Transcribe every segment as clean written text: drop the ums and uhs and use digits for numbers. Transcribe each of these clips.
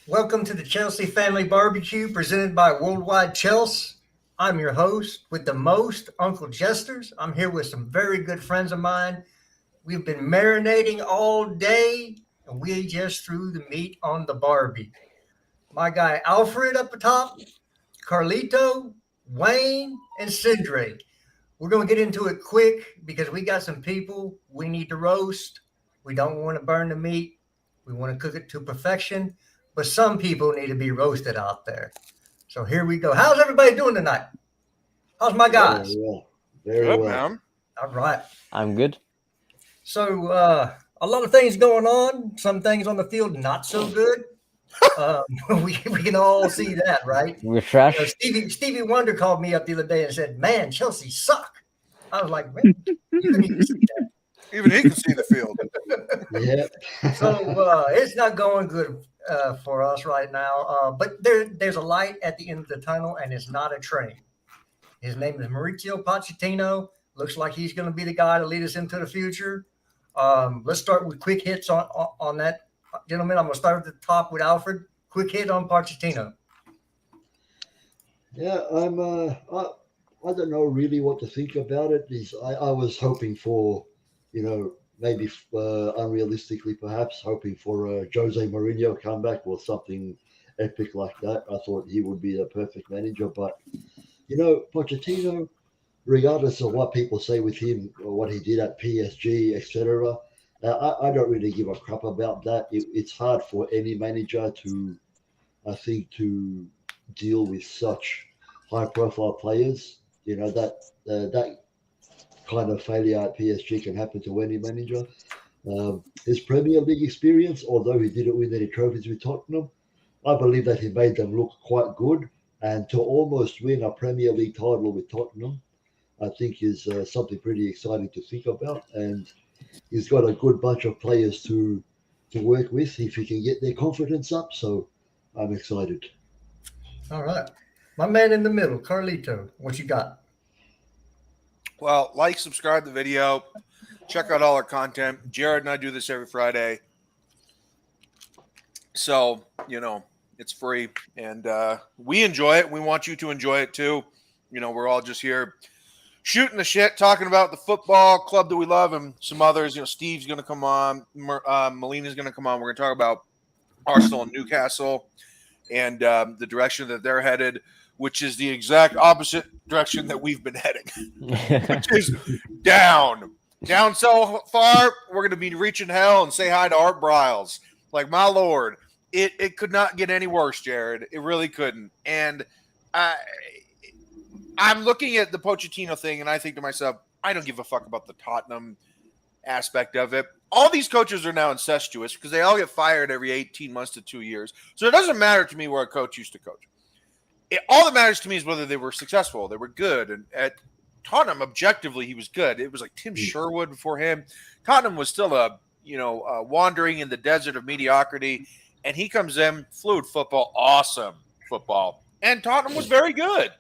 Welcome to the Chelsea Family Barbecue presented by WorldWideChels. I'm your host with the most, Uncle Jesters. I'm here with some very good friends of mine. We've been marinating all day and we just threw the meat on the barbie. My guy Alfred up the top, Carlito, Wayne, and Cindre. We're going to get into it quick because we got some people we need to roast. We don't want to burn the meat. We want to cook it to perfection. But some people need to be roasted out there. So here we go. How's everybody doing tonight? How's my guys? Very well. Very Good, well. man. All right. I'm good. So a lot of things going on. Some things on the field not so good. We can all see that, right? We're trash. Stevie Wonder called me up the other day and said, "Man, Chelsea suck." I was like, "Man, you couldn't even see that." Even he can see the field. Yeah. So it's not going good for us right now. But there's a light at the end of the tunnel, and it's not a train. His name is Mauricio Pochettino. Looks like he's going to be the guy to lead us into the future. Let's start with quick hits on that, gentlemen. I'm going to start at the top with Alfred. Quick hit on Pochettino. Yeah, I don't know really what to think about it. I was hoping for, maybe unrealistically perhaps, hoping for a Jose Mourinho comeback or something epic like that. I thought he would be the perfect manager. But, Pochettino, regardless of what people say with him or what he did at PSG, etc., I don't really give a crap about that. It's hard for any manager to deal with such high-profile players. That kind of failure at PSG can happen to any manager. His Premier League experience, although he didn't win any trophies with Tottenham, I believe that he made them look quite good. And to almost win a Premier League title with Tottenham, I think is something pretty exciting to think about. And he's got a good bunch of players to work with if he can get their confidence up. So I'm excited. All right. My man in the middle, Carlito, what you got? Well, subscribe to the video. Check out all our content. Jared and I do this every Friday. So, it's free. And we enjoy it. We want you to enjoy it too. We're all just here shooting the shit, talking about the football club that we love and some others. Steve's going to come on. Melina's going to come on. We're going to talk about Arsenal and Newcastle and the direction that they're headed, which is the exact opposite direction that we've been heading, which is down. Down so far, we're going to be reaching hell and say hi to Art Briles. Like, my Lord, it could not get any worse, Jared. It really couldn't. And I'm looking at the Pochettino thing, and I think to myself, I don't give a fuck about the Tottenham aspect of it. All these coaches are now incestuous because they all get fired every 18 months to 2 years. So it doesn't matter to me where a coach used to coach. All that matters to me is whether they were successful, they were good. And at Tottenham, objectively, he was good. It was like Tim Sherwood before him. Tottenham was still wandering in the desert of mediocrity. And he comes in, fluid football, awesome football. And Tottenham was very good.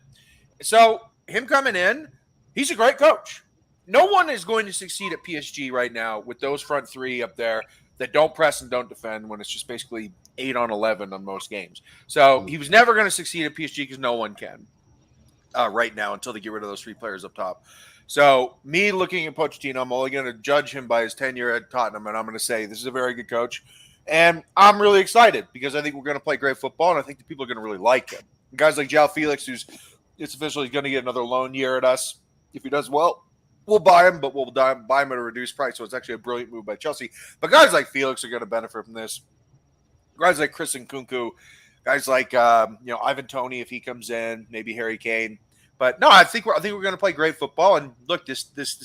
So him coming in, he's a great coach. No one is going to succeed at PSG right now with those front three up there that don't press and don't defend when it's just basically 8 on 11 on most games. So he was never going to succeed at PSG because no one can right now until they get rid of those 3 players up top. So me looking at Pochettino, I'm only going to judge him by his tenure at Tottenham, and I'm going to say this is a very good coach. And I'm really excited because I think we're going to play great football, and I think the people are going to really like him. Guys like João Felix, it's officially going to get another loan year at us. If he does well, we'll buy him, but we'll buy him at a reduced price. So it's actually a brilliant move by Chelsea. But guys like Felix are going to benefit from this. Guys like Chris Nkunku, guys like Ivan Toney if he comes in, maybe Harry Kane. But no, I think we're going to play great football. And look, this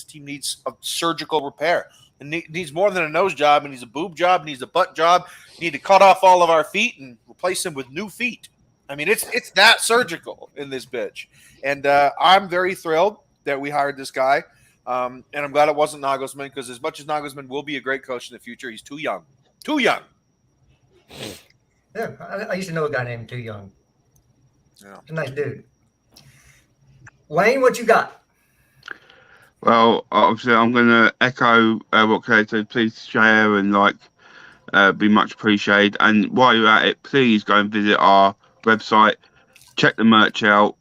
team needs a surgical repair. It needs more than a nose job. It needs a boob job. It needs a butt job. You need to cut off all of our feet and replace them with new feet. I mean, it's that surgical in this bitch. And I'm very thrilled that we hired this guy. And I'm glad it wasn't Nagelsmann because as much as Nagelsmann will be a great coach in the future, he's too young. Too young. Yeah, I used to know a guy named Too Young. Yeah. He's a nice dude. Wayne, what you got? Well, obviously, I'm going to echo what Kato. Please share and like Be much appreciated. And while you're at it, please go and visit our website, check the merch out,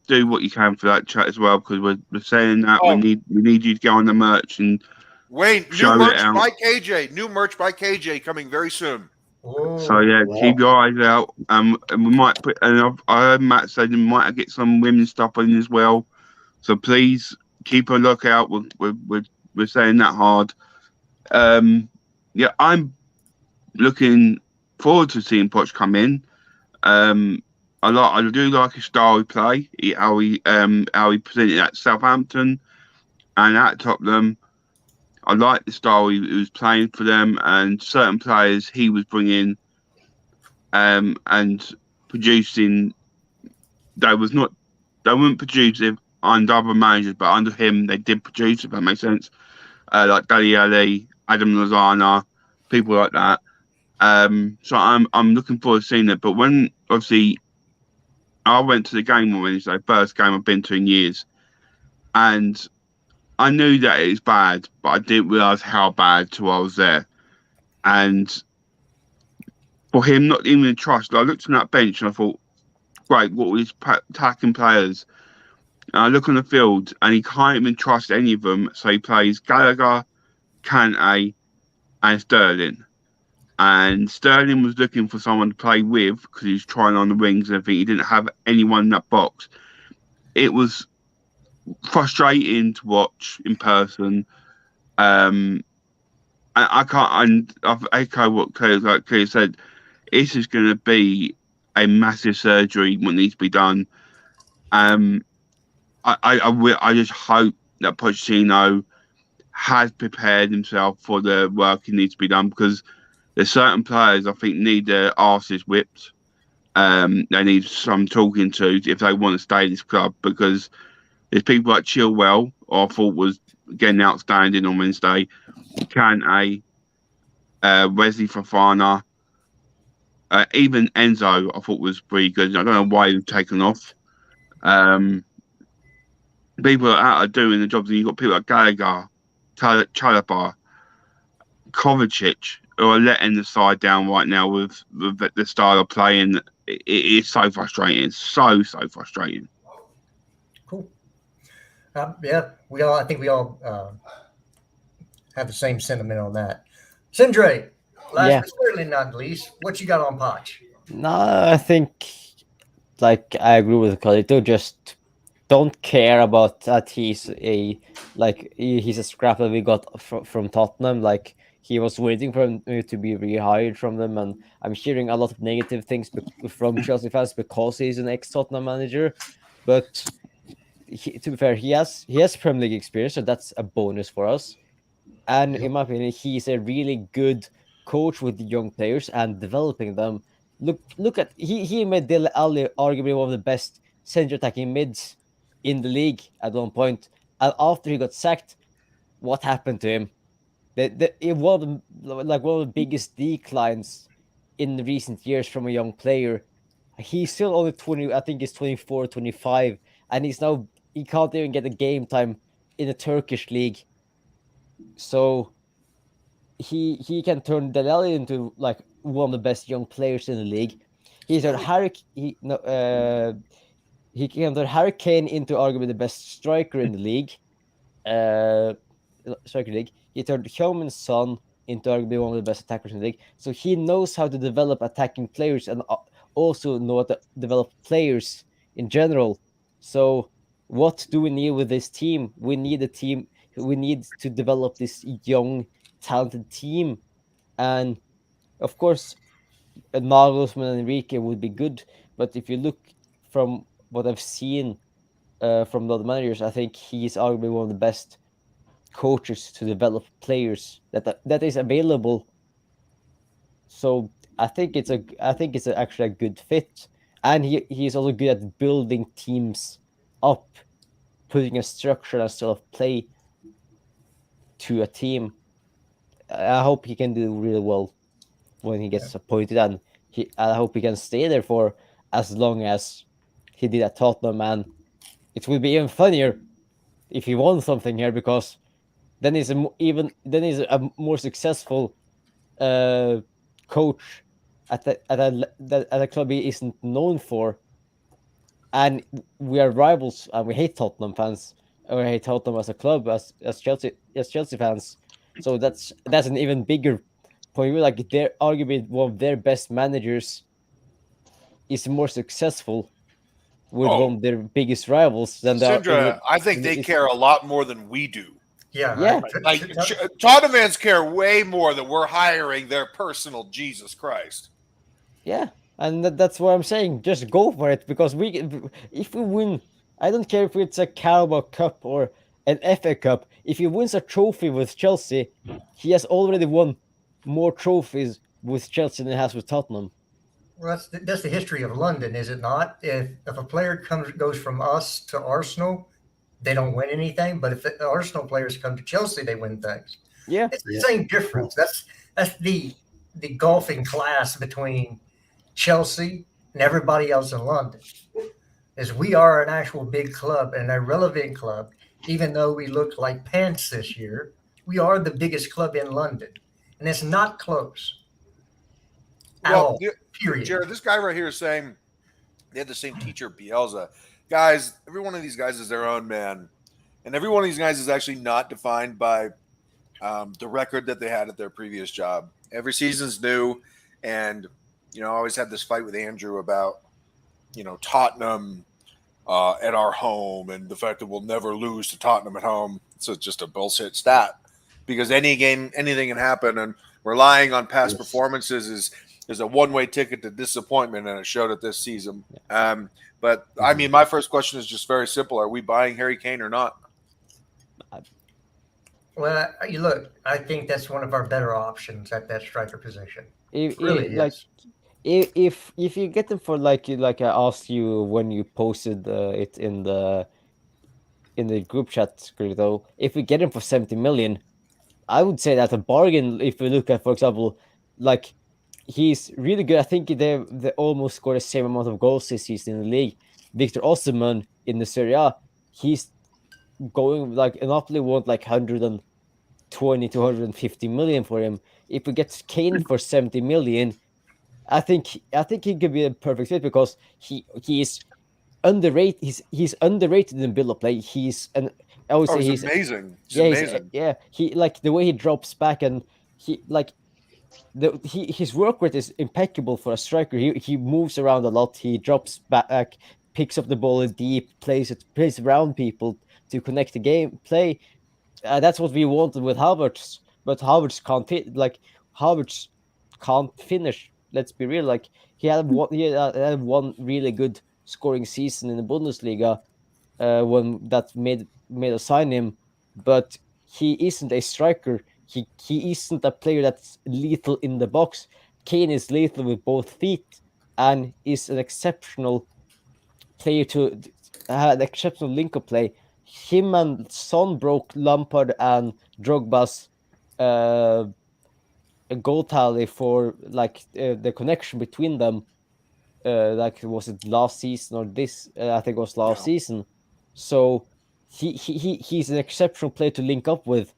do what you can for that chat as well, because we're saying that we need you to go on the merch and Wayne, new show it merch out. by KJ. New merch by KJ coming very soon. So yeah, Wow. keep your eyes out. And we might put. And I heard Matt say we might get some women's stuff in as well. So please keep a lookout. We're saying that hard. Yeah, I'm looking forward to seeing Poch come in. I do like his style of play. How he presented at Southampton and at Tottenham. I like the style he was playing for them, and certain players he was bringing and producing. They weren't productive under other managers, but under him they did produce. If that makes sense, like Dele Alli, Adam Lozana, people like that. So I'm looking forward to seeing it. But when obviously I went to the game on Wednesday, first game I've been to in years, and I knew that it was bad, but I didn't realise how bad till I was there. And for him not even to trust, I looked on that bench and I thought, great, what were his attacking players? And I look on the field and he can't even trust any of them. So he plays Gallagher, Kante, and Sterling. And Sterling was looking for someone to play with because he was trying on the wings and everything. He didn't have anyone in that box. It was frustrating to watch in person. I can't, and I've echoed what Claire said. This is going to be a massive surgery what needs to be done. I just hope that Pochettino has prepared himself for the work he needs to be done, because there's certain players I think need their arses whipped. They need some talking to if they want to stay in this club, because there's people like Chilwell, who I thought was getting outstanding on Wednesday, Kante, Wesley Fofana, even Enzo I thought was pretty good. I don't know why he was taken off. People are out doing the jobs, and you've got people like Gallagher, Chalobah, Kovacic, who are letting the side down right now with the style of playing. It is so frustrating. So frustrating. Cool. Yeah, I think we all have the same sentiment on that. Sindre, last but certainly not least, what you got on Poch? No, I think I agree with Carlito. Just don't care about that he's a scrap that we got from Tottenham. Like, he was waiting for him to be rehired from them, and I'm hearing a lot of negative things from Chelsea fans because he's an ex-Tottenham manager. But to be fair, he has Premier League experience, so that's a bonus for us. And in my opinion, he's a really good coach with young players and developing them. Look at he made Dele Alli arguably one of the best center attacking mids in the league at one point. And after he got sacked, what happened to him? One of the biggest declines in the recent years from a young player. He's still only 20. I think he's 24, 25, and he can't even get a game time in the Turkish league. So he can turn Dele Alli into one of the best young players in the league. He can turn Harry Kane into arguably the best striker in the league. He turned Heung-min Son into arguably one of the best attackers in the league. So he knows how to develop attacking players and also know how to develop players in general. So what do we need with this team? We need to develop this young, talented team. And of course, Nagelsmann and Enrique would be good. But if you look from what I've seen from the other managers, I think he's arguably one of the best coaches to develop players that is available. So I think it's actually a good fit, and he's also good at building teams up, putting a structure and style of play to a team. I hope he can do really well when he gets appointed, and I hope he can stay there for as long as he did at Tottenham. And it would be even funnier if he won something here, because then he's a more successful coach at a club he isn't known for, and we are rivals and we hate Tottenham fans, or we hate Tottenham as a club, as Chelsea fans. So that's an even bigger point. Like they're arguably one of their best managers is more successful with Oh. one of their biggest rivals than they are. Sindra, I think they care a lot more than we do. Yeah. Yeah. Like Tottenham fans care way more that we're hiring their personal Jesus Christ. Yeah, and that's what I'm saying. Just go for it, because if we win, I don't care if it's a Carabao Cup or an FA Cup. If he wins a trophy with Chelsea, he has already won more trophies with Chelsea than he has with Tottenham. Well, that's the history of London, is it not? If a player goes from us to Arsenal, they don't win anything. But if the Arsenal players come to Chelsea, they win things. Yeah, It's the same difference. That's the golfing class between Chelsea and everybody else in London. Is we are an actual big club and a relevant club, even though we look like pants this year. We are the biggest club in London, and it's not close. At all. Period. Jared, this guy right here is saying they had the same teacher, Bielsa. Guys, every one of these guys is their own man. And every one of these guys is actually not defined by the record that they had at their previous job. Every season's new. And, I always had this fight with Andrew about, Tottenham at our home and the fact that we'll never lose to Tottenham at home. So it's just a bullshit stat. Because anything can happen. And relying on past performances is a one-way ticket to disappointment, and it showed it this season. But I mean, my first question is just very simple: are we buying Harry Kane or not? Well, you look. I think that's one of our better options at that striker position. if you get them for like I asked you when you posted it in the group chat, though, if we get him for 70 million, I would say that's a bargain. If we look at, for example, like, he's really good. I think they almost scored the same amount of goals this season in the league. Victor Osimhen in the Serie A, he's going like Napoli want like 120 to 150 million for him. If we get Kane for 70 million, I think he could be a perfect fit, because he is underrated. He's underrated in build-up play. He's amazing. Amazing. He, like, the way he drops back, and he like. His work rate is impeccable for a striker. He moves around a lot. He drops back, picks up the ball in deep, plays around people to connect the game play. That's what we wanted with Havertz, but Havertz can't finish. Let's be real. Like, he had one really good scoring season in the Bundesliga when that made us sign him, but he isn't a striker. He isn't a player that's lethal in the box. Kane is lethal with both feet and is an exceptional player to an exceptional link-up play. Him and Son broke Lampard and Drogba's goal tally for the connection between them. Was it last season or this? I think it was last season. So he's an exceptional player to link up with.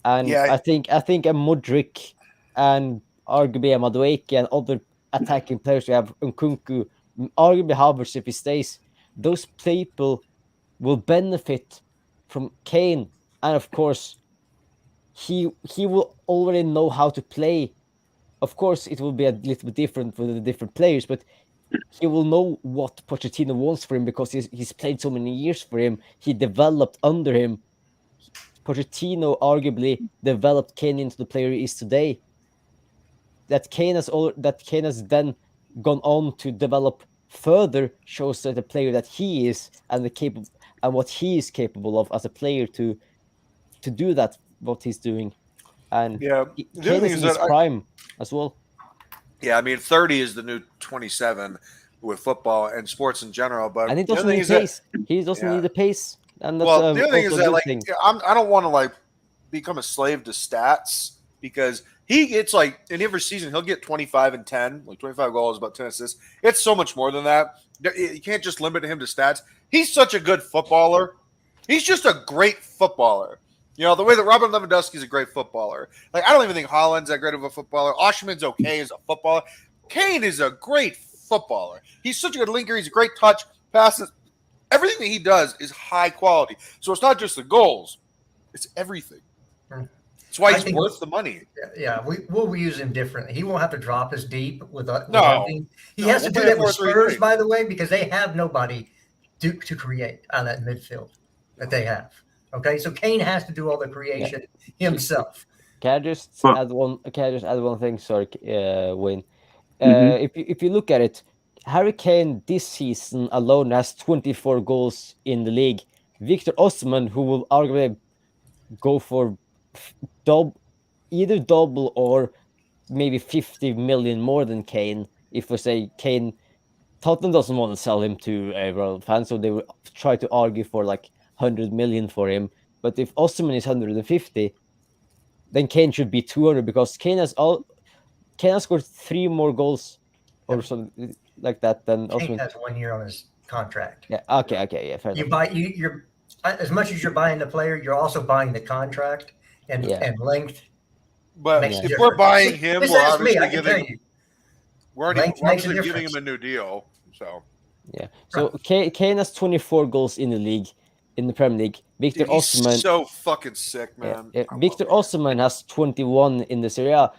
And I think a Mudryk and arguably a Madueke and other attacking players, we have Nkunku, arguably Havertz if he stays, those people will benefit from Kane. And of course, he will already know how to play. Of course, it will be a little bit different with the different players, but he will know what Pochettino wants for him, because he's played so many years for him. He developed under him. Pochettino arguably developed Kane into the player he is today. That Kane has then gone on to develop further shows that the player that he is and what he is capable of as a player to do that, what he's doing. And Kane is in his prime as well. Yeah, I mean, 30 is the new 27 with football and sports in general. But and he doesn't need pace. He doesn't need the pace. And that's the other thing is that, like, I don't want to like become a slave to stats, because he gets like in every season he'll get 25 and 10, like 25 goals, about 10 assists. It's so much more than that. You can't just limit him to stats. He's such a good footballer. He's just a great footballer. You know, the way that Robert Lewandowski is a great footballer. Like, I don't even think Haaland's that great of a footballer. Osimhen's okay as a footballer. Kane is a great footballer. He's such a good linker. He's a great touch, passes. Everything that he does is high quality. So it's not just the goals. It's everything. That's why he's worth the money. Yeah, we'll use him differently. He won't have to drop as deep with No. He has to do that with 4-3-3. Spurs, by the way, because they have nobody to create on that midfield that they have. Okay, so Kane has to do all the creation himself. Can I just add one thing? Sorry, Wayne. If you look at it, Harry Kane this season alone has 24 goals in the league. Victor Osimhen, who will arguably go for either double or maybe 50 million more than Kane. If we say Kane, Tottenham doesn't want to sell him to a Royal fan, so they will try to argue for like 100 million for him. But if Osimhen is 150, then Kane should be 200 because Kane has scored 3 more goals or something like that than Kane Osimhen. has 1 year on his contract. Yeah. Okay. Yeah. Fair enough. You're as much as you're buying the player, you're also buying the contract and length. But Makes a if difference. we're buying him, Just we're ask me, obviously I can tell giving you. we're Length makes a obviously giving difference. him a new deal. So Yeah. So Kane has 24 goals in the league, in the Premier League. Victor dude, he's Osimhen. so fucking sick, man. Victor Osimhen has 21 in the Serie A.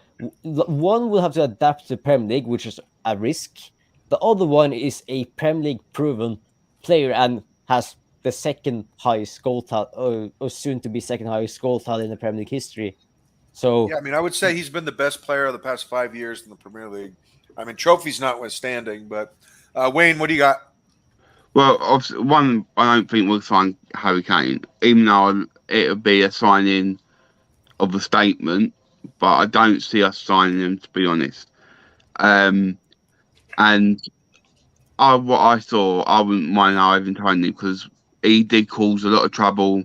One will have to adapt to the Premier League, which is a risk. The other one is a Premier League proven player and has the second highest goal total, or soon to be second highest goal total in the Premier League history. So yeah, I mean, I would say he's been the best player of the past 5 years in the Premier League. I mean, trophies notwithstanding, but Wayne, what do you got? Well, obviously, one, I don't think we'll sign Harry Kane, even though it would be a signing of a statement, but I don't see us signing him, to be honest. And what I saw, I wouldn't mind Ivan Toney because he did cause a lot of trouble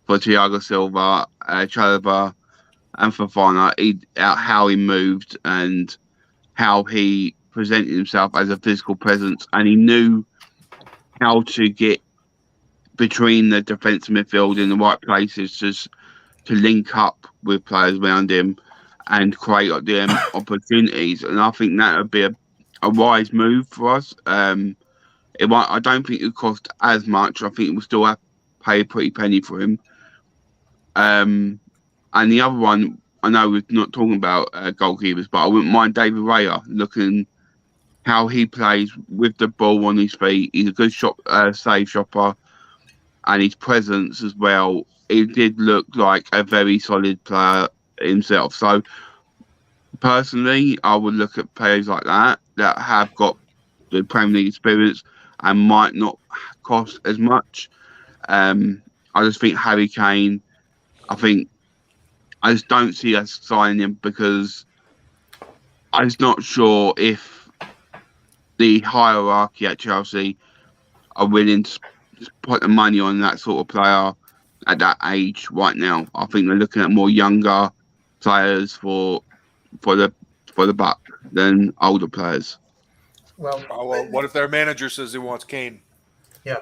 for Thiago Silva, Chalobah, and Fofana. How he moved and how he presented himself as a physical presence, and he knew how to get between the defensive midfield in the right places to link up with players around him and create them opportunities. And I think that would be a wise move for us. I don't think it would cost as much. I think we'll still have to pay a pretty penny for him. And the other one, I know we're not talking about goalkeepers, but I wouldn't mind David Raya looking how he plays with the ball on his feet. He's a good save shopper, and his presence as well. He did look like a very solid player himself. So personally, I would look at players like that have got the Premier League experience and might not cost as much. I just think Harry Kane, I just don't see us signing him because I'm just not sure if the hierarchy at Chelsea are willing to put the money on that sort of player at that age right now. I think they're looking at more younger players for the buck than older players. Well, What if their manager says he wants Kane? yeah.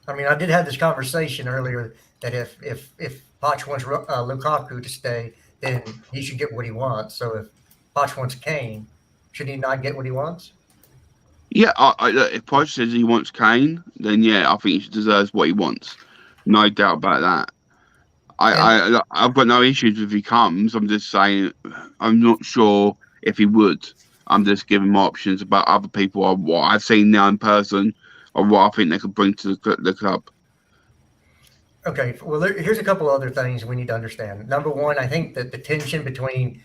I mean, I did have this conversation earlier that if Poch wants Lukaku to stay, then he should get what he wants. So if Poch wants Kane, should he not get what he wants? Yeah, if Poch says he wants Kane, then yeah, I think he deserves what he wants. No doubt about that. I've got no issues if he comes. I'm just saying, I'm not sure if he would. I'm just giving my options about other people or what I've seen now in person or what I think they could bring to the club. Okay, well, here's a couple other things we need to understand. Number one, I think that the tension between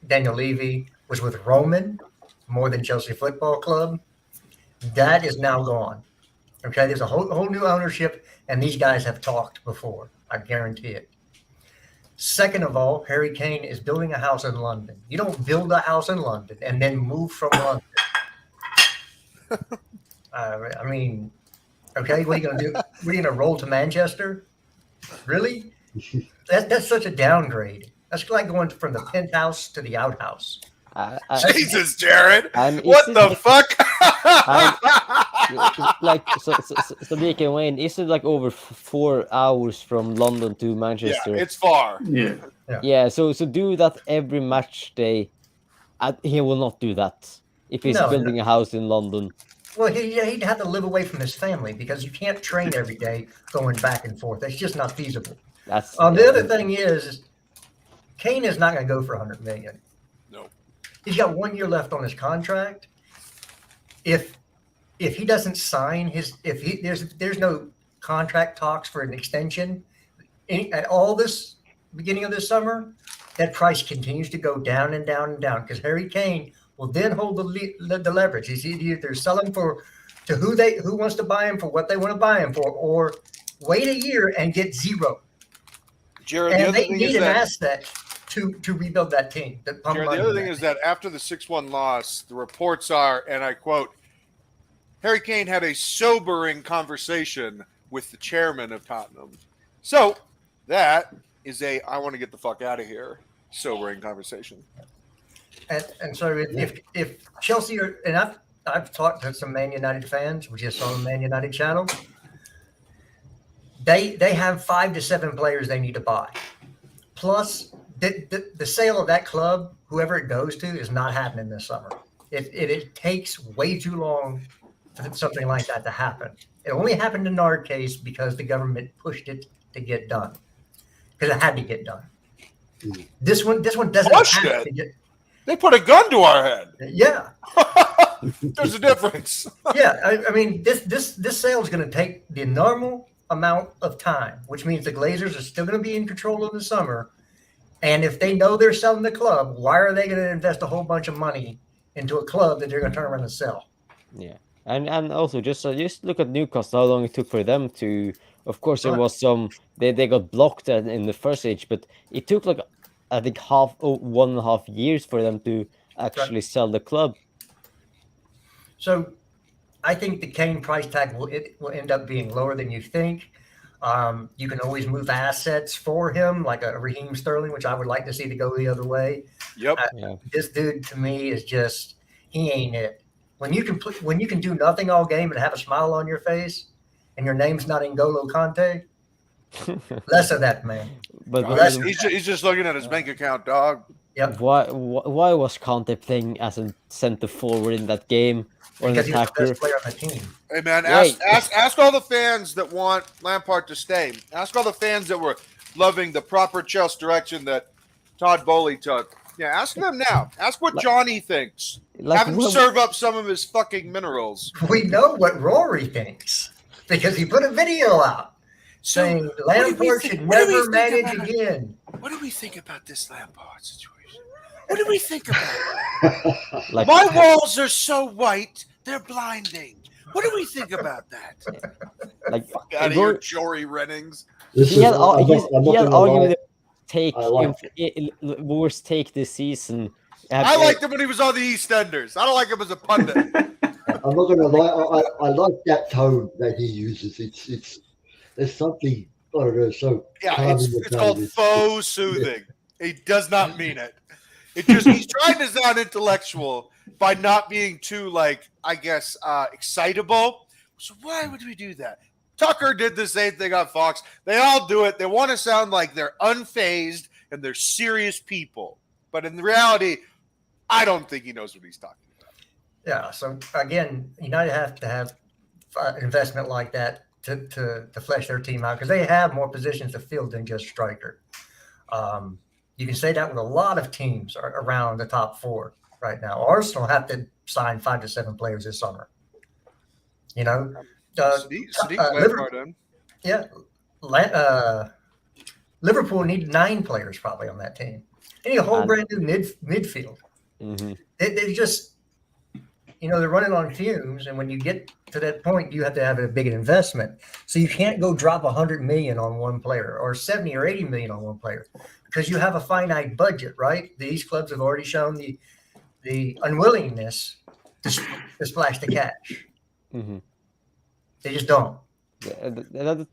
Daniel Levy was with Roman more than Chelsea Football Club. That is now gone. Okay, there's a whole new ownership, and these guys have talked before. I guarantee it. Second of all, Harry Kane is building a house in London. You don't build a house in London and then move from London. I mean, okay, what are you going to do? What are you going to roll to Manchester? Really? That's such a downgrade. That's like going from the penthouse to the outhouse. Jesus, Jared. And What the fuck? like so Nick and Wayne, is it like over 4 hours from London to Yeah, Manchester? it's far. Yeah. Yeah, so do that every match day. He will not do that if he's No, building a house in London. Well, he'd have to live away from his family because you can't train every day going back and forth. That's just not feasible. That's The other thing is, Kane is not going to go for 100 million. No. He's got 1 year left on his contract. If he doesn't sign there's no contract talks for an extension at all this beginning of this summer, that price continues to go down and down and down because Harry Kane will then hold the leverage. He's either sell him to who wants to buy him for what they want to buy him for, or wait a year and get zero. Jared, the And other they thing need is an that asset to rebuild that team. Jared, the other thing is that after the 6-1 loss, the reports are, and I quote, Harry Kane had a sobering conversation with the chairman of Tottenham. So that is I want to get the fuck out of here sobering conversation. And so if Chelsea and I've talked to some Man United fans, we just saw the Man United channel. They have 5 to 7 players they need to buy. Plus, the sale of that club, whoever it goes to, is not happening this summer. It takes way too long for something like that to happen. It only happened in our case because the government pushed it to get done, because it had to get done. This one doesn't Pushed have it? to get. They put a gun to our head. Yeah. There's a difference. Yeah, I mean, this sale is going to take the normal amount of time, which means the Glazers are still going to be in control of the summer. And if they know they're selling the club, why are they going to invest a whole bunch of money into a club that they're going to turn around and sell? Yeah, and also just look at Newcastle, how long it took for them to. Of course, there was some they got blocked in the first stage, but it took like I think 1.5 years for them to actually sell the club. So I think the Kane price tag will end up being lower than you think. You can always move assets for him, like a Raheem Sterling, which I would like to see to go the other way. Yep. This dude to me is just, he ain't it. When you can do nothing all game and have a smile on your face, and your name's not N'Golo Kante, less of that, man. But He's just looking at his bank account, dog. Yep. why was Kante playing as a center forward in that game or an Because he was the attacker? best player on the team. Hey man, Wait. ask all the fans that want Lampard to stay. Ask all the fans that were loving the proper Chelsea direction that Todd Boehly took. Yeah, ask them now. Ask what Johnny thinks. Have him serve up some of his fucking minerals. We know what Rory thinks because he put a video out saying Lampard should never manage again. What do we think about this Lampard situation? What do we think about it? Like, My walls are so white, they're blinding. What do we think about that? like Out of here, Jory Rennings. he had arguably the worst take this season. I liked him when he was on the EastEnders. I don't like him as a pundit. I'm not going to lie. I like that tone that he uses. It's there's something, I don't know, so Yeah, calming it's about called it. faux soothing. He does not mean it. He's trying to sound intellectual by not being too, like, I guess, excitable. So why would we do that? Tucker did the same thing on Fox. They all do it. They want to sound like they're unfazed and they're serious people. But in reality, I don't think he knows what he's talking about. Yeah. So again, United have to have an investment like that to flesh their team out because they have more positions to fill than just striker. You can say that with a lot of teams around the top 4 right now. Arsenal have to sign 5 to 7 players this summer. You know, Liverpool need 9 players probably on that team. They need a whole brand new midfield. Mm-hmm. They just, they're running on fumes, and when you get to that point, you have to have a big investment. So you can't go drop 100 million on one player or 70 or 80 million on one player because you have a finite budget, right? These clubs have already shown the unwillingness to splash the cash. Mm-hmm. They just don't.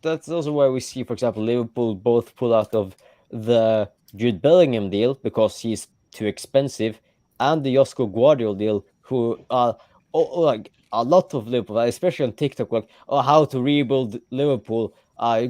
That's also why we see, for example, Liverpool both pull out of the Jude Bellingham deal because he's too expensive, and the Josko Guardiola deal, who a lot of Liverpool, especially on TikTok, like, oh, how to rebuild Liverpool.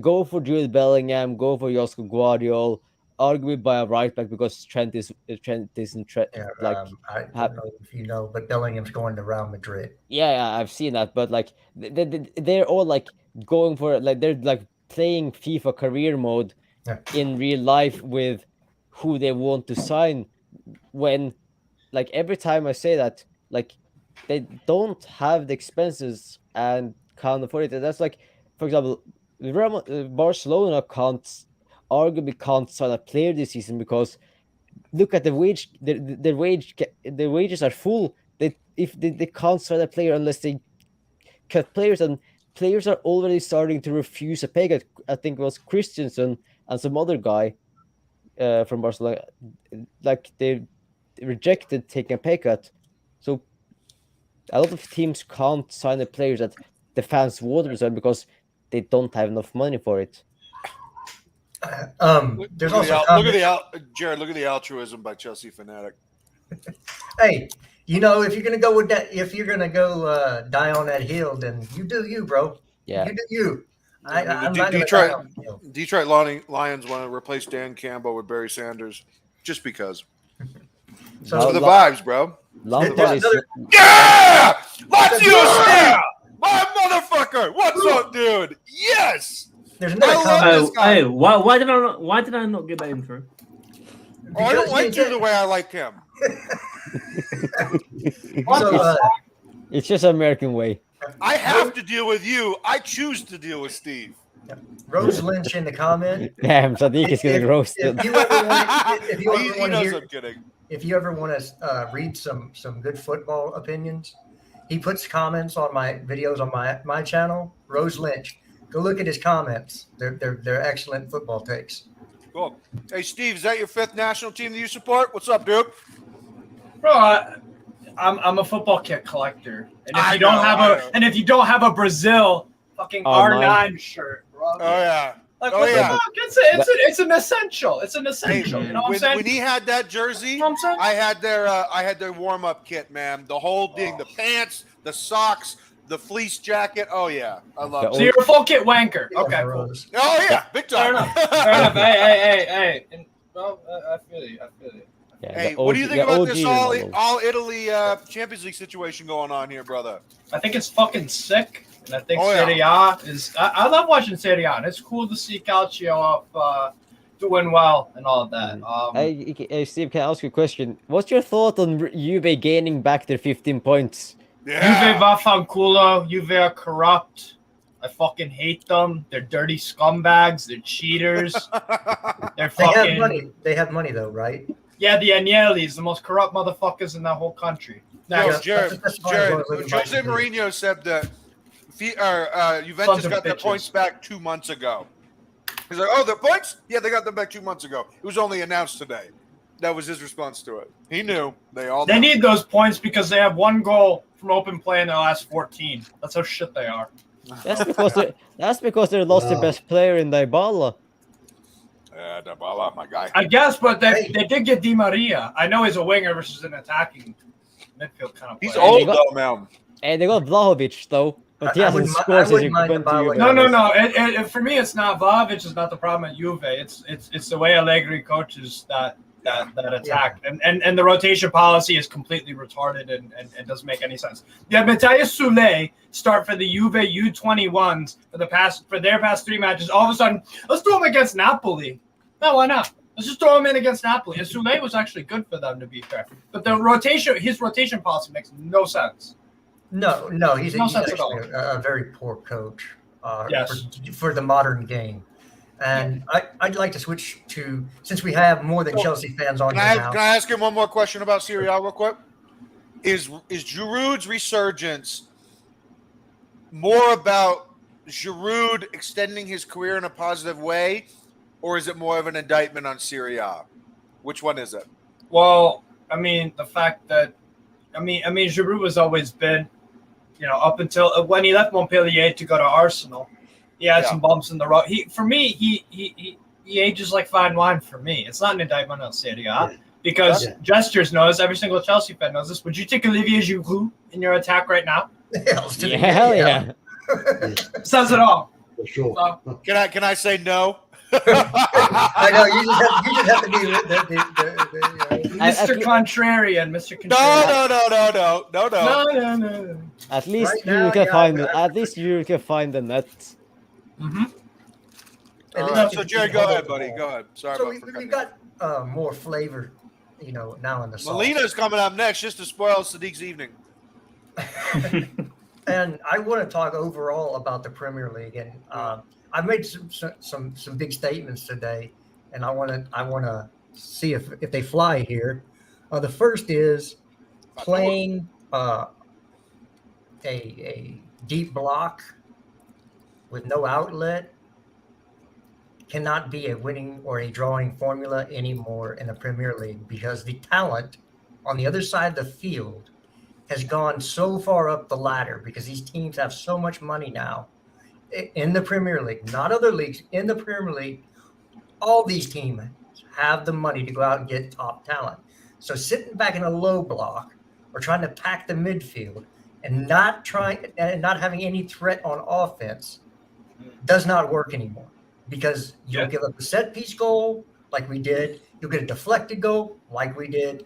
Go for Jude Bellingham, go for Josko Guardiola, arguably by a right back because Trent isn't Yeah, like. I don't know if you know, but Bellingham's going to Real Madrid. Yeah, I've seen that, but like they're all like going for like they're like playing FIFA career mode Yeah. in real life with who they want to sign. When like every time I say that, like they don't have the expenses and can't afford it. That's like, for example, Barcelona arguably can't sign a player this season because look at the wage. Their wages are full. They can't sign a player unless they cut players, and players are already starting to refuse a pay cut. I think it was Christensen and some other guy from Barcelona, like they rejected taking a pay cut. So a lot of teams can't sign the players that the fans want to sign because they don't have enough money for it. There's look also at Jared. Look at the altruism by Chelsea fanatic. hey, you know, if you're gonna go with that, if you're gonna go die on that hill, then you do you, bro. Yeah. You do you. I'm not gonna Detroit die on the hill. Detroit Lions want to replace Dan Campbell with Barry Sanders just because. So For the vibes, bro. Lampard is Yeah! Let's use Steve! My motherfucker! What's up, dude? Yes! there's another I love comment. this guy. Hey, why did I not get that intro? Oh, I don't like you the way I like him. So, it's just American way. I have to deal with you. I choose to deal with Steve. Rose Lynch in the comment. Damn, Sadiq is getting roasted. If you ever want, if you He ever want to knows hear, I'm kidding. if you ever want to read some good football opinions, he puts comments on my videos on my channel. Rose Lynch, go look at his comments. They're excellent football takes. Cool. Hey, Steve, is that your fifth national team that you support? What's up, dude? Bro, I'm a football kit collector, and if I you don't know, have I a know. and if you don't have a Brazil fucking R9 shirt, bro, Oh yeah. like Oh, what yeah. the fuck? It's an essential. It's an essential. Hey, you know what I'm saying? when he had that jersey, You know what I'm saying? I had their warm up kit, man. The whole thing, the pants, the socks, the fleece jacket. Oh yeah, I love So it. you're a full kit wanker. Yeah, Okay, cool. Rose. Oh yeah, big Fair time. enough. Fair enough. Hey. And, well, I feel you. Yeah, Hey, the what do you OG think about this OG Ronaldo. all Italy Champions League situation going on here, brother? I think it's fucking sick, and I think Oh, yeah. Serie A is. I love watching Serie A, and it's cool to see Calcio up doing well and all of that. Hey, Steve, can I ask you a question? What's your thought on Juve gaining back their 15 points? Juve vaffanculo. Juve are corrupt. I fucking hate them. They're dirty scumbags. They're cheaters. They're They have fucking. money. They have money though, right? Yeah, the Agnellis, the most corrupt motherfuckers in that whole country. Yo, Next. Jared, That's fine. Jared, Go ahead. Jose Mourinho said that Juventus Sons of got their bitches. points back 2 months ago. He's like, oh, their points? Yeah, they got them back 2 months ago. It was only announced today. That was his response to it. He knew. They all They knew. need those points because they have one goal from open play in their last 14. That's how shit they are. That's because they lost their Wow. best player in Dybala. Dybala, my guy. I guess, but they did get Di Maria. I know he's a winger versus an attacking midfield kind of player. He's old, got- though, man. And they got Vlahovic though, but he I hasn't wouldn't mi- scored I since he wouldn't mind went to Dybala. Juve. No. For me, it's not Vlahovic is not the problem at Juve. It's the way Allegri coaches that attack, and the rotation policy is completely retarded and doesn't make any sense. Yeah, Matthias Soulé start for the Juve U21s for their past 3 matches. All of a sudden, let's throw him against Napoli. No, why not? Let's just throw him in against Napoli. And Soulé was actually good for them, to be fair. But his rotation policy makes no sense. No, he's No sense at actually a very poor coach Yes. for the modern game. And I'd like to switch to, since we have more than Chelsea fans on Can here I now. ask him one more question about Serie A real quick? Is Giroud's resurgence more about Giroud extending his career in a positive way, or is it more of an indictment on Serie A? Which one is it? Well, I mean, the fact that Giroud has always been, up until when he left Montpellier to go to Arsenal, he had some bumps in the road. He ages like fine wine for me. It's not an indictment on Serie A because Yeah. Gestures knows, every single Chelsea fan knows this. Would you take Olivier Giroud in your attack right now? Hells to the Yeah, hell yeah. yeah. Says it all. For sure. So, Can I say no? I know you just have to be the Mr. le- Contrarian, Mr. No, Contrarian. no. No. At least Right you now, can yeah, find I- it. At least you can find the net. Mm-hmm. At All least right, you so can Jared, hold go on ahead, the buddy. ball. Go ahead. Sorry So about we cutting you. got more flavor, now in the sauce. Melina's coming up next just to spoil Sadiq's evening. And I want to talk overall about the Premier League, and I've made some big statements today, and I want to see if they fly here. The first is playing a deep block with no outlet cannot be a winning or a drawing formula anymore in the Premier League, because the talent on the other side of the field has gone so far up the ladder, because these teams have so much money now in the Premier League, not other leagues. In the Premier League, all these teams have the money to go out and get top talent. So sitting back in a low block or trying to pack the midfield and not having any threat on offense does not work anymore, because you'll give up a set piece goal like we did, you'll get a deflected goal like we did,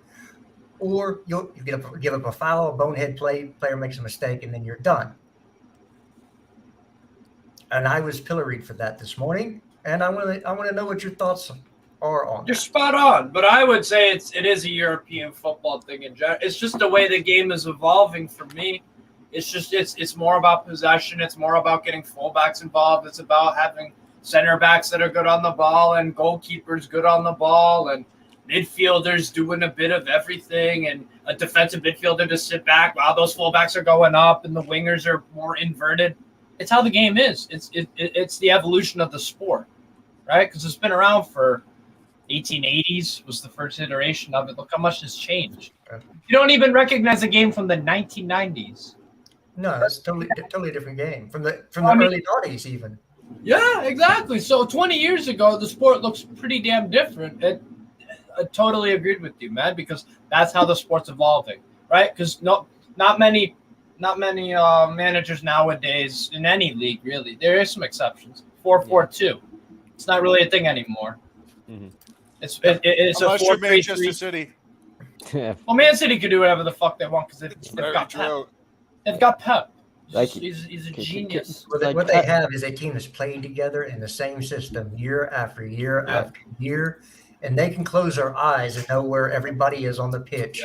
or you'll give up a foul, a bonehead player makes a mistake, and then you're done. And I was pilloried for that this morning, and I want to know what your thoughts are on You're that. spot on, but I would say it is a European football thing in general. It's just the way the game is evolving for me. It's more about possession. It's more about getting fullbacks involved. It's about having center backs that are good on the ball and goalkeepers good on the ball and midfielders doing a bit of everything, and a defensive midfielder to sit back while those fullbacks are going up and the wingers are more inverted. It's how the game is. It's the evolution of the sport, right? Because it's been around for 1880s was the first iteration of it. Look how much has changed. You don't even recognize a game from the 1990s. No, it's totally different game from the early '90s even. Yeah, exactly. So 20 years ago, the sport looks pretty damn different. I totally agreed with you, man, because that's how the sport's evolving, right? Because not many managers nowadays in any league, really. There is some exceptions. 4-4-2. It's not really a thing anymore. Mhm. It's Unless a you're Manchester 4-3-3. City. Yeah. Well, Man City could do whatever the fuck they want because they've Very got Pep. true. They've got Pep. Like- He's a genius. What they have is a team that's played together in the same system year after year after year, and they can close their eyes and know where everybody is on the pitch.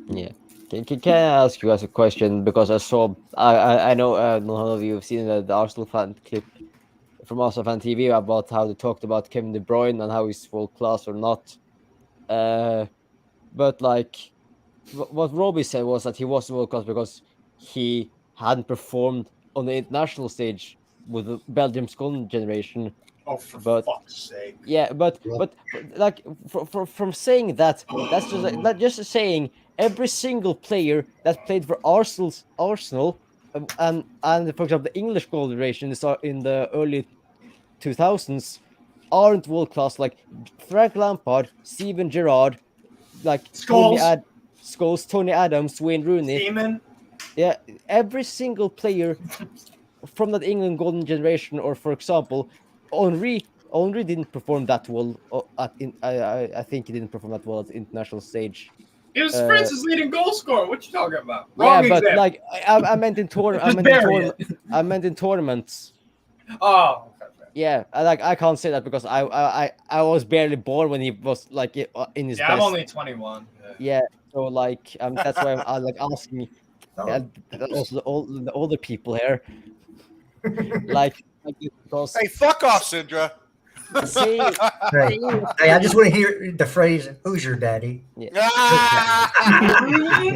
Yeah. Can I ask you guys a question? Because I know none of you have seen the Arsenal fan clip from Arsenal fan TV about how they talked about Kevin De Bruyne and how he's world class or not. But like, what Robbie said was that he wasn't world class because he hadn't performed on the international stage with the Belgium's golden generation. Oh, for But- fuck's sake. Yeah, but like from saying that, that's just like just saying every single player that played for Arsenal, and for example the English gold generation in the early 2000s aren't world class, like Frank Lampard, Steven Gerrard, like Scholes. Tony Adams, Wayne Rooney. Seaman. Yeah, every single player from that England golden generation, or for example, Henry didn't perform that well I think he didn't perform that well at the international stage. He was France's leading goal scorer. What you talking about? Yeah, Wrong but example. like I meant in I meant in tournaments. Oh. Yeah, I can't say that because I was barely born when he was like in his Yeah, best. I'm only 21. Yeah, so like that's why I'm like asking also the older people here, like because Hey, fuck off, Sindra. say Hey, I just want to hear the phrase, "Who's your daddy?" Ah!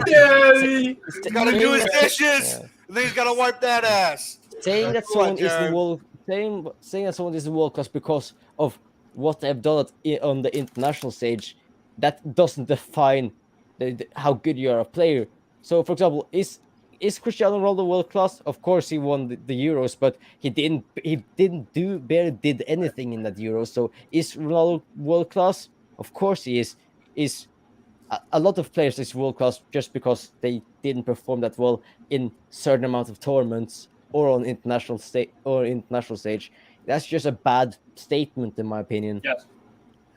Daddy. He's got to do his dishes, Yeah. and then he's got to wipe that ass. Saying that Go on, someone is the Jared. world saying that someone is the world class because of what they've done on the international stage, that doesn't define how good you are a player. So, for example, is Cristiano Ronaldo world class? Of course, he won the Euros, but he barely did anything in that Euros. So, is Ronaldo world class? Of course, he is. Is a lot of players is world class just because they didn't perform that well in certain amount of tournaments or on international stage. That's just a bad statement, in my opinion. Yes.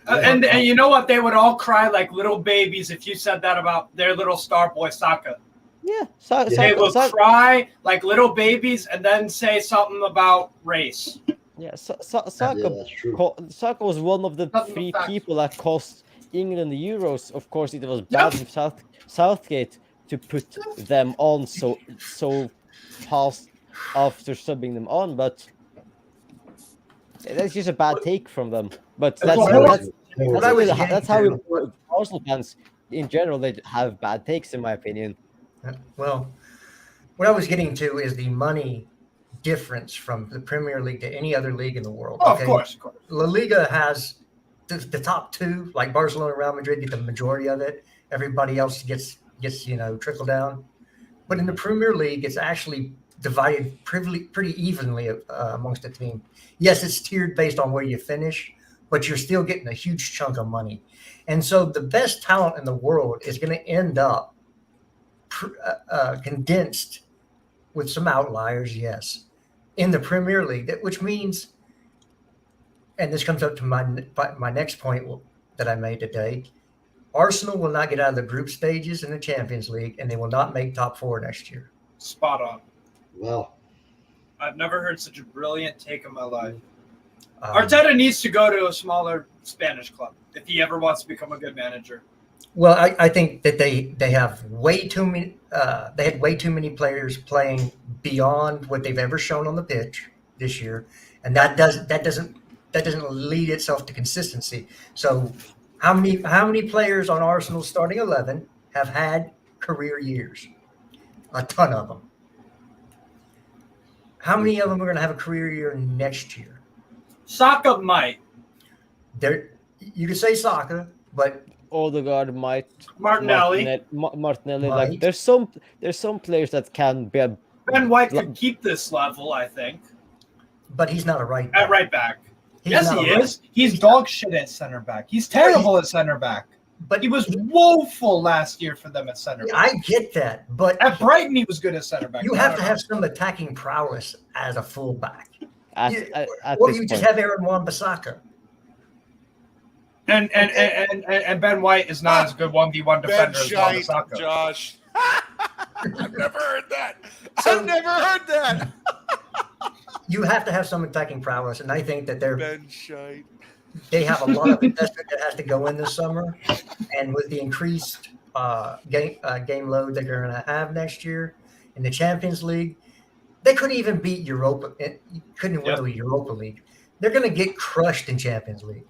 And you know what? They would all cry like little babies if you said that about their little star boy Saka. Yeah, They will cry like little babies and then say something about race. Yeah, that's true. Saka was one of the Nothing but 3 facts. people that cost England the Euros. Of course, it was bad of Southgate to put them on so fast after subbing them on, but that's just a bad take from them. But that's how Arsenal fans in general, they have bad takes, in my opinion. Well, what I was getting to is the money difference from the Premier League to any other league in the world. Oh, of course. La Liga has the top 2, like Barcelona and Real Madrid, get the majority of it. Everybody else gets trickle down. But in the Premier League, it's actually divided pretty evenly amongst the team. Yes, it's tiered based on where you finish, but you're still getting a huge chunk of money. And so the best talent in the world is going to end up condensed with some outliers, yes, in the Premier League, which means, and this comes up to my next point that I made today, Arsenal will not get out of the group stages in the Champions League, and they will not make top 4 next year. Spot on. Wow. I've never heard such a brilliant take in my life. Arteta needs to go to a smaller Spanish club if he ever wants to become a good manager. Well, I think that they have way too many. They had way too many players playing beyond what they've ever shown on the pitch this year, and that doesn't lead itself to consistency. So, how many players on Arsenal's starting 11 have had career years? A ton of them. How many of them are going to have a career year next year? Saka might. You could say Saka, but Odegaard might. Martinelli. Martinelli. Might. Like there's some players that can be a. Ben White could keep this level, I think. But he's not a right At back. right back. He's Yes, not he a right- is. He's dog shit at center back. He's terrible at center back. But He was woeful last year for them at center back. I get that, but At Brighton, he was good at center back. you have to have some attacking prowess as a fullback. At Or this you just point. have Aaron Wan-Bissaka. And Ben White is not as good 1v1 defender as shite, Wan-Bissaka. Josh. I've never heard that. I've never heard that. You have to have some attacking prowess, and I think that Ben shite. they have a lot of investment that has to go in this summer, and with the increased game load that they're going to have next year in the Champions League, they couldn't even beat Europa. Couldn't win the Europa League. They're going to get crushed in Champions League,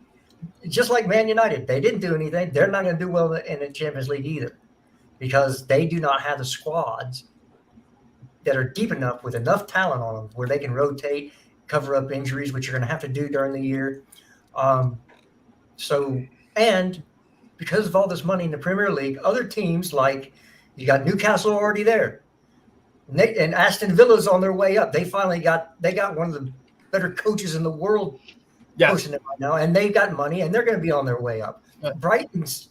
just like Man United. They didn't do anything. They're not going to do well in the Champions League either, because they do not have the squads that are deep enough with enough talent on them where they can rotate, cover up injuries, which you're going to have to do during the year. And because of all this money in the Premier League, other teams like you got Newcastle already there, and Aston Villa's on their way up. They got one of the better coaches in the world pushing them right now, and they've got money, and they're going to be on their way up. Brighton's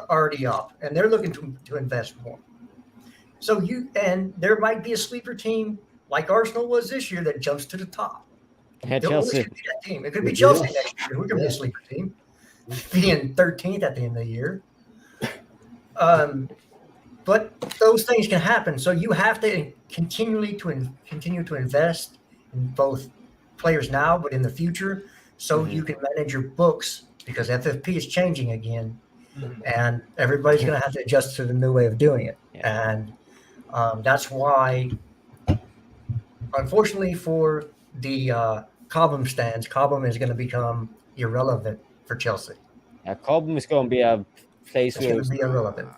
already up, and they're looking to invest more. So there might be a sleeper team like Arsenal was this year that jumps to the top. Yeah, Chelsea. Could be that team. It could be Chelsea next year. We're going to be a sleeper team, being 13th at the end of the year. But those things can happen. So you have to continue to invest in both players now, but in the future, so you can manage your books, because FFP is changing again, and everybody's going to have to adjust to the new way of doing it. Yeah. And that's why, unfortunately for the Cobham stands, Cobham is going to become irrelevant for Chelsea. Yeah, Cobham is going to be a place It's where going to be irrelevant.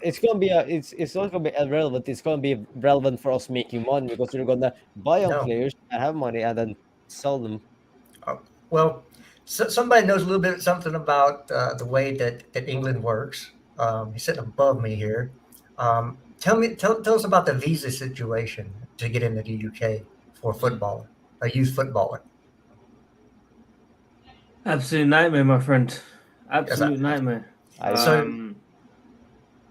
it's going to be it's not going to be irrelevant. It's going to be relevant for us making money, because we're going to buy on players that have money and then sell them. Well, somebody knows a little bit something about the way that England works. He's sitting above me here. Tell us about the visa situation to get into the UK for a youth footballer. Absolute nightmare, my friend. Absolute nightmare. I-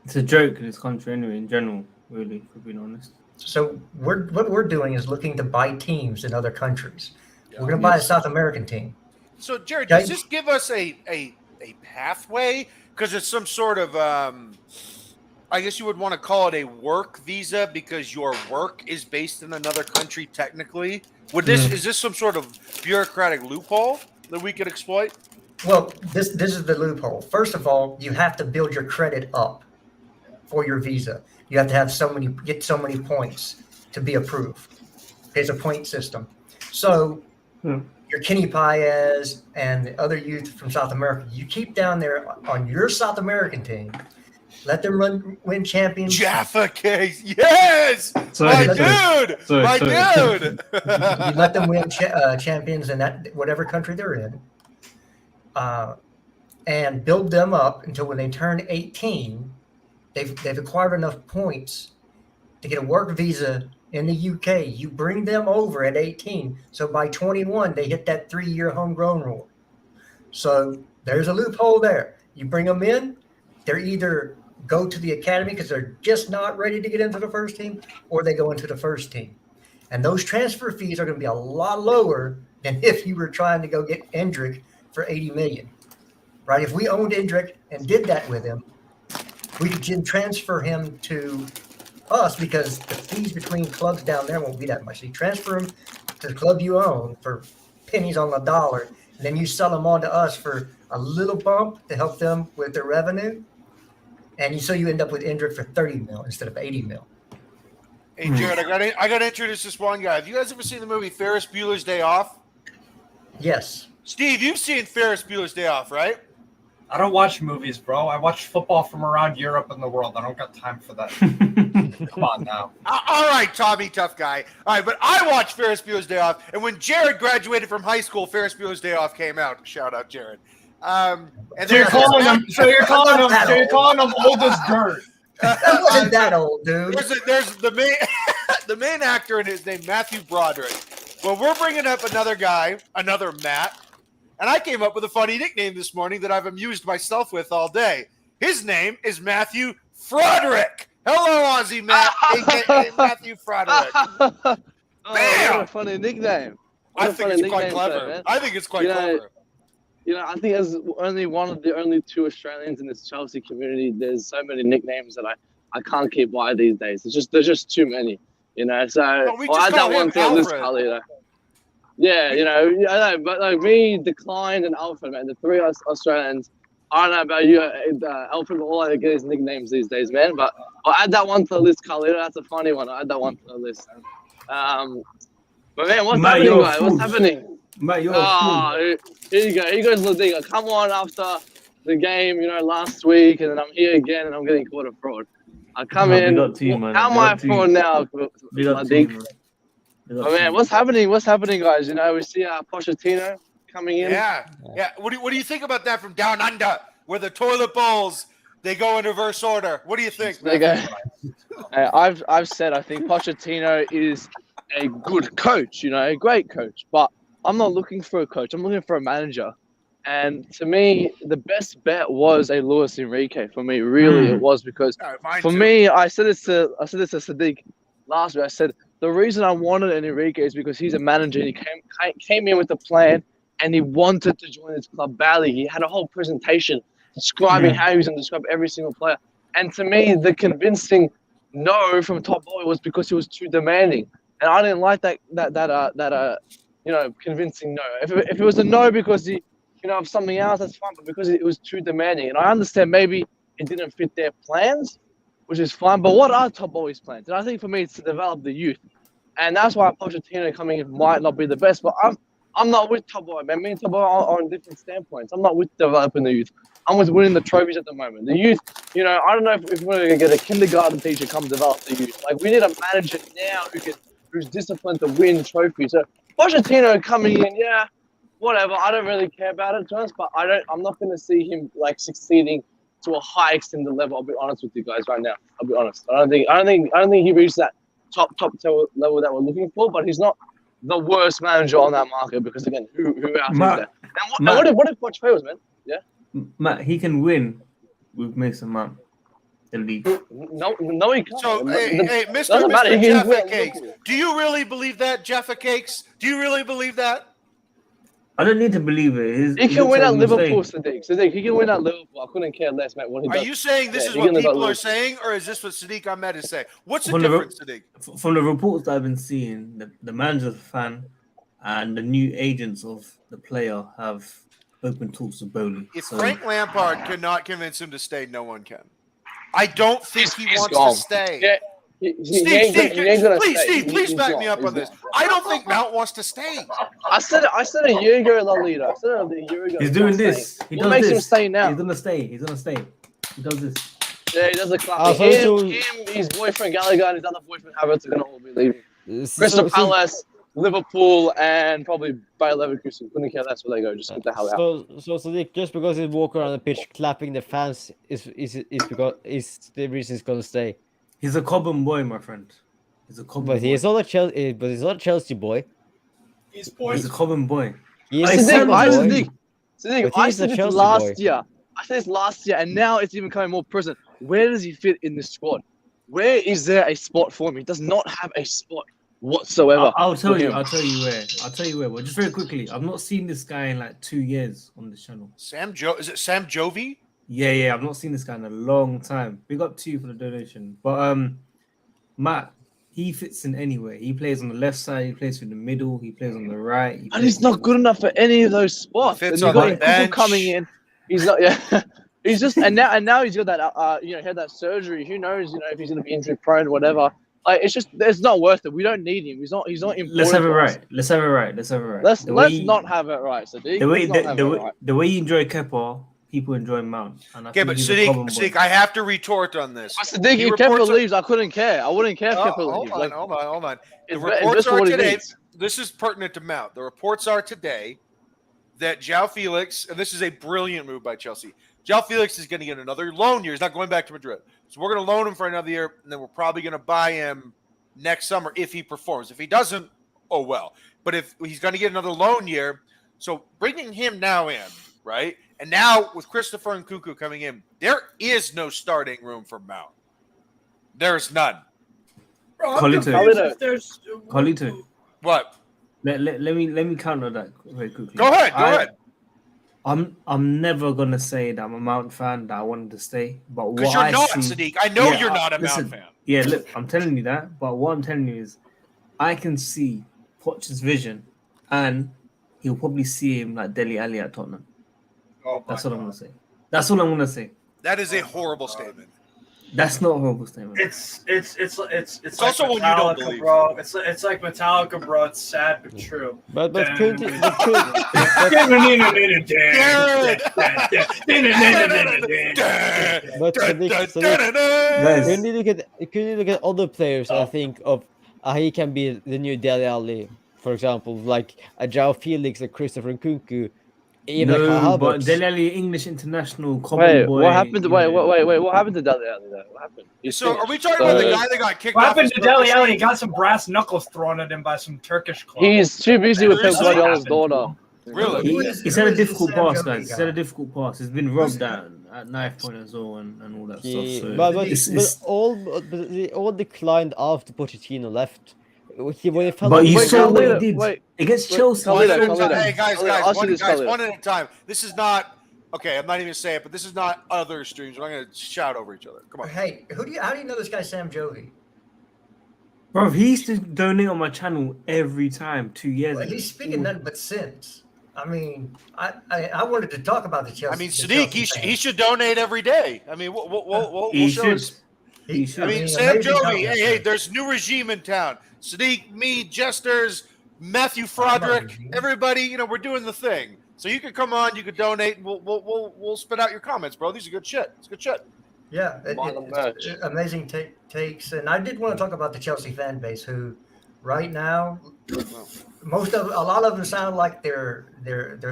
It's a joke in this country anyway, in general, really, for being honest. So what we're doing is looking to buy teams in other countries. We're going to buy a South American team. So, Jared, Okay. does this give us a pathway? Because it's some sort of, I guess you would want to call it a work visa because your work is based in another country technically. Is this some sort of bureaucratic loophole that we could exploit? Well, this is the loophole. First of all, you have to build your credit up for your visa. You have to have get so many points to be approved. There's a point system. So your Kenny Paez and the other youth from South America, you keep down there on your South American team. Let them win champions. Jaffa case, yes, Sorry. dude. You let them win champions in that whatever country they're in, and build them up until when they turn 18, they've acquired enough points to get a work visa in the UK. You bring them over at 18, so by 21 they hit that 3-year homegrown rule. So there's a loophole there. You bring them in, they're either go to the academy because they're just not ready to get into the first team, or they go into the first team. And those transfer fees are going to be a lot lower than if you were trying to go get Endrick for 80 million, right? If we owned Endrick and did that with him, we could transfer him to us because the fees between clubs down there won't be that much. So you transfer him to the club you own for pennies on the dollar, and then you sell them on to us for a little bump to help them with their revenue. And so you end up with Endrick for 30 mil instead of 80 mil. Hey, Jared, I got to introduce this one guy. Have you guys ever seen the movie Ferris Bueller's Day Off? Yes. Steve, you've seen Ferris Bueller's Day Off, right? I don't watch movies, bro. I watch football from around Europe and the world. I don't got time for that. Come on now. All right, Tommy, tough guy. All right, but I watched Ferris Bueller's Day Off, and when Jared graduated from high school, Ferris Bueller's Day Off came out. Shout out, Jared. And So you're calling him old as dirt. That wasn't that old, dude. There's the main actor, and his name Matthew Broderick. Well, we're bringing up another guy, another Matt, and I came up with a funny nickname this morning that I've amused myself with all day. His name is Matthew Froderick. Hello, Aussie Matt, aka Matthew Froderick. What a funny nickname. I think it's quite clever. I think it's quite clever. You know, I think as only one of the only 2 Australians in this Chelsea community, there's so many nicknames that I can't keep by these days. There's just too many, you know. So I'll add that one to the list, Carly. Yeah, you know, I know, but like me, Declined, and Alfred, man, the 3 Australians. I don't know about you, Alfred, but all I get is nicknames these days, man. But I'll add that one to the list, Carly. That's a funny one. I'll add that one to the list. But man, what's happening, guys? What's happening? Mate, you're Here you go. Here goes Ladiga. Come on after the game, you know, last week, and then I'm here again, and I'm getting caught a fraud. I come in. How am I a fraud now? Oh man, what's happening? What's happening, guys? You know, we see Pochettino coming in. Yeah. What do you think about that from down under, where the toilet bowls they go in reverse order? What do you think? They go. I've said I think Pochettino is a good coach. You know, a great coach, but I'm not looking for a coach. I'm looking for a manager. And to me, the best bet was a Luis Enrique. For me, really, it was because for me, I said this to Sadiq last week. I said the reason I wanted an Enrique is because he's a manager. And he came in with a plan, and he wanted to join his club badly. He had a whole presentation describing how he was going to describe every single player. And to me, the convincing no from Todd Boehly was because he was too demanding, and I didn't like that you know, convincing no. If it was a no because he, you know, of something else, that's fine. But because it was too demanding, and I understand maybe it didn't fit their plans, which is fine. But what are Todd Boehly's plans? And I think for me, it's to develop the youth, and that's why Pochettino coming in might not be the best. But I'm not with Todd Boehly, man. Me and Todd Boehly are on different standpoints. I'm not with developing the youth. I'm with winning the trophies at the moment. The youth, you know, I don't know if we're going to get a kindergarten teacher come develop the youth. Like, we need a manager now who's disciplined to win trophies. So Pochettino coming in, yeah, whatever. I don't really care about it, to us, but I'm not going to see him like succeeding to a high extended level. I'll be honest with you guys right now. I'll be honest. I don't think he reached that top level that we're looking for. But he's not the worst manager on that market because again, who else is there? And what if Poch fails, man? Yeah. Matt, he can win with Mason Mount the league. No, he can't. So, hey, Mr. doesn't matter, he can Jaffa win Cakes, Liverpool. do you really believe that, Jaffa Cakes? Do you really believe that? I don't need to believe it. He can win at Liverpool, Mistake. Sadiq. He can win at Liverpool. I couldn't care less, mate. What he Are does. you saying this Yeah, is he what can live at people are Liverpool. saying, or is this what Sadiq Ahmed is saying? What's the From the- difference, Sadiq? From the reports that I've been seeing, the manager of the fan and the new agents of the player have open talks with Boehly. If So Frank Lampard cannot convince him to stay, no one can. I don't think he He's wants gone. to stay. Yeah, he ain't gonna stay. Please back He's me up gone. on this. I don't think Mount wants to stay. I said it a year ago, La Leader. I said it a year ago. he's doing not this. staying. He What does makes this. him stay now? He's gonna stay. He does this. Yeah, he does the clap. Ah, so- Him, his boyfriend Gallagher, and his other boyfriend Havertz are gonna all be leaving. So- Crystal so- Palace, Liverpool, and probably Bayer Leverkusen. Couldn't care less where they go. Just get the hell out. So Sadiq, just because he's walking around the pitch clapping the fans is the reason he's gonna stay. He's a Cobham boy, my friend. He's a Cobham But boy. he's not a Chelsea. But he's not a Chelsea boy. He's He's a poisoned. Cobham boy. He's I a said- Cobham boy. Sadiq, But I he's a said this Chelsea last boy. year. I said this last year, and now it's even becoming more present. Where does he fit in this squad? Where is there a spot for him? He does not have a spot whatsoever. I'll tell for you. him. I'll tell you where. But just very quickly, I've not seen this guy in like 2 years on this channel. Is it Sam Jovi? Yeah, I've not seen this guy in a long time. Big up to you for the donation. But Matt, he fits in anywhere. He plays on the left side, he plays in the middle, he plays on the right. And he's not good enough for any of those spots. Fits And you on got the people bench. coming in. He's not. Yeah, he's just and now he's got that. Had that surgery. Who knows? If he's gonna be injury prone or whatever. Like it's not worth it. We don't need him. He's not important. Let's have it for us. right. Let's have it right. Let's The way- not have it right, Sadiq. The way Let's not have it right. the way you enjoy Kepa, people enjoy Mount. And I Okay, think but he's a Cobham boy. Sadiq, I have to retort on this. But Sadiq, The if Kepa reports are- leaves, I couldn't care. I wouldn't care if Oh, Kepa hold leaves. on, Like, hold on. The it's reports just are what he today. needs. This is pertinent to Mount. The reports are today that João Felix, and this is a brilliant move by Chelsea. João Felix is going to get another loan year. He's not going back to Madrid. So we're going to loan him for another year, and then we're probably going to buy him next summer if he performs. If he doesn't, oh well. But if he's going to get another loan year, so bringing him now in, right? And now with Christopher and Nkunku coming in, there is no starting room for Mount. There's none. Bro, I'm Carlito. confused if there's Carlito. What? Let me counter that very quickly. Go ahead. I'm never gonna say that I'm a Mount fan that I wanted to stay, but Because what you're I not, see, Sadiq. I know Yeah, you're not a listen, Mount fan. Yeah, look, I'm telling you that, but what I'm telling you is, I can see Poch's vision, and he'll probably see him like Dele Alli at Tottenham. Oh, That's what I'm gonna say. That's all I'm gonna say. That is a horrible statement. That's not a horrible statement. It's like also one you don't Metallica, believe. bro. It's like Metallica, bro. It's sad but true. But Damn. couldn't Jared! but Sadiq, Guys, Can you look at other players? I think of he can be the new Dele Alli, for example, like a João Felix, a Christopher Nkunku, even like no, but Havertz. Dele Alli, English international, Cobham Wait, boy. what happened to you know. wait? What happened to Dele Alli? What happened? He's So are we finished. talking about the guy that got kicked What off? happened his to Dele Turkish Alli? He league? got some brass knuckles thrown at him by some Turkish club. He's too busy with Pep Seriously? Guardiola's daughter. Really? He's had a difficult Sam pass, Jovi guys. He's guy? had a difficult pass. He's been robbed at knife point as well and all that Yeah, stuff. So but it's- they all declined after Pochettino left. When he fell But you Wait, saw what he Carlito, did wait, against wait, Chelsea. Carlito, One at a Carlito. time. Hey, guys, Carlito, ask you this, Carlito. one at a time. This is not okay. I'm not even saying it, but this is not other streams. We're not going to shout over each other. Come on. Hey, how do you know this guy Sam Jovi? Bro, he used to donate on my channel every time 2 years Well, ago. he's speaking nothing but sense. I mean, I wanted to talk about the Chelsea. I mean, the Sadiq, Chelsea he fans. should donate every day. I mean, we'll He show should. his. He should. I mean, mean, Sam amazing Jovi. comments, Hey, man. there's new regime in town. Sadiq, me, Jesters, Matthew Froderick, everybody. We're doing the thing. So you could come on, you could donate, and we'll spit out your comments, bro. These are good shit. It's good shit. Yeah, Buy the merch. it's amazing takes, and I did want to talk about the Chelsea fan base, who right now, a lot of them sound like they're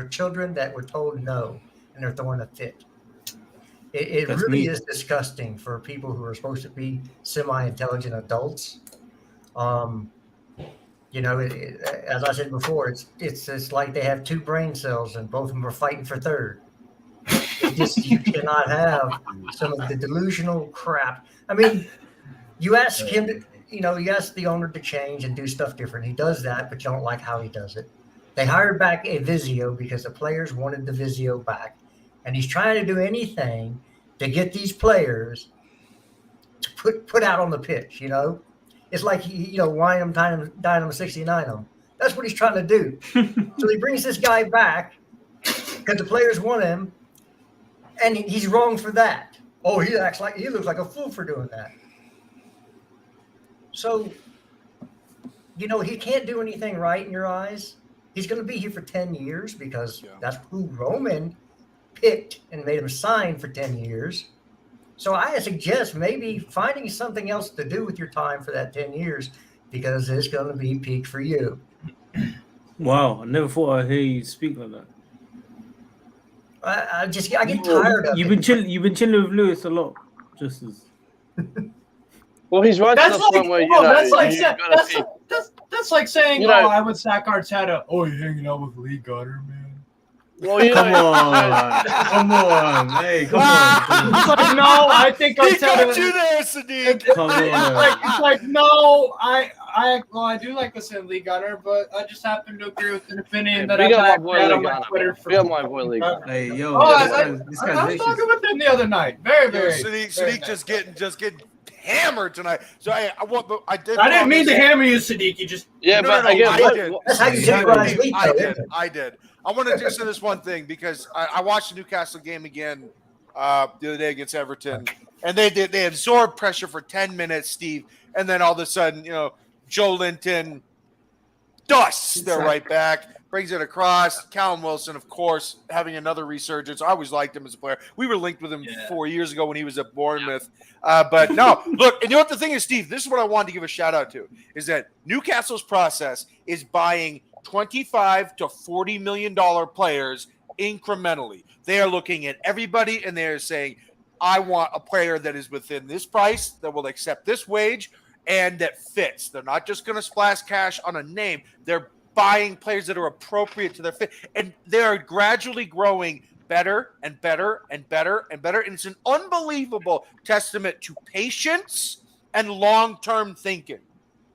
children that were told no, and they're throwing a fit. It That's really me. is disgusting for people who are supposed to be semi-intelligent adults. As I said before, it's like they have two brain cells and both of them are fighting for third. You cannot have some of the delusional crap. I mean, you ask him to, you ask the owner to change and do stuff different. He does that, but you don't like how he does it. They hired back a Vizio because the players wanted the Vizio back. And he's trying to do anything to get these players to put out on the pitch, It's like, wine them, dine them, 69 them. That's what he's trying to do. So he brings this guy back because the players want him, and he's wrong for that. Oh, he looks like a fool for doing that. So, he can't do anything right in your eyes. He's going to be here for 10 years because that's who Roman picked and made him sign for 10 years. So I suggest maybe finding something else to do with your time for that 10 years because it's going to be peak for you. Wow, I never thought I'd hear you speak like that. I get tired of it. You've been chilling with Lewis a lot, just as. Well, he's right to the point where that's like saying, I would sack Arteta. Oh, you're hanging out with Lee Gunner, man. Well, come on, hey, come on. It's like, no, I think He Arteta. got you there, Sadiq. It's like, no, I do like listening to Lee Gunner, but I just happen to agree with an opinion that I've had on my Twitter for. my boy Lee Gunner. Hey, yo, I was talking with him the other night. Very, very. Sadiq just getting hammered tonight. So I didn't mean to hammer you, Sadiq. You just That's how you synchronize me. I did. I want to just say this one thing because I watched the Newcastle game again the other day against Everton, and they absorbed pressure for 10 minutes, Steve, and then all of a sudden, Joe Linton dusts their right back, brings it across. Callum Wilson, of course, having another resurgence. I always liked him as a player. We were linked with him 4 years ago when he was at Bournemouth. But no, look, and you know what the thing is, Steve? This is what I wanted to give a shout out to, is that Newcastle's process is buying $25 to $40 million players incrementally. They are looking at everybody and they're saying, I want a player that is within this price, that will accept this wage, and that fits. They're not just going to splash cash on a name. They're buying players that are appropriate to their fit. And they are gradually growing better and better and better and better. And it's an unbelievable testament to patience and long-term thinking.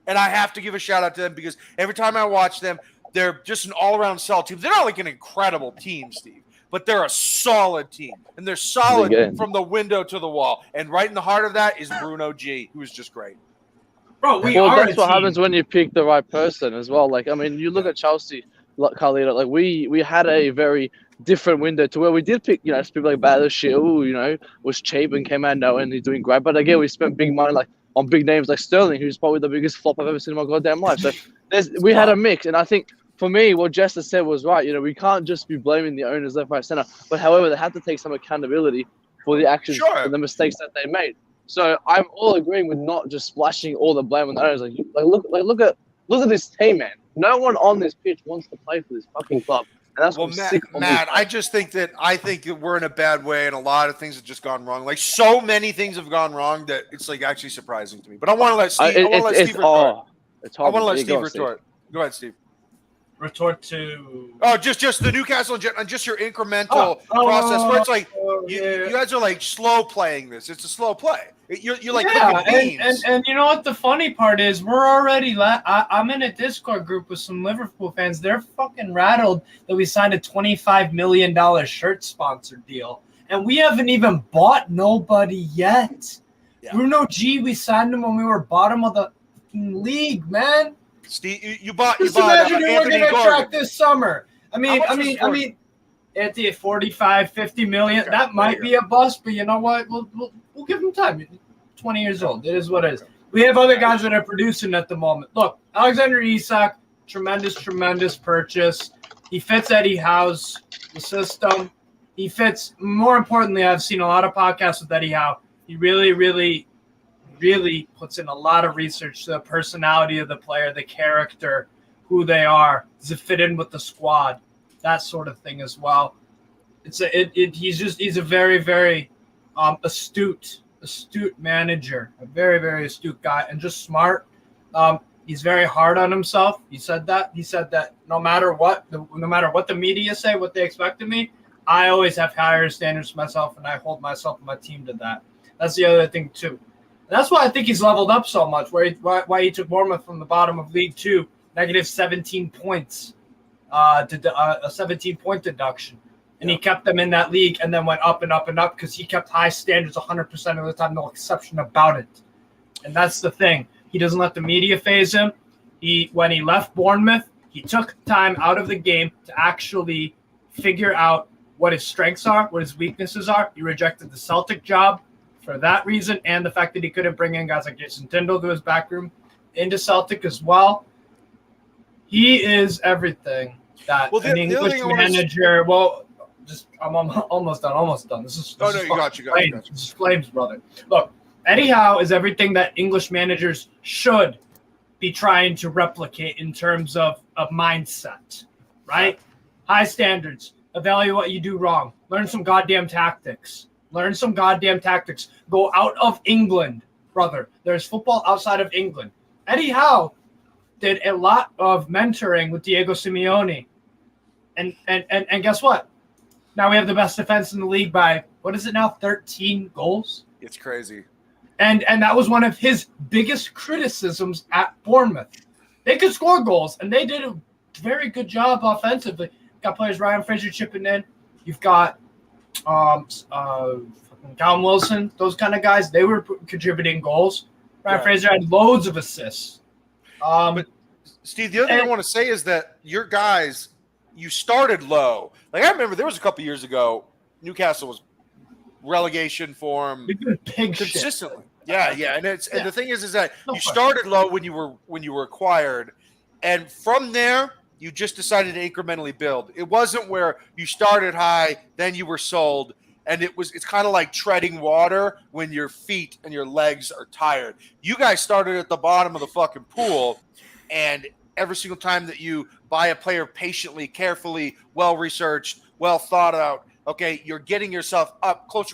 And I have to give a shout out to them because every time I watch them, they're just an all-around solid team. They're not like an incredible team, Steve, but they're a solid team. And they're solid from the window to the wall. And right in the heart of that is Bruno G, who is just great. Bro, that's what happens when you pick the right person as well. Like, I mean, you look at Chelsea, Carlito, like we had a very different window to where we did pick, people like Bale, was cheap and came out and he's doing great. But again, we spent big money on big names like Sterling, who's probably the biggest flop I've ever seen in my goddamn life. So we had a mix, and I think for me, what Jester said was right. We can't just be blaming the owners left, right, center. But however, they have to take some accountability for the actions and the mistakes that they made. So I'm all agreeing with not just splashing all the blame on the owners. Look at this team, man. No one on this pitch wants to play for this fucking club. And that's Matt, I think that we're in a bad way, and a lot of things have just gone wrong. Like so many things have gone wrong that it's like actually surprising to me. But I want to let Steve. Steve retort. I want to let Steve retort. Go ahead, Steve. Retort to just the Newcastle and just your incremental process where it's like you guys are like slow playing this. It's a slow play. You're like cooking beans. And you know what the funny part is? We're already I'm in a Discord group with some Liverpool fans. They're fucking rattled that we signed a $25 million shirt sponsor deal, and we haven't even bought nobody yet. Yeah. Bruno G, we signed him when we were bottom of the league, man. Steve, you bought imagine you were Anthony going to Gordon track this summer. I mean, Anthony, 45, 50 million. Okay, that might be a bust, but you know what? We'll give him time. 20 years old. It is what it is. We have other guys that are producing at the moment. Look, Alexander Isak, tremendous purchase. He fits Eddie Howe's the system. He fits. More importantly, I've seen a lot of podcasts with Eddie Howe. He really puts in a lot of research to the personality of the player, the character, who they are. Does it fit in with the squad? That sort of thing as well. He's a very astute manager, a very astute guy, and just smart. He's very hard on himself. He said that no matter what the media say, what they expect of me, I always have higher standards for myself, and I hold myself and my team to that. That's the other thing too. And that's why I think he's leveled up so much. Why he took Bournemouth from the bottom of League Two, negative 17 points, a 17-point deduction, and he kept them in that league, and then went up and up and up because he kept high standards 100% of the time, no exception about it. And that's the thing. He doesn't let the media phase him. When he left Bournemouth, he took time out of the game to actually figure out what his strengths are, what his weaknesses are. He rejected the Celtic job for that reason, and the fact that he couldn't bring in guys like Jason Tyndall to his back room into Celtic as well. He is everything that an English manager. I'm almost done. This is you got you. This is flames, brother. Look, Eddie Howe is everything that English managers should be trying to replicate in terms of mindset, right? High standards. Evaluate what you do wrong. Learn some goddamn tactics. Go out of England, brother. There's football outside of England. Eddie Howe did a lot of mentoring with Diego Simeone. And guess what? Now we have the best defense in the league by, what is it now, 13 goals? It's crazy. And that was one of his biggest criticisms at Bournemouth. They could score goals, and they did a very good job offensively. Got players Ryan Fraser chipping in. You've got Callum Wilson, those kind of guys. They were contributing goals. Ryan Fraser had loads of assists. But Steve, the other thing I want to say is that your guys, you started low. Like I remember there was a couple years ago, Newcastle was relegation form consistently. Yeah. And the thing is that you started low when you were acquired, and from there you just decided to incrementally build. It wasn't where you started high, then you were sold, and it's kind of like treading water when your feet and your legs are tired. You guys started at the bottom of the fucking pool, and every single time that you buy a player patiently, carefully, well-researched, well thought out, okay, you're getting yourself up closer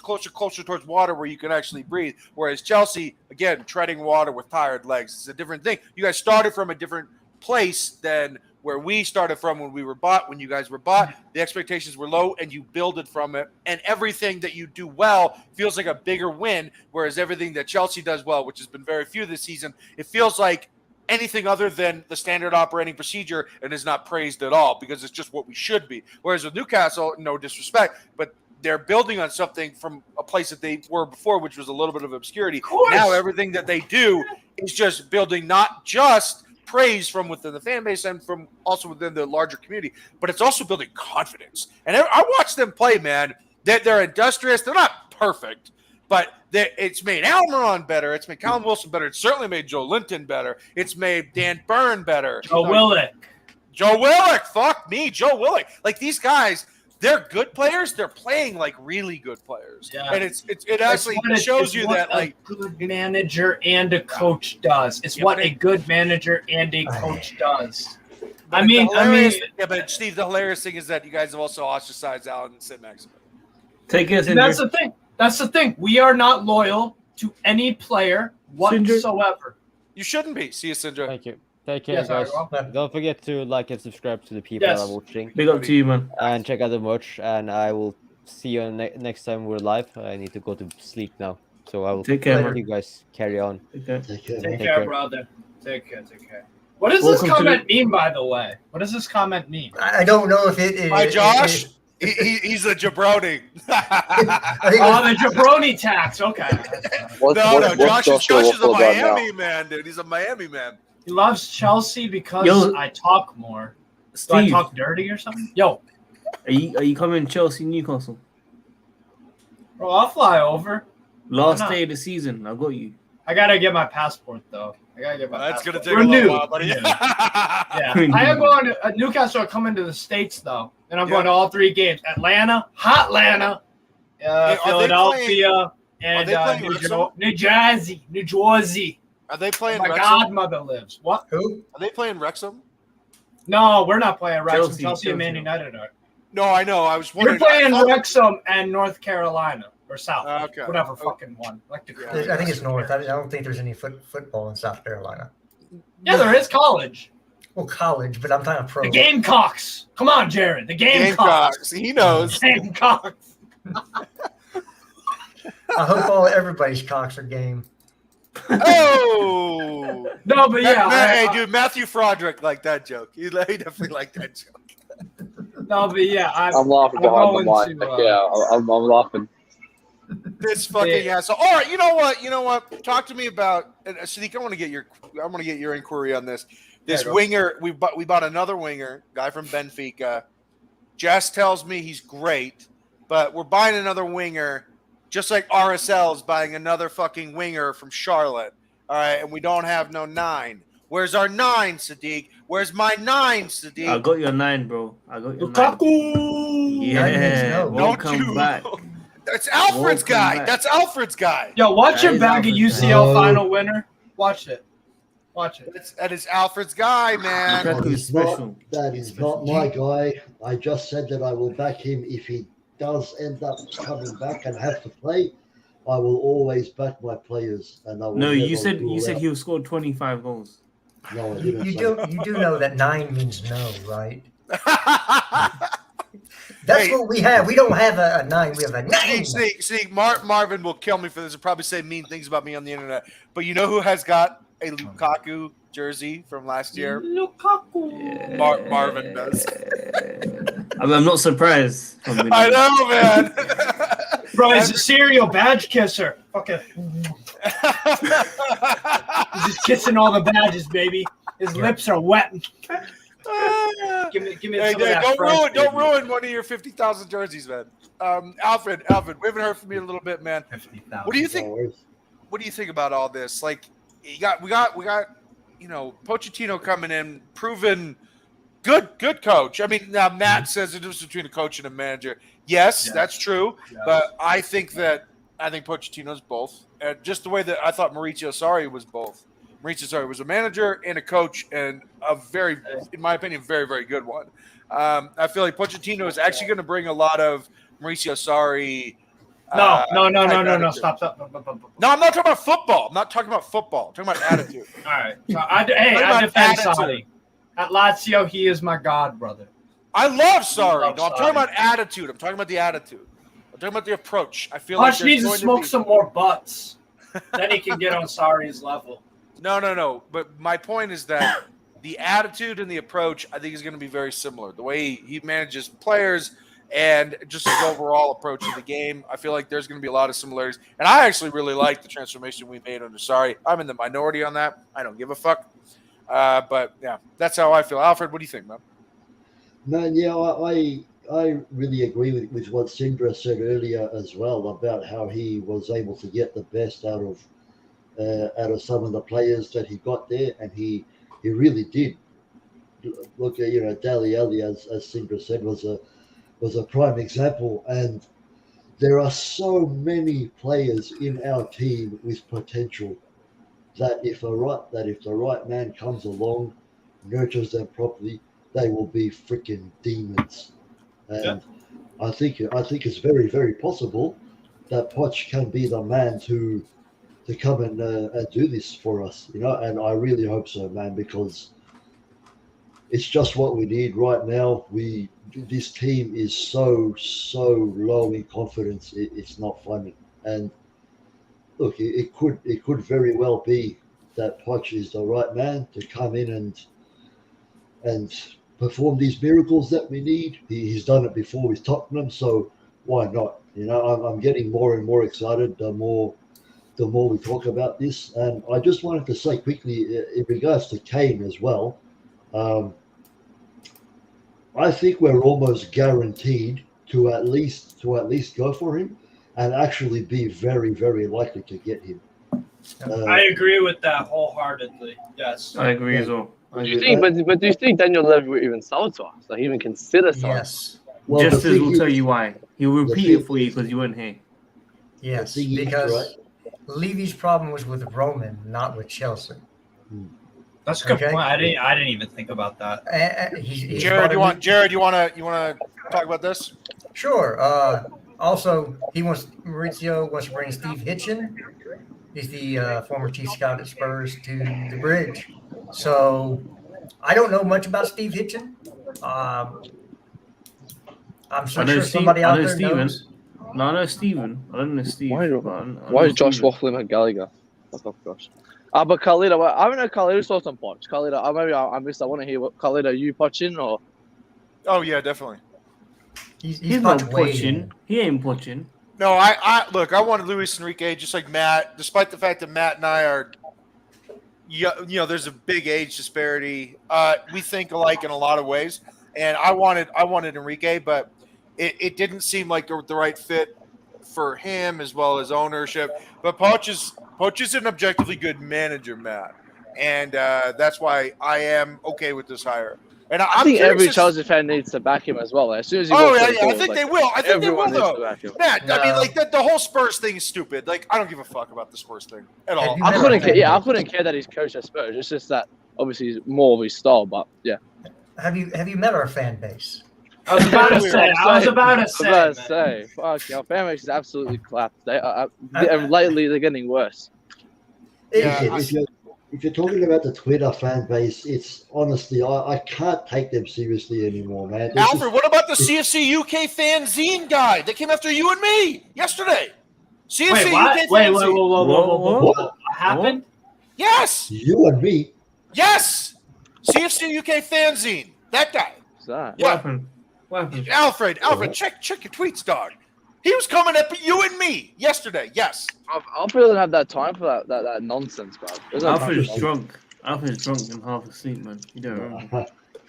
towards water where you can actually breathe. Whereas Chelsea, again, treading water with tired legs. It's a different thing. You guys started from a different place than where we started from when we were bought. When you guys were bought, the expectations were low, and you builded from it. And everything that you do well feels like a bigger win, whereas everything that Chelsea does well, which has been very few this season, it feels like anything other than the standard operating procedure and is not praised at all because it's just what we should be. Whereas with Newcastle, no disrespect, but they're building on something from a place that they were before, which was a little bit of obscurity. Now everything that they do is just building not just praise from within the fan base and from also within the larger community, but it's also building confidence. And I watch them play, man. They're industrious. They're not perfect, but it's made Almiron better. It's made Callum Wilson better. It's certainly made Joe Linton better. It's made Dan Byrne better. Joe Willock. Fuck me, Joe Willock. Like these guys, they're good players. They're playing like really good players. Yeah. And it actually shows you that like a good manager and a coach does. It's what a good manager and a coach does. But Steve, the hilarious thing is that you guys have also ostracized Alan and St. Maximin. That's the thing. We are not loyal to any player whatsoever. You shouldn't be. See you, Sindra. Thank you. Take care, guys. Don't forget to like and subscribe to the people that are watching. Big up to you, man. And check out the merch. And I will see you next time we're live. I need to go to sleep now. So I will let you guys carry on. Take care, brother. Take care. What does this comment mean, by the way? What does this comment mean? I don't know if it is. Hi, Josh. He's a jabroni. The jabroni tax. Okay. Josh is a Miami man, dude. He's a Miami man. He loves Chelsea because I talk more. Do I talk dirty or something? Yo. Are you coming Chelsea, Newcastle? Bro, I'll fly over. Last day of the season. I got you. I got to get my passport, though. That's going to take a little while, buddy. Yeah. I am going to Newcastle. Coming to the States, though. And I'm going to all three games. Atlanta, Hotlanta, Philadelphia, and New Jersey. Are they playing My Wrexham? godmother lives. What? Who? Are they playing Wrexham? No, we're not playing Wrexham. Chelsea and Man United are. No, I know. I was wondering. We're playing Wrexham and North Carolina. Or South. Okay. Whatever fucking one. I think it's North. I don't think there's any football in South Carolina. Yeah, there is college. Well, college, but I'm talking pro. The Gamecocks. Come on, Jared. The Gamecocks. He knows. Gamecocks. I hope everybody's cocks are game. Oh No, but yeah. hey, dude, Matthew Froderick liked that joke. He definitely liked that joke. No, but yeah. I'm laughing behind the mic. I'm laughing. This fucking asshole. All right, you know what? Talk to me about Sadiq. I want to get your inquiry on this. This winger, we bought another winger, guy from Benfica. Jess tells me he's great, but we're buying another winger, just like RSL is buying another fucking winger from Charlotte. All right, and we don't have no 9. Where's our 9, Sadiq? Where's my 9, Sadiq? I got your 9, bro. I got your 9. Lukaku. Yeah, No. welcome back. That's Alfred's Welcome guy. back. That's Alfred's guy. Yo, watch him That is bag a Alfred's UCL guy. final winner. Watch it. Watch it. That is Alfred's guy, man. Lukaku is special. That is not my guy. I just said that I will back him if he does end up coming back and have to play. I will always back my players, and I will. No, you never said rule out. he'll score 25 goals. No, I didn't. You say do know that 9 means no, right? That's Hey. what we have. We don't have a 9. We have a 9. See, Marvin will kill me for this and probably say mean things about me on the internet. But you know who has got a Lukaku jersey from last year? Lukaku. Marvin does. I'm not surprised. I know, man. Bro, he's a serial badge kisser. Okay. He's just kissing all the badges, baby. His lips are wet. Give me Hey, some of that don't French, ruin one of your 50,000 jerseys, man. Alfred, we haven't heard from you in a little bit, man. 50,000. What do you no think? worries. What do you think about all this? Like, we got, Pochettino coming in, proven good coach. I mean, now Matt says the difference between a coach and a manager. Yes, that's true. Yes. But I think Pochettino's both. Just the way that I thought Maurizio Sarri was both. Maurizio Sarri was a manager and a coach, and a very, in my opinion, very, very good one. I feel like Pochettino is actually going to bring a lot of Maurizio Sarri. No. attitude. Stop. No, I'm not talking about football. I'm not talking about football. I'm talking about attitude. All right. So I about defend attitude. Sarri. At Lazio, he is my god, brother. I love Sarri. love No, I'm Sarri. talking about attitude. I'm talking about the attitude. I'm talking about the approach. I feel like Poch needs to there's smoke going some more butts. Then he can get on Sarri's level. No. But my point is that the attitude and the approach, I think, is going to be very similar. The way he manages players and just his overall approach to the game, I feel like there's going to be a lot of similarities. And I actually really like the transformation we made under Sarri. I'm in the minority on that. I don't give a fuck. But yeah, that's how I feel. Alfred, what do you think, man? Man, yeah, I really agree with what Sindra said earlier as well about how he was able to get the best out of some of the players that he got there, and he really did. Look at Dali Ali, as Sindra said, was a prime example, and there are so many players in our team with potential that if the right man comes along, nurtures them properly, they will be freaking demons. And I think it's very, very possible that Poch can be the man to come and do this for us, and I really hope so, man, because it's just what we need right now. This team is so low in confidence. It's not funny. And look, it could very well be that Poch is the right man to come in and perform these miracles that we need. He's done it before with Tottenham, so why not? I'm getting more and more excited the more we talk about this. And I just wanted to say quickly, in regards to Kane as well, I think we're almost guaranteed to at least go for him and actually be very, very likely to get him. I agree with that wholeheartedly. Yes. I agree as well. Do you think? But do you think Daniel Levy would even sell to us? Like, even consider selling? Yes. Well, the Jester thing will is- tell you why. He'll repeat thing it for you because you weren't here. Yes. The thing is, Because right? Levy's problem was with Roman, not with Chelsea. That's a good Okay. point. I didn't even think about that. He's Jared, brought in- you want to talk about this? Sure. Also, Maurizio wants to bring Steve Hitchen. He's the former chief scout at Spurs to the Bridge. So I don't know much about Steve Hitchen. I'm I sure know somebody out there Steven. knows. No, I know Steven. I don't know Steve. Why Why is Josh waffling at Gallagher? Fuck off, Josh. But Carlito, I haven't heard Carlito's thoughts on Poch. Carlito, maybe I missed. I want to hear what Carlito, you Poching or? Oh yeah, definitely. He's not Poch way Poching. in. He ain't Poching. No, I look. I wanted Luis Enrique just like Matt, despite the fact that Matt and I are, you know, there's a big age disparity. We think alike in a lot of ways, and I wanted Enrique, but it didn't seem like the right fit for him as well as ownership. But Poch is an objectively good manager, Matt, and that's why I am okay with this hire. And I think every Chelsea fan needs to back him as well. As soon as he walks through the door, I think they will. I think they will, though. Matt, No. I mean, like the whole Spurs thing is stupid. Like, I don't give a fuck about the Spurs thing at all. you I met couldn't our care. Yeah, I fan couldn't care that he's coached at Spurs. It's just that obviously he's more of his style. But yeah, Have you met our fan base? I was about to say. Fuck, our fan base is absolutely clapped. They are. Lately, they're getting worse. Yeah, If you're talking about the Twitter fan base, it's honestly, I can't take them seriously anymore, man. This Alfred, what about the CFC UK fanzine guy that came after you and me yesterday? CFC Wait, UK what? Wait, fanzine. whoa. What? What happened? Yes, You and me. yes. CFC UK fanzine. That guy. What's that? Yeah. What happened? Alfred, check your tweets, dog. He was coming at you and me yesterday. Yes. Alfred doesn't have that time for that nonsense, bro. Alfred's drunk. Alfred's drunk and half asleep, man. You don't remember.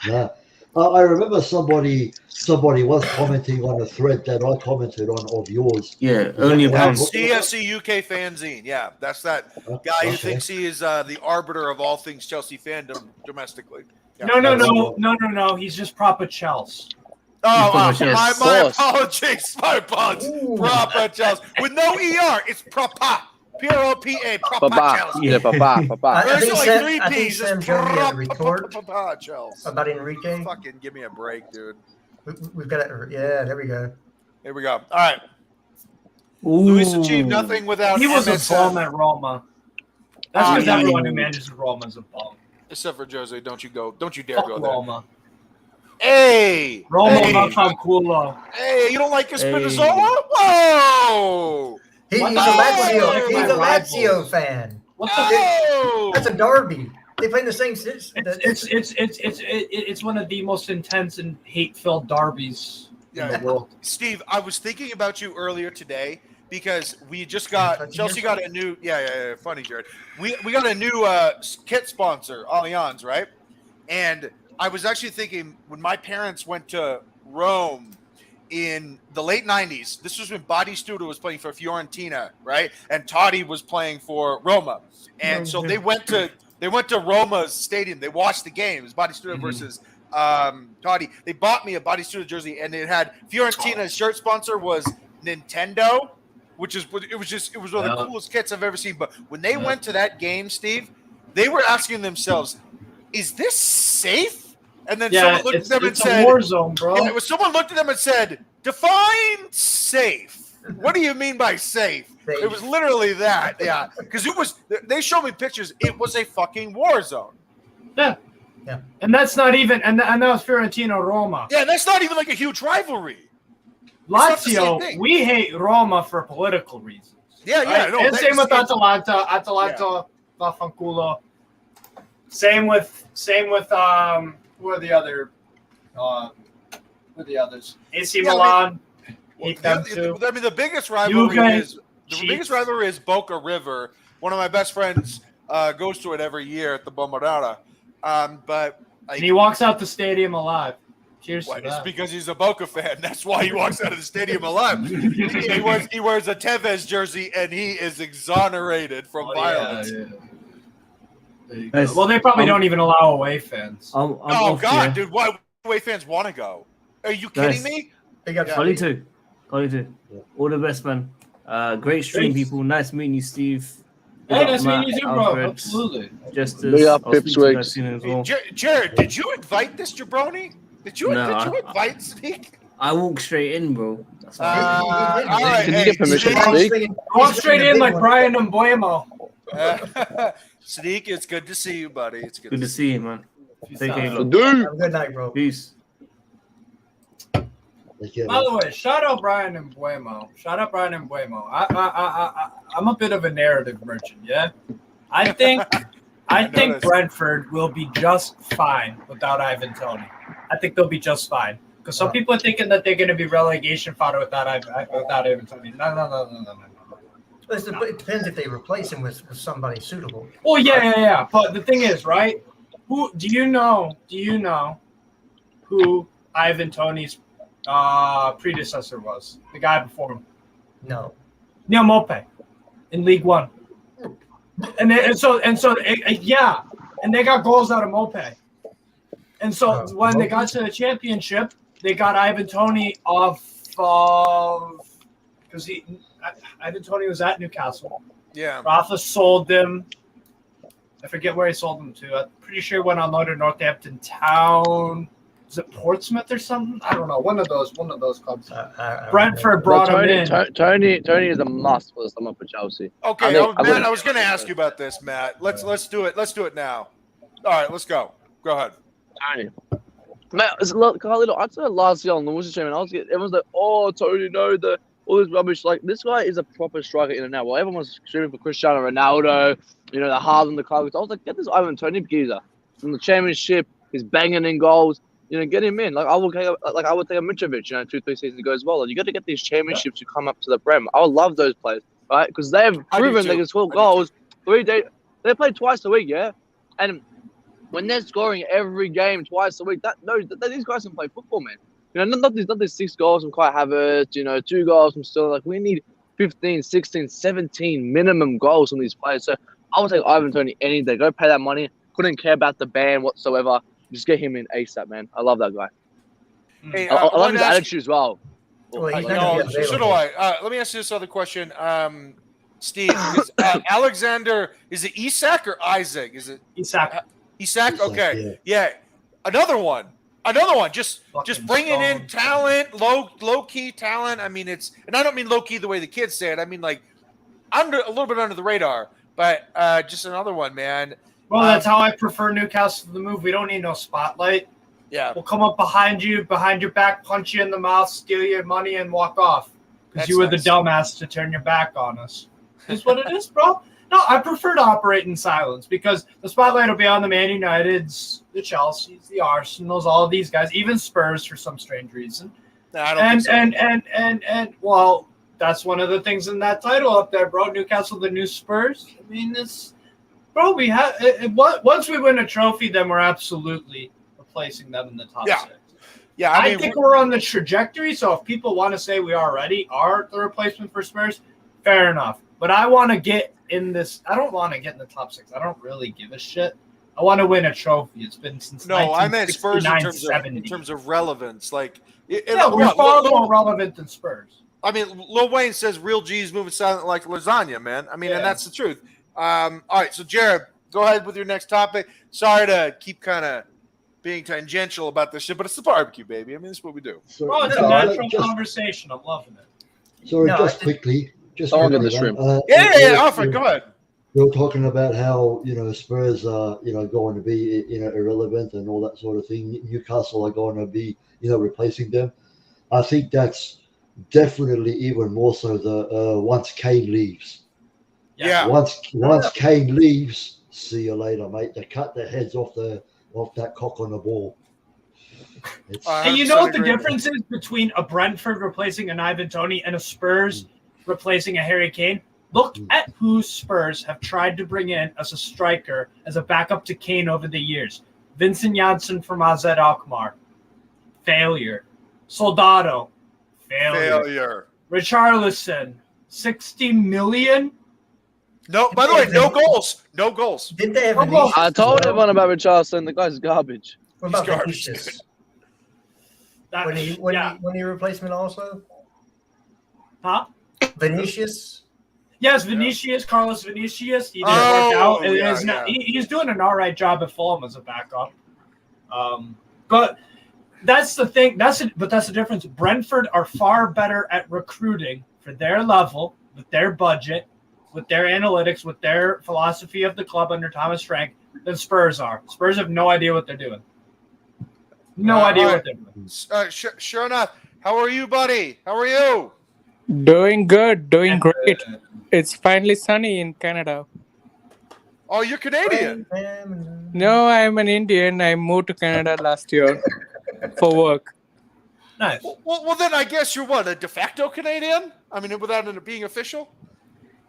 Yeah. I remember somebody was commenting on a thread that I commented on of yours. Yeah, only a pound. CFC UK fanzine. Yeah, that's that guy who thinks he is the arbiter of all things Chelsea fandom domestically. Yeah. No. He's just proper Chels. Oh, Proper my apologies. My apologies. Proper Chelsea. With no ER. It's proper. P-R-O-P-A. Proper Papa. Chelsea. Yeah, papa. I There's think like Sam- three I think P's. Sam It's Jody had a proper retort Chelsea. about Enrique. Fucking give me a break, dude. We've got it. Yeah, there we go. Here we go. All right. Luis achieved nothing without He was a MSN. bum at Roma. That's because yeah. everyone who manages Roma is a bum. Except for Jose. Don't you dare Fuck go there. Roma. Hey! Roma Hey! Fanculo. Hey, you don't like Espinozola? Hey. Whoa! He's a What? Lazio. Oh, He's a my Lazio rivals. fan. What the? Oh! That's a derby. They play in the same city. It's one of the most intense and hate-filled derbies in the world. Steve, I was thinking about you earlier today because we just got Chelsea got a new funny, Jared. We got a new kit sponsor, Allianz, right? And I was actually thinking when my parents went to Rome in the late 90s, this was when Batistuta was playing for Fiorentina, right? And Todd was playing for Roma. And so they went to Roma's stadium. They watched the game. It was Batistuta versus Todd. They bought me a Batistuta jersey, and it had Fiorentina's shirt sponsor was Nintendo, which was one of the coolest kits I've ever seen. But when they went to that game, Steve, they were asking themselves, "Is this safe?" And then someone looked at them and said, "It's a war zone, bro." Yeah, someone looked at them and said, "Define safe. What do you mean by safe?" It was literally that, yeah. Because it was. They showed me pictures. It was a fucking war zone. Yeah. Yeah. And that's not even, and that was Fiorentina Roma. Yeah, that's not even like a huge rivalry. not the same Lazio, thing. we hate Roma for political reasons. Yeah, yeah. Right? No, And same with that's- Atalanta. Atalanta, Vaffanculo. Same with who are the other? Who are the others? AC Yeah, Milan. Hate them I too. mean, the biggest rivalry Juve, is Chiefs. Boca River. One of my best friends goes to it every year at the Bombardata. But And he walks out the stadium alive. Cheers to it's that. because he's a Boca fan. That's why he walks out of the stadium alive. he wears a Tevez jersey, and he is exonerated from violence. Yeah. There you go. Well, they probably don't even allow away fans. I'm Oh, off God, here. dude. Why away fans want to go? Are you kidding Guys. me? They got Collie too. All the best, man. Great stream, Thanks. people. Nice meeting you, Steve. Hey, Big up, nice meeting you Matt, too, bro. Alfred, Absolutely. Jester. Big up, I'll speak Pips to you Wigs. guys soon as well. Jared, did you invite this jabroni? Did you No, invite Sneak? I walk straight in, bro. That's why. All right. Did you get permission Sneak, to speak? Walk straight in like Brian Mbuemo. Sneak, it's good to see you, buddy. It's Good to see you, man. Take care. So, dude. Have a good night, bro. Peace. Take care, By man. the way, shout out Brian and Buemo. I'm a bit of a narrative merchant, yeah. I think noticed. Brentford will be just fine without Ivan Toney. I think they'll be just fine because some people are thinking that they're going to be relegation fodder without Ivan Toney. No. It depends if they replace him with somebody suitable. Oh yeah. But the thing is, right? Who do you know who Ivan Toney's predecessor was? The guy before him. No. Neil Maupay in League One. And they got goals out of Maupay. And so when they got to the championship, they got Ivan Toney off because Ivan Toney was at Newcastle. Yeah. Rafa sold them. I forget where he sold them to. I'm pretty sure he went on loan to Northampton Town. Is it Portsmouth or something? I don't know. One of those clubs. Brentford brought him in. Tony is a must for the summer for Chelsea. Okay, Matt, I was going to ask you about this, Matt. Let's do it. Let's do it now. All right, let's go. Go ahead. Tony. Matt, Carlito, I'd say last year on the Worcester Stream, everyone's like, oh, Tony, no, all this rubbish. Like, this guy is a proper striker in and out. Well, everyone was screaming for Cristiano Ronaldo, the Haaland, the Carlos. I was like, get this Ivan Toney geezer from the championship. He's banging in goals. Get him in. I would take a Mitrovic, 2-3 seasons ago as well. And you got to get these championships to come up to the Prem. I would love those players, right? Because they've proven they can score goals 3 days. They play twice a week, yeah? And when they're scoring every game twice a week, these guys can play football, man. Not these 6 goals from Kai Havertz, 2 goals from Sterling. Like, we need 15, 16, 17 minimum goals from these players. So I would take Ivan Toney any day. Go pay that money. Couldn't care about the ban whatsoever. Just get him in ASAP, man. I love that guy. Hey, I love his attitude as well. Well, he's No, not gonna be so do available. I. Let me ask you this other question. Steve, Alexander, is it Isak or Isaac? Is it Isak. Isak? Isak, Okay. Yeah. Another one. Just bringing in talent, low key talent. I mean, and I don't mean low key the way the kids say it. I mean like a little bit under the radar, but just another one, man. Well, that's how I prefer Newcastle to the move. We don't need no spotlight. Yeah. We'll come up behind your back, punch you in the mouth, steal your money, and walk off. Because you were the dumbass to turn your back on us. Is what it is, bro. No, I prefer to operate in silence because the spotlight will be on the Man Uniteds, the Chelseas, the Arsenals, all of these guys, even Spurs for some strange reason. No, I don't think so. And well, that's one of the things in that title up there, bro. Newcastle, the new Spurs. I mean, bro, we have once we win a trophy, then we're absolutely replacing them in the top 6. Yeah, I think we're on the trajectory. So if people want to say we already are the replacement for Spurs, fair enough. But I want to get in this. I don't want to get in the top 6. I don't really give a shit. I want to win a trophy. It's been since I meant Spurs in 1969-70. terms of relevance. Like, we're far more relevant than Spurs. I mean, Lil Wayne says real G's moving silent like lasagna, man. I mean, and that's the truth. All right, so Jared, go ahead with your next topic. Sorry to keep kind of being tangential about this shit, but it's the barbecue, baby. I mean, this is what we do. Bro, it's a natural conversation. I'm loving it. Sorry, No, just quickly. Someone in this room. Alfred, go ahead. You're talking about how Spurs are going to be irrelevant and all that sort of thing. Newcastle are going to be replacing them. I think that's definitely even more so the once Kane leaves. Yeah. Once Kane leaves, see you later, mate. They cut their heads off that cock on the ball. And you know what the difference is between a Brentford replacing an Ivan Toney and a Spurs replacing a Harry Kane? Look at who Spurs have tried to bring in as a striker, as a backup to Kane over the years. Vincent Janssen from AZ Alkmaar. Failure. Soldado. Failure. Richarlison. 60 million? No, by the way, no goals. No goals. Didn't they have Vinicius? I told everyone about Richarlison. The guy's garbage. What about He's garbage. Vinicius? When he replacement also? Huh? Vinicius? Yes, Vinicius, Carlos Vinicius. He didn't work out. Yeah. He's doing an all right job at Fulham as a backup. But that's the thing. That's the difference. Brentford are far better at recruiting for their level with their budget with their analytics, with their philosophy of the club under Thomas Frank than Spurs are. Spurs have no idea what they're doing. No idea what they're doing. Sure enough. How are you, buddy? How are you? Doing good, doing great. It's finally sunny in Canada. Oh, you're Canadian. No, I'm an Indian. I moved to Canada last year for work. Nice. Well, then I guess you're what, a de facto Canadian? I mean, without it being official?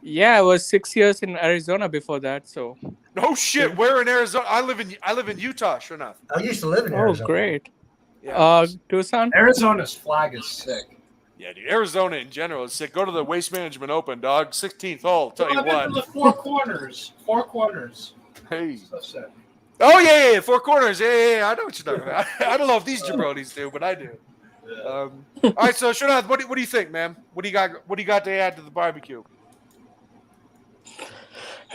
Yeah, I was 6 years in Arizona before that. So. No shit. Where in Arizona? I live in Utah. Sure enough. I used to live in Oh, Arizona. great. Yeah. Tucson. Arizona's flag is sick. Yeah, dude. Arizona in general is sick. Go to the Waste Management Open, dog. 16th hole. Tell you I've been what. to the Four Corners. Four Corners. Hey. So sick. Oh yeah, Four Corners. Yeah. I know what you're talking about. I don't know if these jabronis do, but I do. All right, so Shrinath, what do you think, man? What do you got? What do you got to add to the barbecue?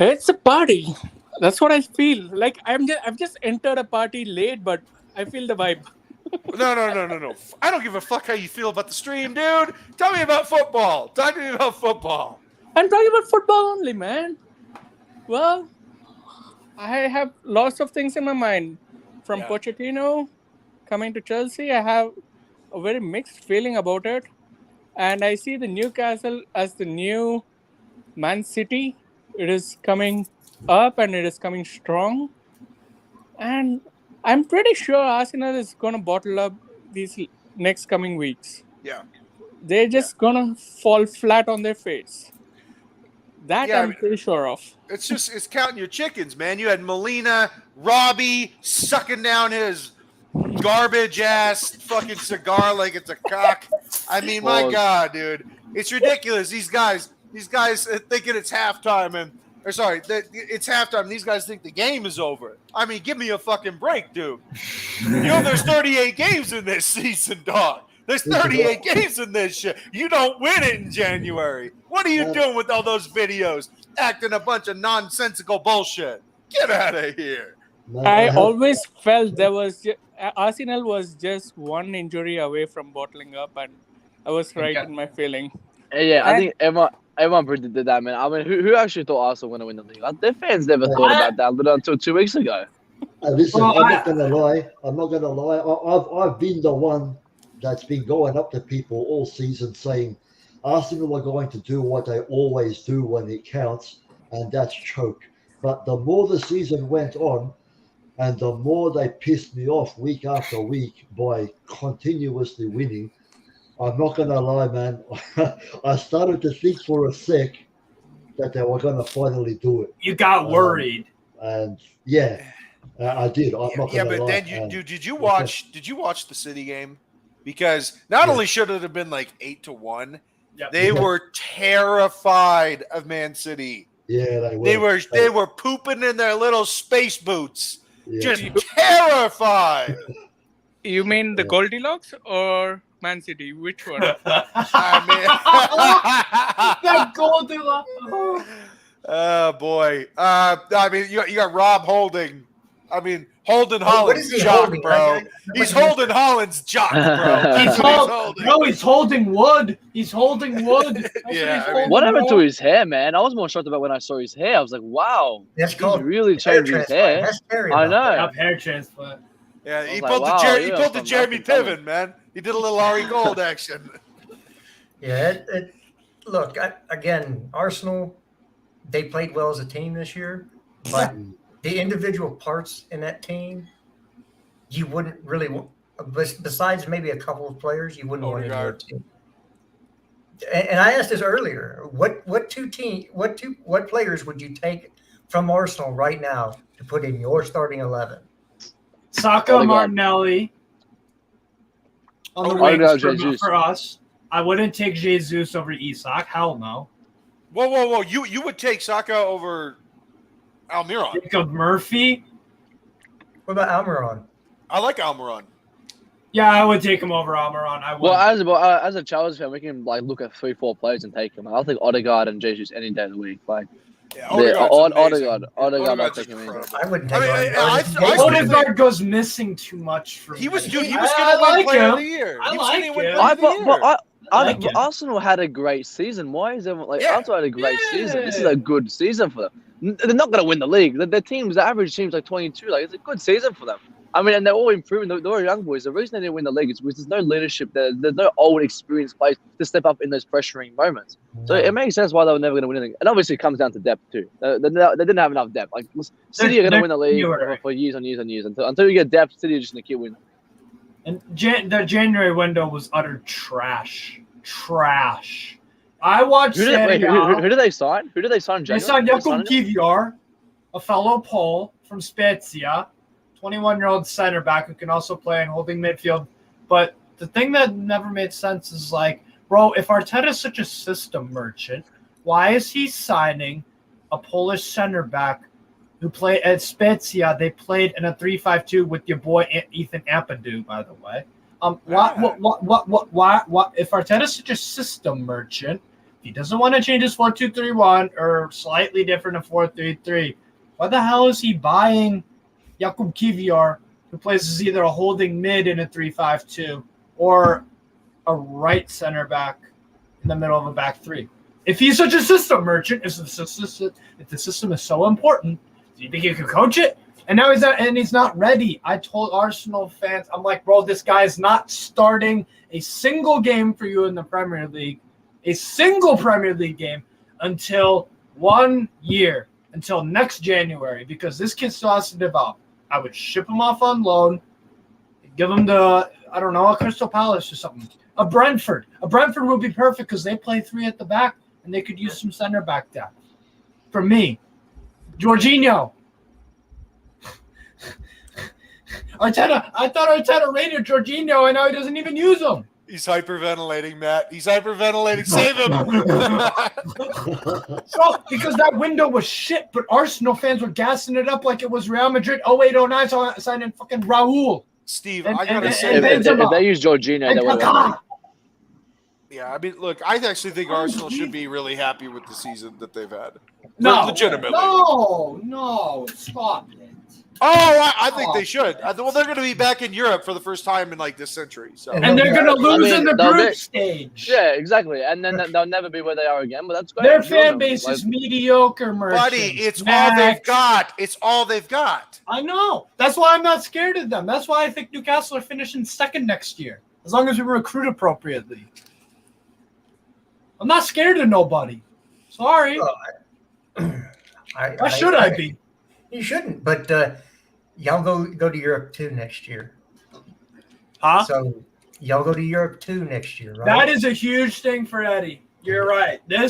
It's a party. That's what I feel. Like I've just entered a party late, but I feel the vibe. No. I don't give a fuck how you feel about the stream, dude. Tell me about football. Talk to me about football. I'm talking about football only, man. Well, I have lots of things in my mind. From Pochettino coming to Chelsea, I have a very mixed feeling about it. And I see the Newcastle as the new Man City. It is coming up and it is coming strong. And I'm pretty sure Arsenal is going to bottle up these next coming weeks. Yeah. They're just going to fall flat on their face. That I'm pretty sure of. It's counting your chickens, man. You had Molina, Robbie sucking down his garbage ass fucking cigar like it's a cock. I mean, my God, dude. It's ridiculous. These guys thinking it's halftime it's halftime. These guys think the game is over. I mean, give me a fucking break, dude. You know, there's 38 games in this season, dog. There's 38 games in this shit. You don't win it in January. What are you doing with all those videos? Acting a bunch of nonsensical bullshit. Get out of here. I always felt Arsenal was just one injury away from bottling up, and I was right in my feeling. Yeah, I think everyone predicted that, man. I mean, who actually thought Arsenal were going to win the league? Like, their fans never thought about that until 2 weeks ago. Listen, I'm not going to lie. I've been the one that's been going up to people all season saying Arsenal are going to do what they always do when it counts, and that's choke. But the more the season went on, and the more they pissed me off week after week by continuously winning, I'm not going to lie, man. I started to think for a sec that they were going to finally do it. You got worried. And yeah, I did. I'm not yeah, but lie. Then did you watch the City game? Because not only should it have been like 8-1, they were terrified of Man City. Yeah, they were. They were pooping in their little space boots, just terrified. You mean the Goldilocks or Man City? Which one? That Goldilocks. Oh boy. I mean, you got Rob Holding. I mean, Holden Holland's jock, bro. He's holding Holland's jock, bro. He's holding wood. He's holding wood. What happened to his hair, man? I was more shocked about when I saw his hair. I was like, wow. That's called really changed his hair. I know. Hair transplant. Yeah, he pulled the Jeremy Piven, man. He did a little Ari Gold action. Yeah, look, again, Arsenal, they played well as a team this year, but the individual parts in that team, you wouldn't really want, besides maybe a couple of players, you wouldn't want to your team. And I asked this earlier, what players would you take from Arsenal right now to put in your starting 11? Saka, Martinelli. On the wings for us. I wouldn't take Jesus over Isak. Hell no. Whoa. You would take Saka over Almiron. Jacob Murphy. What about Almiron? I like Almiron. Yeah, I would take him over Almiron. I would. Well, as a Chelsea fan, we can look at 3-4 players and take him. I'll take Odegaard and Jesus any day of the week. Odegaard, not taking him. I wouldn't take Odegaard goes missing too much for me. He was going to win Player of the Year. I like him. Arsenal had a great season. Why is everyone like Yeah. Arsenal had a great season? This is a good season for them. They're not going to win the league. The average team's like 22. Like it's a good season for them. I mean, and they're all improving. They're all young boys. The reason they didn't win the league is because there's no leadership there. There's no old, experienced players to step up in those pressuring moments. So it makes sense why they were never going to win anything. And obviously, it comes down to depth too. They didn't have enough depth. Like City are going to win the league for years and years and years. Until you get depth, City are just going to keep winning. And their January window was utter trash. Trash. I watched. Who did they sign? Who did they sign? They signed Jakub Kivior, a fellow Pole from Spezia, 21-year-old center back who can also play in holding midfield. But the thing that never made sense is like, bro, if Arteta is such a system merchant, why is he signing a Polish center back who played at Spezia? They played in a 3-5-2 with your boy Ethan Ampadu, by the way. What? If Arteta's such a system merchant, he doesn't want to change his 4-2-3-1 or slightly different in 4-3-3. Why the hell is he buying Jakub Kivior, who plays as either a holding mid in a 3-5-2 or a right center back in the middle of a back three? If he's such a system merchant, if the system is so important, do you think he could coach it? And now he's not ready. I told Arsenal fans, I'm like, bro, this guy's not starting a single game for you in the Premier League, a single Premier League game until 1 year, until next January, because this kid still has to develop. I would ship him off on loan, give him a Crystal Palace or something. A Brentford would be perfect because they play three at the back and they could use some center back depth. For me, Jorginho. I thought Arteta rated Jorginho, and now he doesn't even use him. He's hyperventilating, Matt. He's hyperventilating. Save him. So, because that window was shit, but Arsenal fans were gassing it up like it was Real Madrid 08-09, so I signed in fucking Raul. Steve, I gotta say, if they use Jorginho, they would have. Yeah, I mean, look, I actually think Arsenal should be really happy with the season that they've had. No, legitimately. No, stop it. Oh, I think they should. Well, they're going to be back in Europe for the first time in like this century. So, and they're going to lose in the group stage. Yeah, exactly. And then they'll never be where they are again. But that's great. Their fan base is mediocre, merchants. Buddy, it's all they've got. It's all they've got. I know. That's why I'm not scared of them. That's why I think Newcastle are finishing second next year, as long as we recruit appropriately. I'm not scared of nobody. Sorry. Why should I be? You shouldn't, but y'all go to Europe too next year. Huh? So y'all go to Europe too next year, right? That is a huge thing for Eddie. You're right. Well.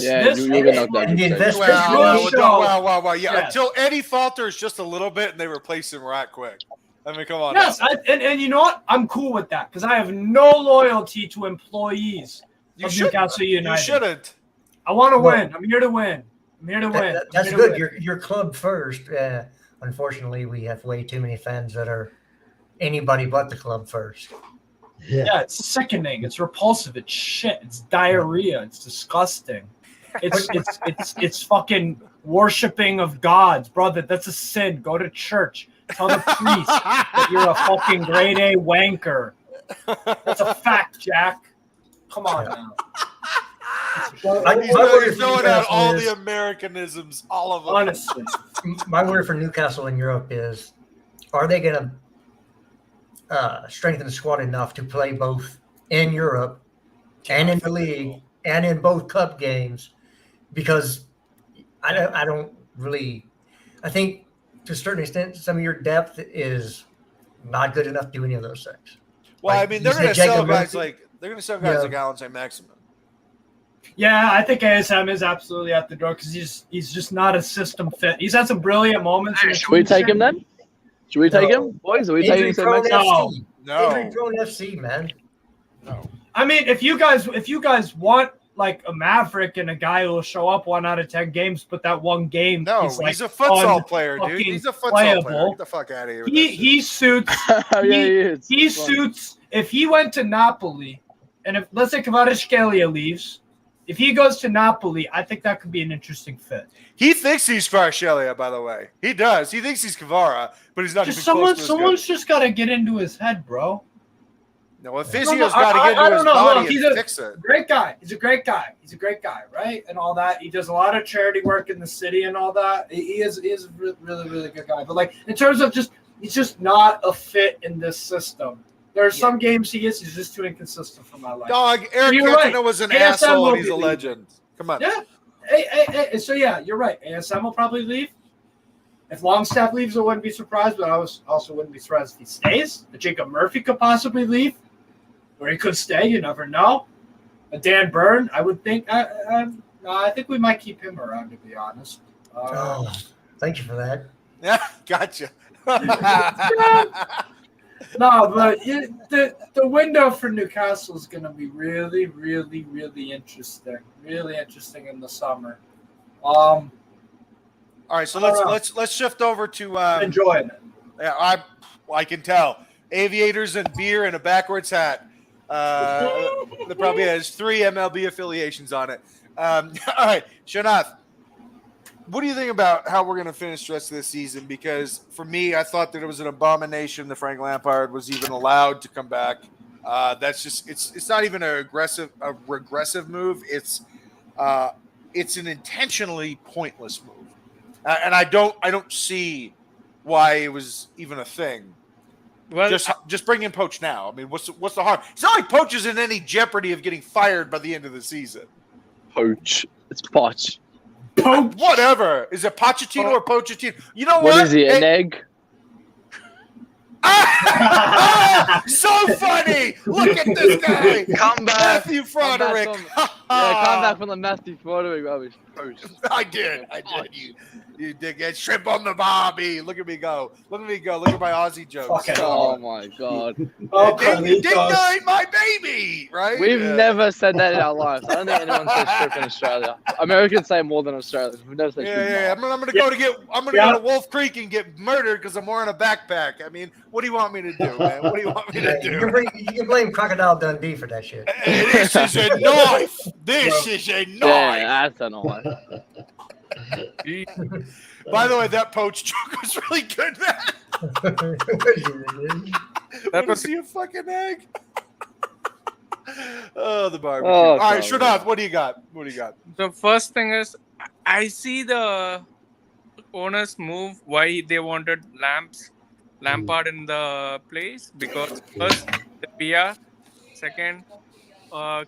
Yeah. Until Eddie falters just a little bit and they replace him right quick. I mean, come on. Yes, and you know what? I'm cool with that because I have no loyalty to employees of Newcastle United. You shouldn't. I want to win. I'm here to win. That's good. Your club first. Unfortunately, we have way too many fans that are anybody but the club first. Yeah, it's sickening. It's repulsive. It's shit. It's diarrhea. It's disgusting. It's fucking worshiping of gods, brother. That's a sin. Go to church. Tell the priest that you're a fucking grade A wanker. That's a fact, Jack. Come on now. He's throwing out all the Americanisms, all of them. Honestly. My word for Newcastle in Europe is, are they going to strengthen the squad enough to play both in Europe and in the league and in both cup games? Because I don't really – I think to a certain extent some of your depth is not good enough to do any of those things. Well, I mean, they're going to sell guys like Alan St. Maximin. Yeah, I think ASM is absolutely at the door because he's just not a system fit. He's had some brilliant moments. Should we take him then? Should we take him, boys? Are we taking St. Maximin? No. FC, man. No. I mean, if you guys want like a Maverick and a guy who will show up 1 out of 10 games, but that one game, he's a futsal player, dude. He's a futsal player. Get the fuck out of here. He suits. He suits. If he went to Napoli, and if let's say Kvaratskhelia leaves, if he goes to Napoli, I think that could be an interesting fit. He thinks he's Kvaratskhelia, by the way. He does. He thinks he's Kvara, but he's not. Someone's just got to get into his head, bro. No, a No, physio's I got to get don't into his know. body Look, he's and a fix it. great guy. He's a great guy. He's a great guy, right? And all that. He does a lot of charity work in the city and all that. He is a really, really good guy. But like in terms of he's just not a fit in this system. There are some games he's just too inconsistent for my life. Dog, Eric You're Cantona right. was an ASM asshole will and he's be a leaving. legend. Come on. Yeah. Hey, so yeah, you're right. ASM will probably leave. If Longstaff leaves, I wouldn't be surprised, but I also wouldn't be surprised if he stays. Jacob Murphy could possibly leave, or he could stay. You never know. Dan Byrne, I would think. I think we might keep him around, to be honest. Thank you for that. Yeah, gotcha. No, but the window for Newcastle is going to be really, really, really interesting. Really interesting in the summer. All right, so let's shift over to Enjoying it. Yeah, I can tell. Aviators and beer and a backwards hat. That probably has 3 MLB affiliations on it. All right, Shanath, what do you think about how we're going to finish the rest of this season? Because for me, I thought that it was an abomination that Frank Lampard was even allowed to come back. That's just it's not even a regressive move. It's an intentionally pointless move, and I don't see why it was even a thing. Well, Just bring in Poch now. I mean, what's the harm? It's not like Poch is in any jeopardy of getting fired by the end of the season. Poach. It's Poch. Whatever. Is it Pochettino or Pochettino? You know what? What is he, an egg? So funny! Look at this guy! Come back. Matthew Broderick. Come back from the Matthew Broderick rubbish. Poach. I did. You dickhead. Shrimp on the barbie. Look at me go. Look at my Aussie jokes. Okay. Oh my god. Dignite my baby, right? We've never said that in our lives. I don't think anyone says strip in Australia. Americans say more than Australians. We've never said strip. Yeah. I'm gonna go to Wolf Creek and get murdered because I'm wearing a backpack. I mean, what do you want me to do, man? What do you want me to do? You can blame Crocodile Dundee for that shit. This is a knife. This is a knife. Yeah, that's a knife. By the way, that Poach joke was really good, man. That was See a fucking egg. Oh, the barbecue. Oh, All right, sorry. Shanath, what do you got? the first thing is I see the owners move why they wanted Lampard in the place, because first the PR, second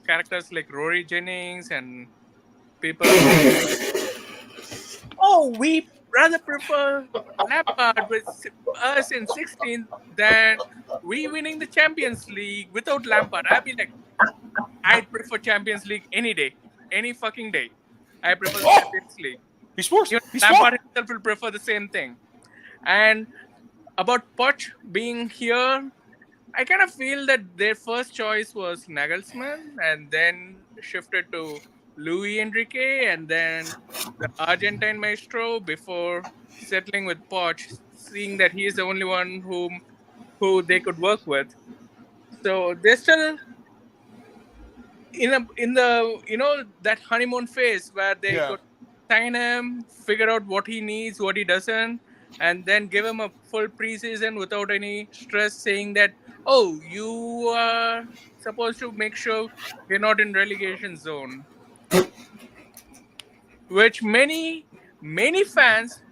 characters like Rory Jennings and people. Oh, we rather prefer Lampard with us in 16th than we winning the Champions League without Lampard. I'd be like, I'd prefer Champions League any day, any fucking day. I prefer the Champions League. He scores. Even Lampard himself will prefer the same thing. And about Poch being here, I kind of feel that their first choice was Nagelsmann and then shifted to Luis Enrique and then the Argentine maestro before settling with Poch, seeing that he is the only one who they could work with. So they're still in the that honeymoon phase where they could sign him, figure out what he needs, what he doesn't, and then give him a full preseason without any stress, saying that, oh, you are supposed to make sure you're not in relegation zone. Which many fans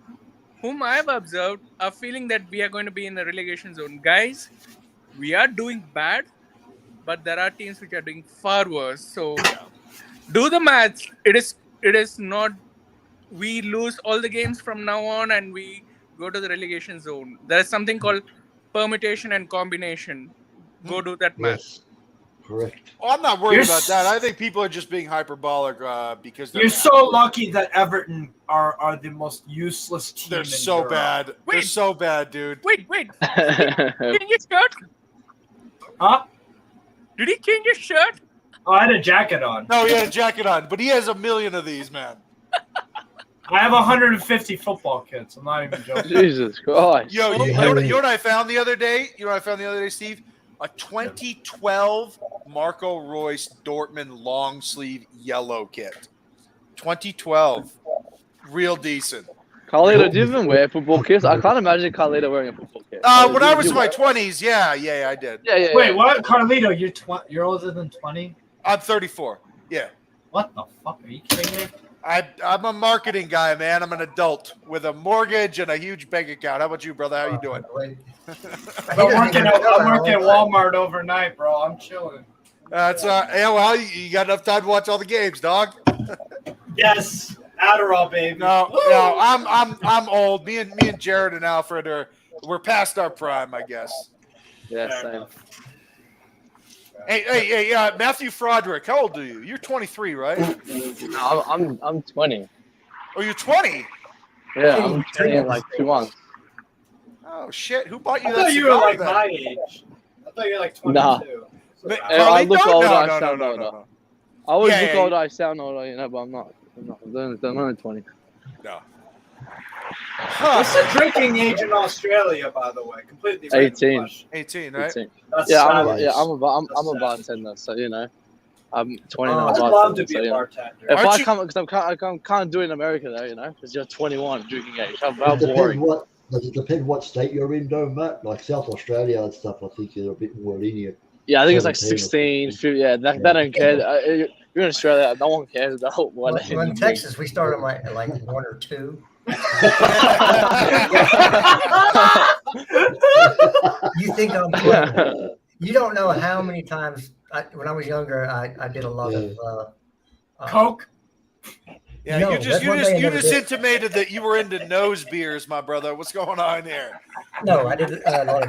whom I've observed are feeling that we are going to be in the relegation zone. Guys, we are doing bad, but there are teams which are doing far worse. So do the maths. It is not we lose all the games from now on and we go to the relegation zone. There is something called permutation and combination. Go do that math. Yes, correct. Oh, I'm not worried about that. I think people are just being hyperbolic because You're so lucky that Everton are the most useless team. They're in so Europe. bad. They're Wait. so bad, dude. Wait. Did he change his shirt? Huh? Did he change his shirt? Oh, I had a jacket on. No, he had a jacket on, but he has 1 million of these, man. I have 150 football kits. I'm not even joking. Jesus Christ. Yo, you know what I found the other day? Steve? A 2012 Marco Reus Dortmund long sleeve yellow kit. 2012. Real decent. Carlito, do you even wear football kits? I can't imagine Carlito wearing a football kit. When I was in my 20s, yeah, I did. Yeah. Wait, what? Carlito, you're older than 20? I'm 34. Yeah. What the fuck? Are you kidding me? I'm a marketing guy, man. I'm an adult with a mortgage and a huge bank account. How about you, brother? How you doing? I'm working at Walmart overnight, bro. I'm chilling. Yeah, well, you got enough time to watch all the games, dog. Yes, Adderall, baby. No, I'm old. Me and Jared and Alfred we're past our prime, I guess. Yeah, same. Hey, Matthew Froderick, how old are you? You're 23, right? No, I'm 20. Oh, you're 20? Yeah, I'm 20 in like 2 months. Oh shit! Who bought you I that? thought you were cigar like then? my age. I thought you were like 22. Nah. I look older, I sound older. I always look older, I sound older, but I'm not. I'm only 20. No. What's the drinking age in Australia, by the way? Completely. 18. 18, right? 18. That's Yeah, savage. I'm a That's bartender, so I'm 29. I'd love to be a bartender. If Aren't I you- come, because I can't do it in America though, because you're 21 drinking age. How Does boring. it depend what state you're in, though, Matt? Like South Australia and stuff, I think you're a bit more lenient. Yeah, I think it's like 17 or 16, 15, yeah, they don't care. You're in Australia, no one cares about what Well, in Texas, we started like 1 or 2. You think I'm playing? You don't know how many times when I was younger, I did a lot of Coke. Yeah, No, you that's one thing I never just did. intimated that you were into nose beers, my brother. What's going on here? No, I did a lot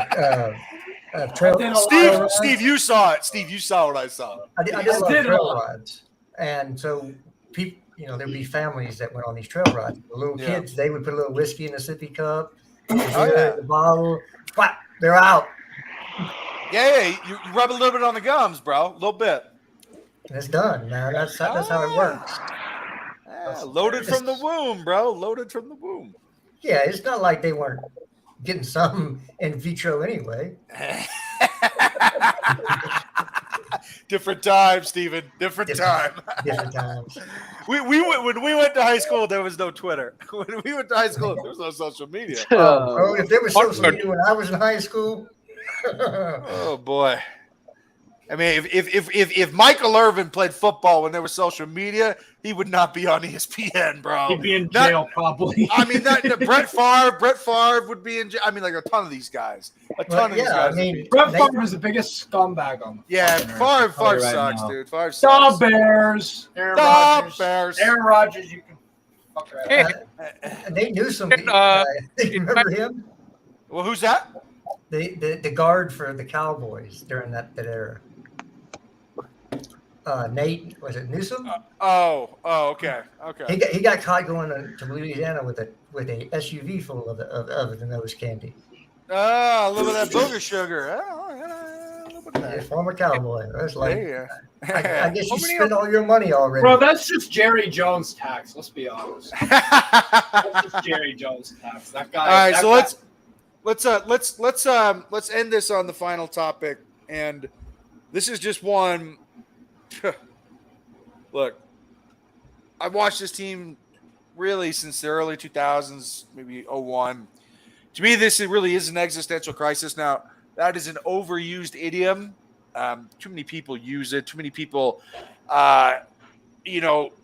of trail. Steve, you saw it. Steve, you saw what I saw. I did a lot of trail rides, and so people, there'd be families that went on these trail rides. The little kids, they would put a little whiskey in a sippy cup, the bottle, whap, they're out. Yeah, you rub a little bit on the gums, bro. A little bit. And it's done, man. That's how it works. Yeah, loaded from the womb, bro. Loaded from the womb. Yeah, it's not like they weren't getting some in vitro anyway. Different time, Steven. Different time. Different times. When we went to high school, there was no Twitter. When we went to high school, there was no social media. Bro, if there was social media when I was in high school. Oh boy. I mean, if Michael Irvin played football when there was social media, he would not be on ESPN, bro. He'd be in jail, probably. I mean, Brett Favre would be in jail. I mean, like a ton of these guys. Of these guys. I mean, Brett Favre is the biggest scumbag on the Favre right sucks, now. dude. Favre The sucks. Bears. Aaron Rodgers. Aaron Rodgers, you can fuck around. They knew some people. You remember him? Well, who's that? The guard for the Cowboys during that era. Nate, was it Newsom? Okay. He got caught going to Louisiana with a SUV full of the nose candy. A little bit of that booger sugar. A little bit of that. Former Cowboy. That's like, Yeah. I guess you spent all your money already. Bro, that's just Jerry Jones tax. Let's be honest. That's just Jerry Jones tax. That guy. All right, that so guy- let's end this on the final topic, and this is just one. Look, I've watched this team really since the early 2000s, maybe 01. To me, this really is an existential crisis. Now, that is an overused idiom. Too many people use it. Too many people,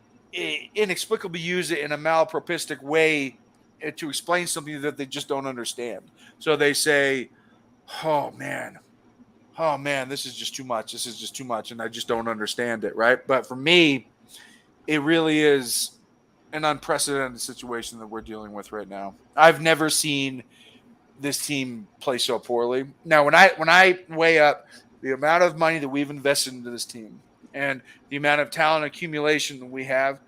inexplicably use it in a malapropistic way to explain something that they just don't understand. So they say, oh man, this is just too much. This is just too much. And I just don't understand it. Right. But for me, it really is an unprecedented situation that we're dealing with right now. I've never seen this team play so poorly. Now, when I weigh up the amount of money that we've invested into this team and the amount of talent accumulation that we have,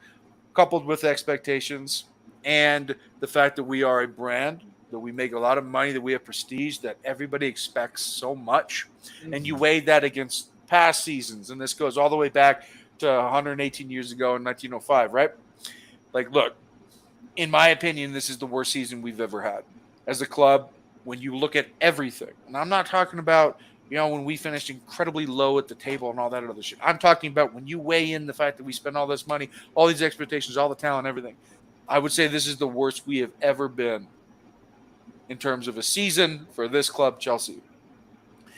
coupled with expectations and the fact that we are a brand, that we make a lot of money, that we have prestige, that everybody expects so much. And you weigh that against past seasons, and this goes all the way back to 118 years ago in 1905, right? Like, look, in my opinion, this is the worst season we've ever had as a club when you look at everything. And I'm not talking about, when we finished incredibly low at the table and all that other shit. I'm talking about when you weigh in the fact that we spend all this money, all these expectations, all the talent, everything. I would say this is the worst we have ever been in terms of a season for this club, Chelsea.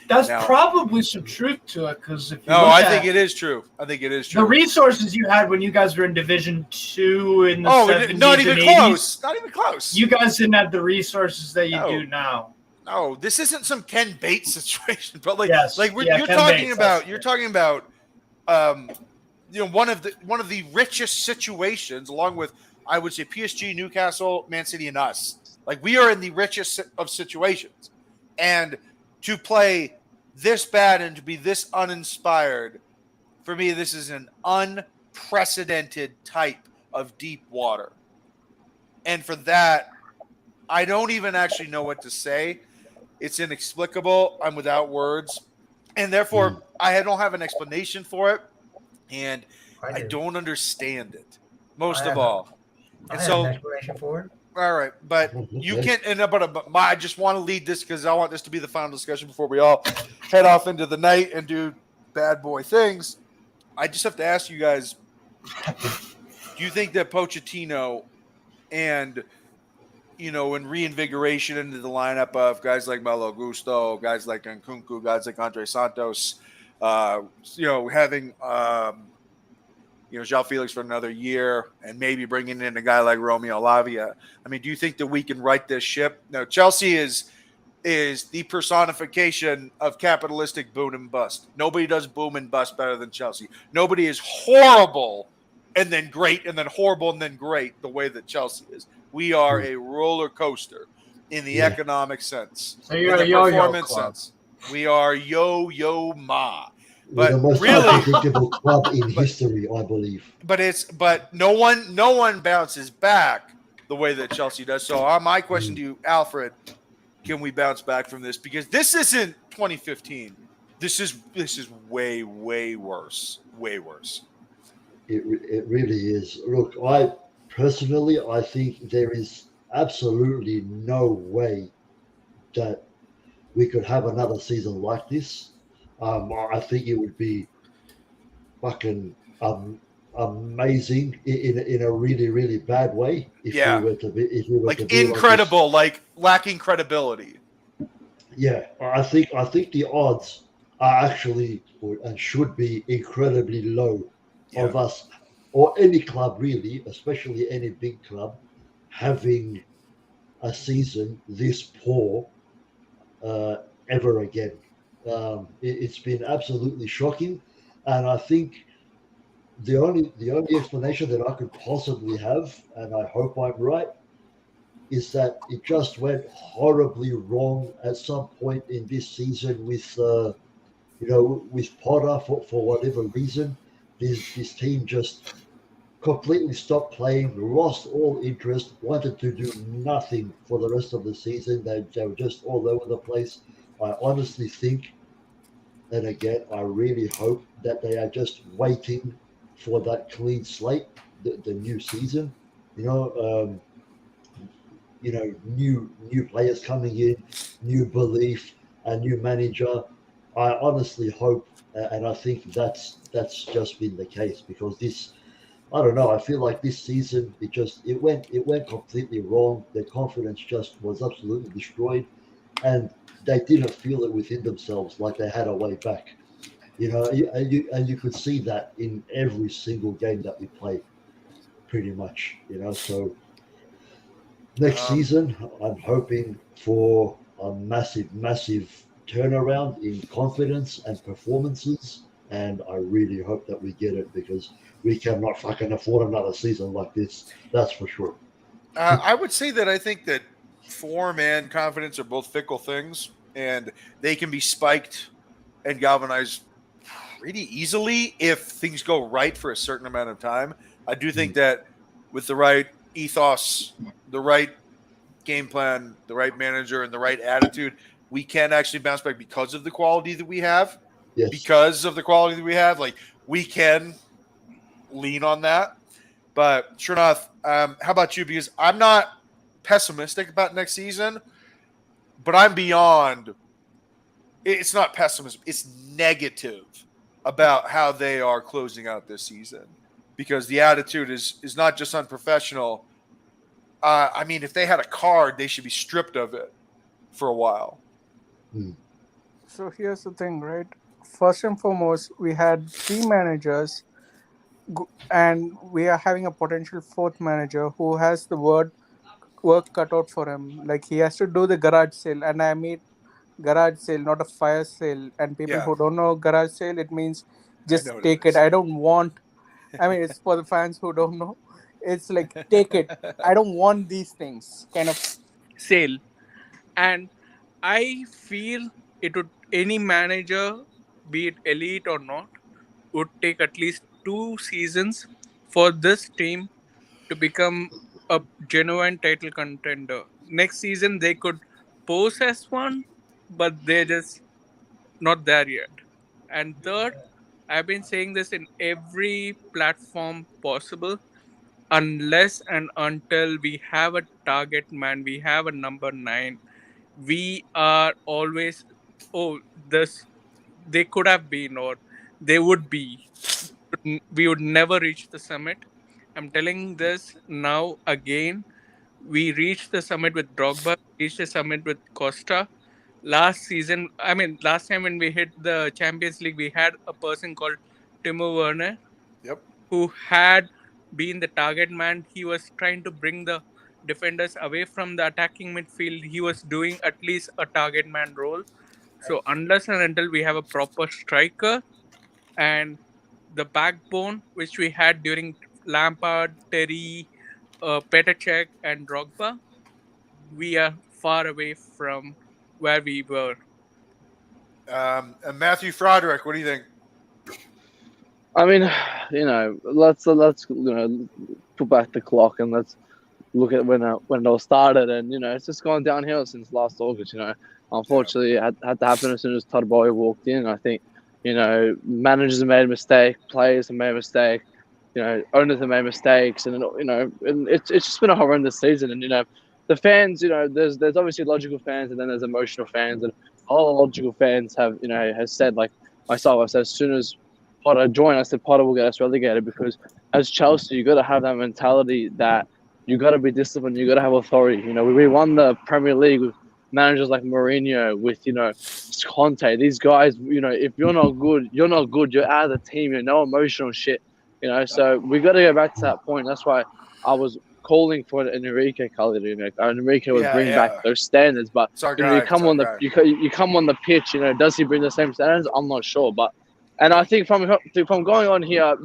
That's Now- probably some truth to it, because if you No, look I at think it is true. I think it is the true. resources you had when you guys were in Division 2 in the 70s not even and 80s, close. Not even close. you guys didn't have the resources that you No. do now. No, this isn't some Ken Bates situation, but like, Yes. like Yeah, you're Ken talking Bates, about, that's you're it. talking about, one of the richest situations, along with I would say PSG, Newcastle, Man City, and us. Like we are in the richest of situations, and to play this bad and to be this uninspired, for me, this is an unprecedented type of deep water, and for that, I don't even actually know what to say. It's inexplicable. I'm without words. And therefore, I don't have an explanation for it. And I do. don't understand it, most I of have- all. I And have so, an explanation for it. all right. But you can, I just want to lead this because I want this to be the final discussion before we all head off into the night and do bad boy things. I just have to ask you guys, do you think that Pochettino and in reinvigoration into the lineup of guys like Malo Gusto, guys like Nkunku, guys like Andre Santos, having João Felix for another year and maybe bringing in a guy like Romeo Lavia. I mean, do you think that we can right this ship? No, Chelsea is the personification of capitalistic boom and bust. Nobody does boom and bust better than Chelsea. Nobody is horrible and then great and then horrible and then great the way that Chelsea is. We are a roller coaster in the economic sense. So you're in a the yo-yo performance club. sense. We are yo-yo ma. We're the But most really, unpredictable club in history, I believe. but no one bounces back the way that Chelsea does. So my question to you, Alfred, can we bounce back from this? Because this isn't 2015. This is way worse. Way worse. It really is. Look, I think there is absolutely no way that we could have another season like this. I think it would be fucking amazing in a really bad way if Yeah. we were to be Like to be incredible, like lacking credibility. Yeah, I think the odds are actually and should be incredibly low of us or any club really, especially any big club, having a season this poor ever again. It's been absolutely shocking, and I think the only explanation that I could possibly have, and I hope I'm right, is that it just went horribly wrong at some point in this season with with Potter for whatever reason. This team just completely stopped playing, lost all interest, wanted to do nothing for the rest of the season. They were just all over the place. I honestly think, and again, I really hope that they are just waiting for that clean slate, the new season. New players coming in, new belief, a new manager. I honestly hope, and I think that's just been the case because this. I don't know. I feel like this season it went completely wrong. Their confidence just was absolutely destroyed, and they didn't feel it within themselves like they had a way back. And you could see that in every single game that we played, pretty much. So next season, I'm hoping for a massive turnaround in confidence and performances, and I really hope that we get it because we cannot fucking afford another season like this. That's for sure. I would say that I think that form and confidence are both fickle things, and they can be spiked and galvanized pretty easily if things go right for a certain amount of time. I do think that with the right ethos, the right game plan, the right manager, and the right attitude, we can actually bounce back because of the quality that we have. Yes. Because of the quality that we have, like we can lean on that. But sure enough, how about you? Because I'm not pessimistic about next season, but I'm beyond. It's not pessimism; it's negative about how they are closing out this season because the attitude is not just unprofessional, I mean, if they had a card, they should be stripped of it for a while. So here's the thing, right? First and foremost, we had 3 managers, and we are having a potential 4th manager who has the work cut out for him. Like, he has to do the garage sale, and I mean garage sale, not a fire sale. And people Yeah. who don't know garage sale, it means just know what take it it. is. I don't want. I mean, it's for the fans who don't know. It's like, take it. I don't want these things kind of sale. And I feel it would, any manager, be it elite or not, would take at least 2 seasons for this team to become a genuine title contender. Next season they could pose as one, but they're just not there yet. And third, I've been saying this in every platform possible. Unless and until we have a target man, we have a number 9, we are always, oh, this, they could have been, or they would be. We would never reach the summit. I'm telling this now again. We reached the summit with Drogba, reached the summit with Costa. Last season, I mean, last time when we hit the Champions League, we had a person called Timo Werner, Yep. who had been the target man. He was trying to bring the defenders away from the attacking midfield. He was doing at least a target man role. So unless and until we have a proper striker and the backbone which we had during Lampard, Terry, Petr Cech, and Drogba, we are far away from where we were. And Matthew Froderick, what do you think? I mean, you know, let's put back the clock and let's look at when it all started, and you know, it's just gone downhill since last August. You know, unfortunately, it had to happen as soon as Todd Boehly walked in. I think, you know, managers have made a mistake, players have made a mistake, you know, owners have made mistakes, and you know, and it's just been a horrendous season. And you know, the fans, you know, there's obviously logical fans, and then there's emotional fans, and all the logical fans have, you know, has said, like myself, I said as soon as Potter joined, I said Potter will get us relegated, because as Chelsea, you got to have that mentality that you got to be disciplined, you got to have authority. You know, we won the Premier League with managers like Mourinho, with, you know, Conte. These guys, you know, if you're not good, you're not good. You're out of the team. You're no emotional shit. You know, so we got to go back to that point. That's why I was calling for an Enrique quality. You know, Enrique would bring back those standards. But you know, you come on the pitch. You know, does he bring the same standards? I'm not sure. But and I think from going on here,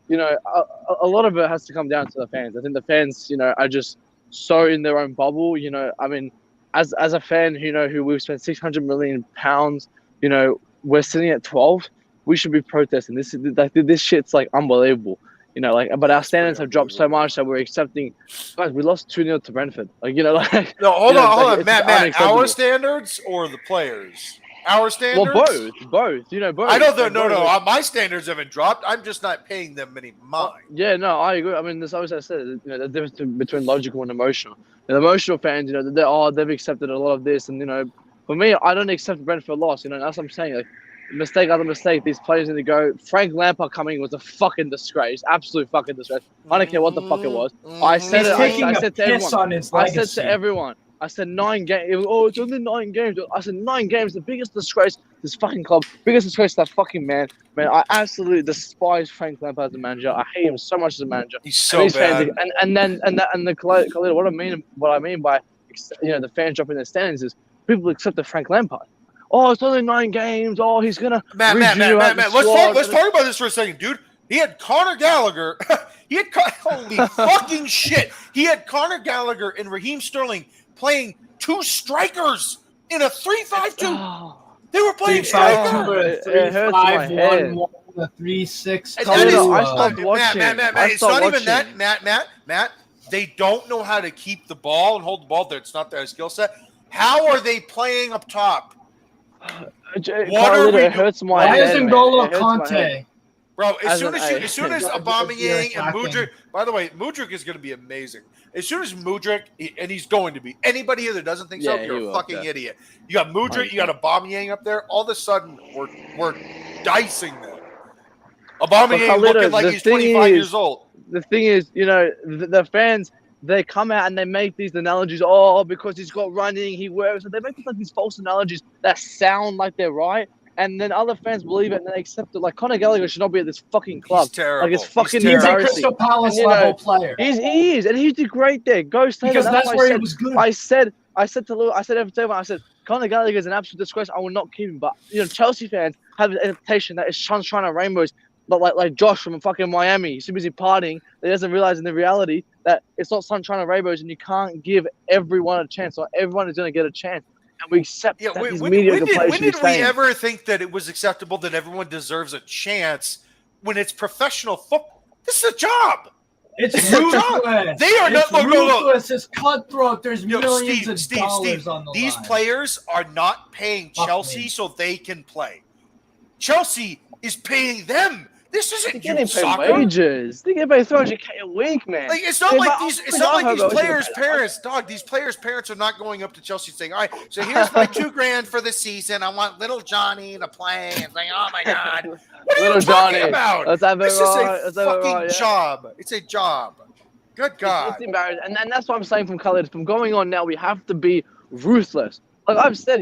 you know, a lot of it has to come down to the fans. I think the fans, you know, are just so in their own bubble. You know, I mean, as a fan, you know, who we've spent £600 million, you know, we're sitting at 12. We should be protesting. This shit's like unbelievable. You know, like, but our standards have dropped so much that we're accepting. Guys, we lost 2-0 to Brentford. Like, you know, like. No, hold on, Matt. Unacceptable. Our standards or the players? Our standards? Well, both. You know, both. I don't know. No. My standards haven't dropped. I'm just not paying them any mind. Yeah, no, I agree. I mean, there's always, I said, you know, the difference between logical and emotional. And emotional fans, you know, they've accepted a lot of this, and you know, for me, I don't accept Brentford loss. You know, that's what I'm saying. Like, mistake after mistake, these players need to go. Frank Lampard coming was a fucking disgrace, absolute fucking disgrace. I don't care what the fuck it was. I said it. I said to everyone. I said to everyone. I said 9 games. Oh, it's only 9 games. I said 9 games. The biggest disgrace to this fucking club. Biggest disgrace to that fucking man. Man, I absolutely despise Frank Lampard as a manager. I hate him so much as a manager. He's so bad. What I mean by, you know, the fans dropping their standards is people accepted Frank Lampard. Oh, it's only 9 games. Oh, he's gonna. Matt. Let's talk about this for a second, dude. He had Conor Gallagher. Holy fucking shit. He had Conor Gallagher and Raheem Sterling playing 2 strikers in a 3-5-2. They were playing strikers. 3-5-1, 3-6. I stopped watching. Matt. It's not even that, Matt. They don't know how to keep the ball and hold the ball there. It's not their skill set. How are they playing up top? It hurts my head. Why isn't N'Golo Conte? Bro, as soon as Aubameyang and Mudryk, by the way, Mudryk is going to be amazing. As soon as Mudryk, and he's going to be, anybody here that doesn't think so, you're a fucking idiot. You got Mudryk, you got Aubameyang up there. All of a sudden, we're dicing them. Aubameyang looking like he's 25 years old. The thing is, you know, the fans, they come out and they make these analogies. Oh, because he's got running, he works. So they make like these false analogies that sound like they're right, and then other fans believe it and they accept it. Like Conor Gallagher should not be at this fucking club. He's terrible. Like it's fucking He's He's a terrible. embarrassing. Crystal Palace And, you know, level player. He is, and he did great there. Go stay Because there. that's why where I he said, was good. I said to Lou, I said every I said Conor Gallagher is an absolute disgrace. I will not keep him. But Chelsea fans have an expectation that it's sunshine and rainbows. But like Josh from fucking Miami, he's too busy partying that he doesn't realize in the reality that it's not sunshine and rainbows, and you can't give everyone a chance. Or everyone is going to get a chance, and we accept that these mediocre players when should be did we staying. ever think that it was acceptable that everyone deserves a chance when it's professional football? This is a job. It's It's a job. ruthless. They are It's not. Look. ruthless. It's cutthroat. There's millions of Steve, dollars on the these line. players are not paying Fuck Chelsea me. so they can play. Chelsea is paying them. This They're isn't getting youth paid soccer. wages. They get paid 300K a week, man. Like it's not If like I- these. It's if not I like heard these about it, players' I'd- parents, dog. These players' parents are not going up to Chelsea saying, "All right, so here's my $2,000 for the season. I want little Johnny to play." And like, oh my god, what are Little you talking Johnny. about? Let's have it This right. is Let's a have it fucking right, yeah. job. It's a job. Good God. It's embarrassing. And that's what I'm saying from Khaled. From going on now, we have to be ruthless. Like I've said,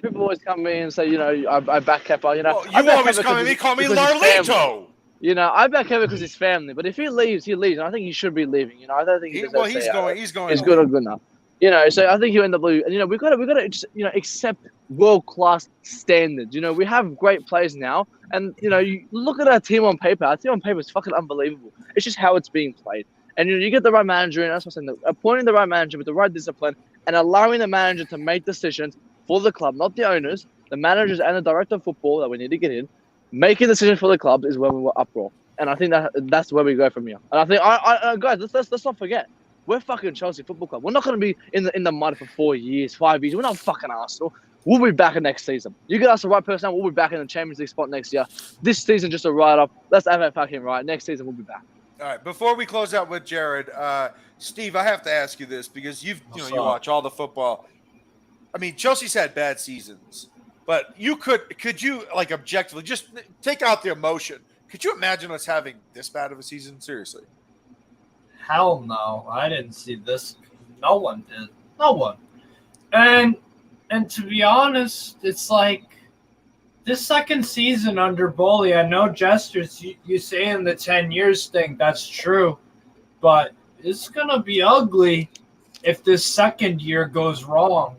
people always come to me and say, I back Kepa, Well, I you back always Kepa come and because call me because he's family. Larlito. I back Kepa because he's family. But if he leaves, he leaves. And I think he should be leaving. I don't think he deserves to He's stay out. going. He's going. It's good or good enough. So I think he'll end up losing. And we've got to just accept world class standards. We have great players now, and you look at our team on paper. Our team on paper is fucking unbelievable. It's just how it's being played. And you get the right manager, and that's what I'm saying. Appointing the right manager with the right discipline, and allowing the manager to make decisions for the club, not the owners, the managers and the director of football that we need to get in, making decisions for the club is where we were uproar. And I think that's where we go from here. And I think, guys, let's not forget, we're fucking Chelsea Football Club. We're not going to be in the mud for 4 years, 5 years. We're not fucking Arsenal. We'll be back in next season. You get us the right person, we'll be back in the Champions League spot next year. This season, just a write-up. Let's have it fucking right. Next season, we'll be back. All right. Before we close out with Jared, Steve, I have to ask you this because you watch all the football. I mean, Chelsea's had bad seasons, but could you like objectively just take out the emotion? Could you imagine us having this bad of a season? Seriously. Hell no. I didn't see this. No one did. No one. And to be honest, it's like this second season under Boehly, I know Jester's you saying the 10 years thing, that's true, but it's gonna be ugly if this second year goes wrong.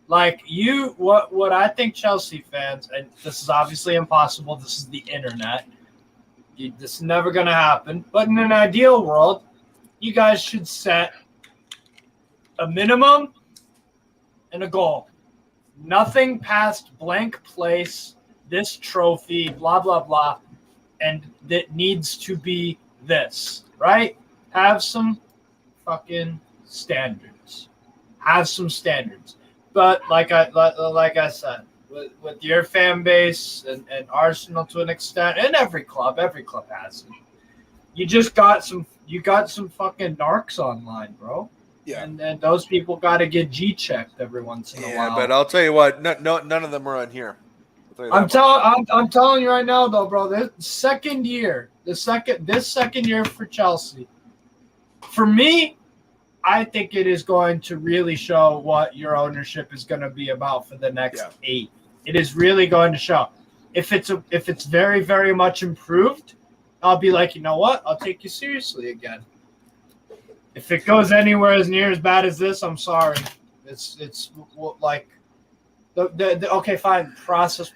Like what I think Chelsea fans, and this is obviously impossible, this is the internet. This is never gonna happen. But in an ideal world, you guys should set a minimum and a goal. Nothing past blank place, this trophy, blah, blah, blah. And that needs to be this, right? Have some fucking standards. Have some standards. But like I said, with your fan base and Arsenal to an extent, and every club has it. You got some fucking narcs online, bro. Yeah. And those people got to get G-checked every once in a while. Yeah, but I'll tell you what, none of them are on here. I'm telling you right now, though, bro. This second year for Chelsea, for me, I think it is going to really show what your ownership is going to be about for the next 8. It is really going to show. If it's very, very much improved, I'll be like, you know what? I'll take you seriously again. If it goes anywhere as near as bad as this, I'm sorry. It's like the okay, fine. Process.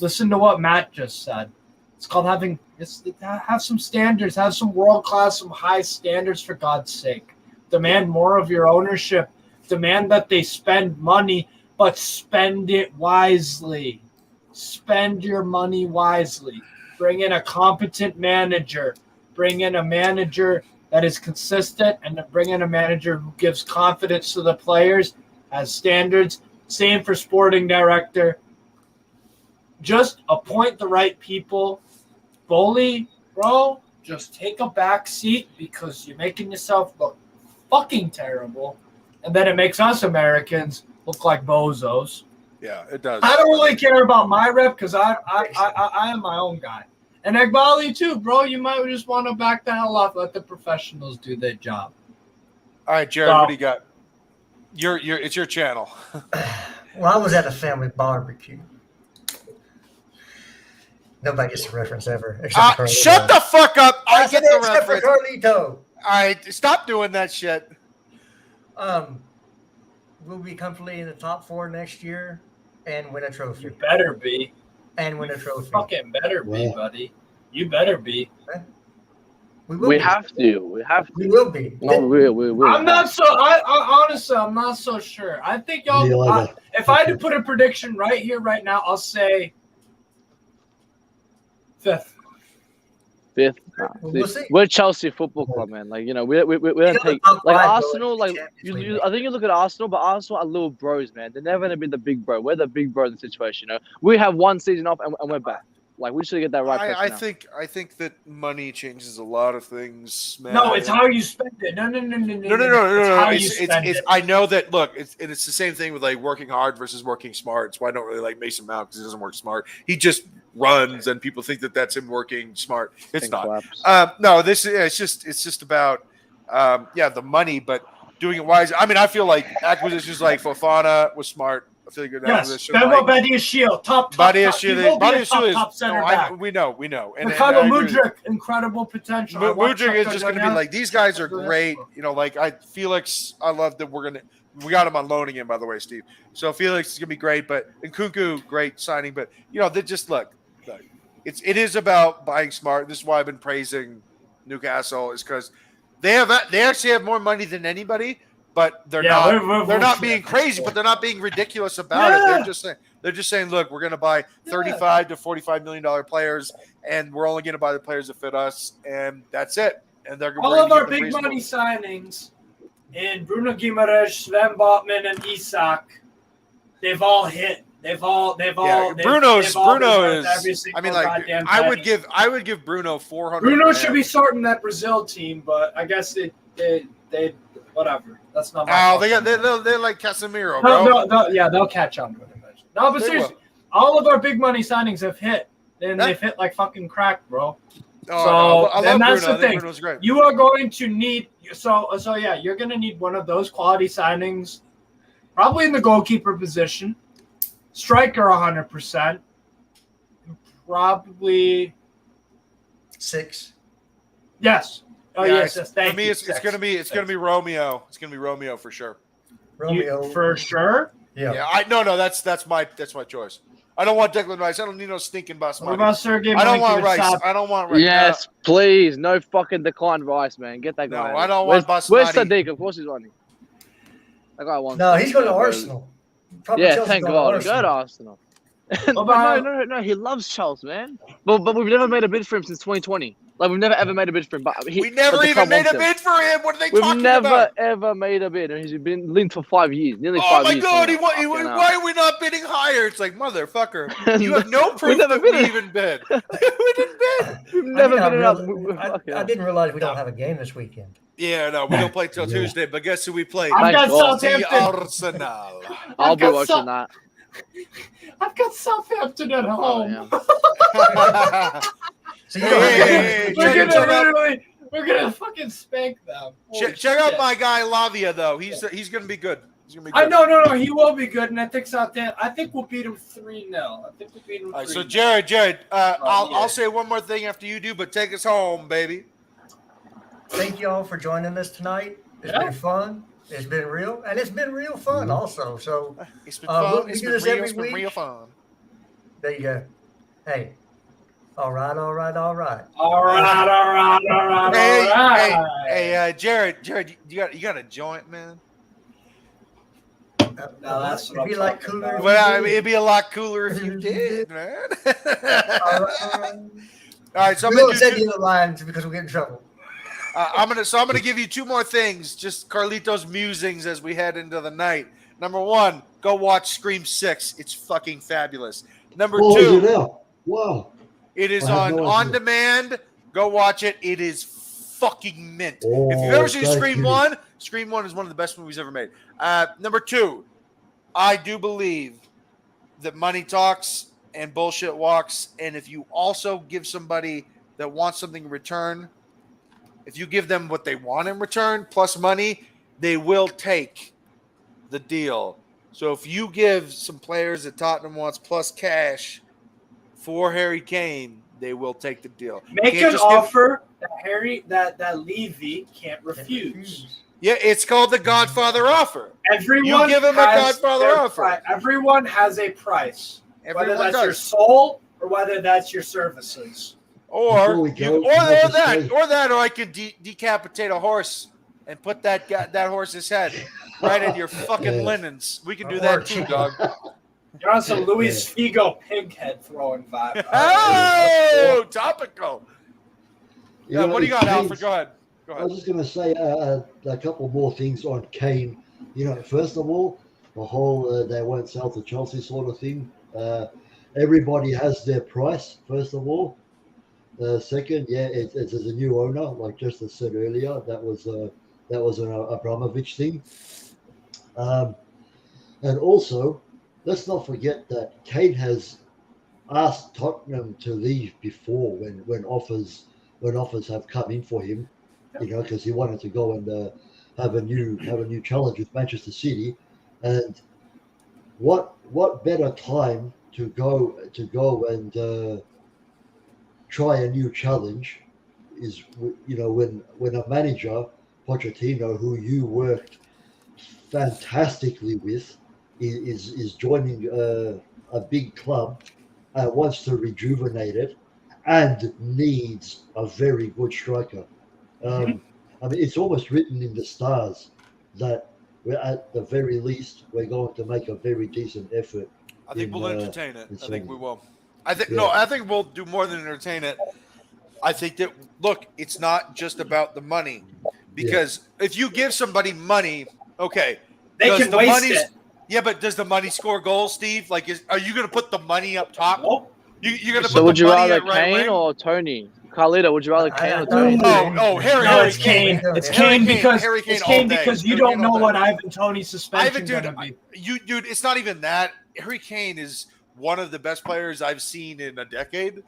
Listen to what Matt just said. It's called have some standards, have some world class, some high standards for God's sake. Demand more of your ownership. Demand that they spend money, but spend it wisely. Spend your money wisely. Bring in a competent manager. Bring in a manager that is consistent, and bring in a manager who gives confidence to the players, has standards. Same for sporting director. Just appoint the right people. Boehly, bro, just take a back seat because you're making yourself look fucking terrible. And then it makes us Americans look like bozos. Yeah, it does. I don't really care about my rep because I am my own guy. And Egbali too, bro. You might just want to back the hell off. Let the professionals do their job. All right, Jared, So- what do you got? It's your channel. Well, I was at a family barbecue. Nobody gets a reference ever. Except for Carlito. Shut the fuck up. I said get the except for reference. Carlito. All right, stop doing that shit. We'll be comfortably in the top 4 next year and win a trophy. You better be. And win a trophy. Fucking better be, Wow. buddy. You better be. We will We be. have to. We have to. We will be. No, we will. I'm not so. I honestly, I'm not so sure. I think y'all. Me either. If I had to put a prediction right here, right now, I'll say 5th. 5th. We'll see. We're Chelsea Football Club, man. Like, you know, we don't take top like 5 going Arsenal. to Like, Champions League. I think you look at Arsenal, but Arsenal are little bros, man. They're never gonna be the big bro. We're the big bro in the situation. You know, we have one season off and we're back. Like, we should get that right. I think that money changes a lot of things, man. No, it's how you spend it. No. No. How you It's spend it. I know that. Look, it's the same thing with like working hard versus working smart. It's why I don't really like Mason Mount because he doesn't work smart. He just runs, and people think that that's him working smart. It's not. No, it's just about the money, but doing it wise. I mean, I feel like acquisitions like Fofana was smart. I feel like good Yes, acquisition. Benoit Badiashile, top. He will be a top center back. We know. And Ricardo I agree with you. Mudryk, incredible potential. I watched Mudryk is Shakhtar just going to be Donetsk. like, these guys are great. You know, like Felix, I love that we got him on loan again, by the way, Steve. So Felix is going to be great, but Nkunku, great signing. But, you know, they just look, it is about buying smart. This is why I've been praising Newcastle is because they actually have more money than anybody, but they're not being crazy, but they're not being ridiculous about it. They're just saying, look, we're going to buy $35 to $45 million players, and we're only going to buy the players that fit us, and that's it. And they're all of our big money signings in Bruno Guimaraes, Sven Botman, and Isak, they've all hit. Bruno is. I mean, like, I would give Bruno 400. Bruno should be starting that Brazil team, but I guess they whatever. That's not. They're like Casemiro, bro. No, they'll catch on to it eventually. No, but seriously, all of our big money signings have hit, and they've hit like fucking crack, bro. And that's the thing. You are going to need you're going to need one of those quality signings, probably in the goalkeeper position, striker 100%, probably 6. Yes. Oh yes. Thank you. For me, it's going to be Romeo. It's going to be Romeo for sure. Romeo for sure. Yeah. No. That's my choice. I don't want Declan Rice. I don't need no stinking Basmati. What about Sergei? I don't want Rice. I don't want Rice. Yes, please. No fucking decline Rice, man. Get that guy. No, I don't want Basmati. Where's Sadiq? Of course he's running. That guy wants. No, he's going to Arsenal. Yeah, thank God. Go to Arsenal. No. He loves Chelsea, man. But we've never made a bid for him since 2020. Like, we've never ever made a bid for him. We never even made a bid for him. What are they talking about? We've never ever made a bid, and he's been linked for 5 years, nearly 5 years. Oh my God! Why are we not bidding higher? It's like, motherfucker, you have no proof that we even bid. We didn't bid. We've never bid it up. I didn't realize we don't have a game this weekend. Yeah, no, we don't play till Tuesday. But guess who we play? I've got Southampton. Arsenal. I'll be watching that. I've got Southampton at home. So we're gonna fucking spank them. Check out my guy Lavia though. He's gonna be good. He's gonna be good. No. He will be good, and I think Southampton. I think we'll beat him 3-0. I think we'll beat him. All right, so Jared, I'll say one more thing after you do, but take us home, baby. Thank you all for joining us tonight. It's been fun. It's been real, and it's been real fun also. So it's been fun. It's been real fun. There you go. Hey. All right. Hey, Jared, you got a joint, man? No, that's it'd be like cooler. Well, I mean, it'd be a lot cooler if you did, man. All right, so I'm gonna say the other lines because we'll get in trouble. I'm gonna give you 2 more things, just Carlito's musings as we head into the night. Number 1, go watch Scream 6. It's fucking fabulous. Number 2, wow. It is on demand. Go watch it. It is fucking mint. If you've ever seen Scream 1, Scream 1 is one of the best movies ever made. Number 2, I do believe that money talks, and bullshit walks. And if you also give somebody that wants something in return, if you give them what they want in return plus money, they will take the deal. So if you give some players that Tottenham wants plus cash for Harry Kane, they will take the deal. Make Can't an just give- offer that Levy can't refuse. Yeah, it's called the Godfather offer. Everyone You give him a has Godfather their offer. Everyone has a price, whether Everyone that's your does. soul or whether that's your services. Or Before we you, go, or can I just that, say- or I could decapitate a horse and put that horse's head right in your fucking Yeah. linens. We can do that too, dog. You're on some Luis Figo pig head throwing vibe. Oh, topical. You Yeah, know, what do you got, Kane's- Alfred? Go ahead. Go I ahead. was just going to say a couple more things on Kane. You know, first of all, the whole they won't sell to Chelsea sort of thing. Everybody has their price, first of all. Second, yeah, it's as a new owner, like Jester said earlier, that was an Abramovich thing. And also, let's not forget that Kane has asked Tottenham to leave before when offers have come in for him, you know, because he wanted to go and have a new challenge with Manchester City. And what better time to go and try a new challenge is, you know, when a manager, Pochettino, who you worked fantastically with, is joining a big club, wants to rejuvenate it, and needs a very good striker. I mean, it's almost written in the stars that we're at the very least we're going to make a very decent effort. I think we'll entertain it. I think we will. I think Yeah. I think we'll do more than entertain it. I think that it's not just about the money, because if you give somebody money, okay, They does can the waste money- it. Yeah, but does the money score goals, Steve? Like, are you going to put the money up top? Nope. You're going to So put would the you money rather at right Kane wing? or Tony? Carlito, would you rather Kane or Tony? Harry. No, it's Kane. It's Kane because Harry Kane it's Kane all day. because you Harry don't Kane all know day. what Ivan Toney's suspension Ivan, going to be. dude, it's not even that. Harry Kane is one of the best players I've seen in a decade,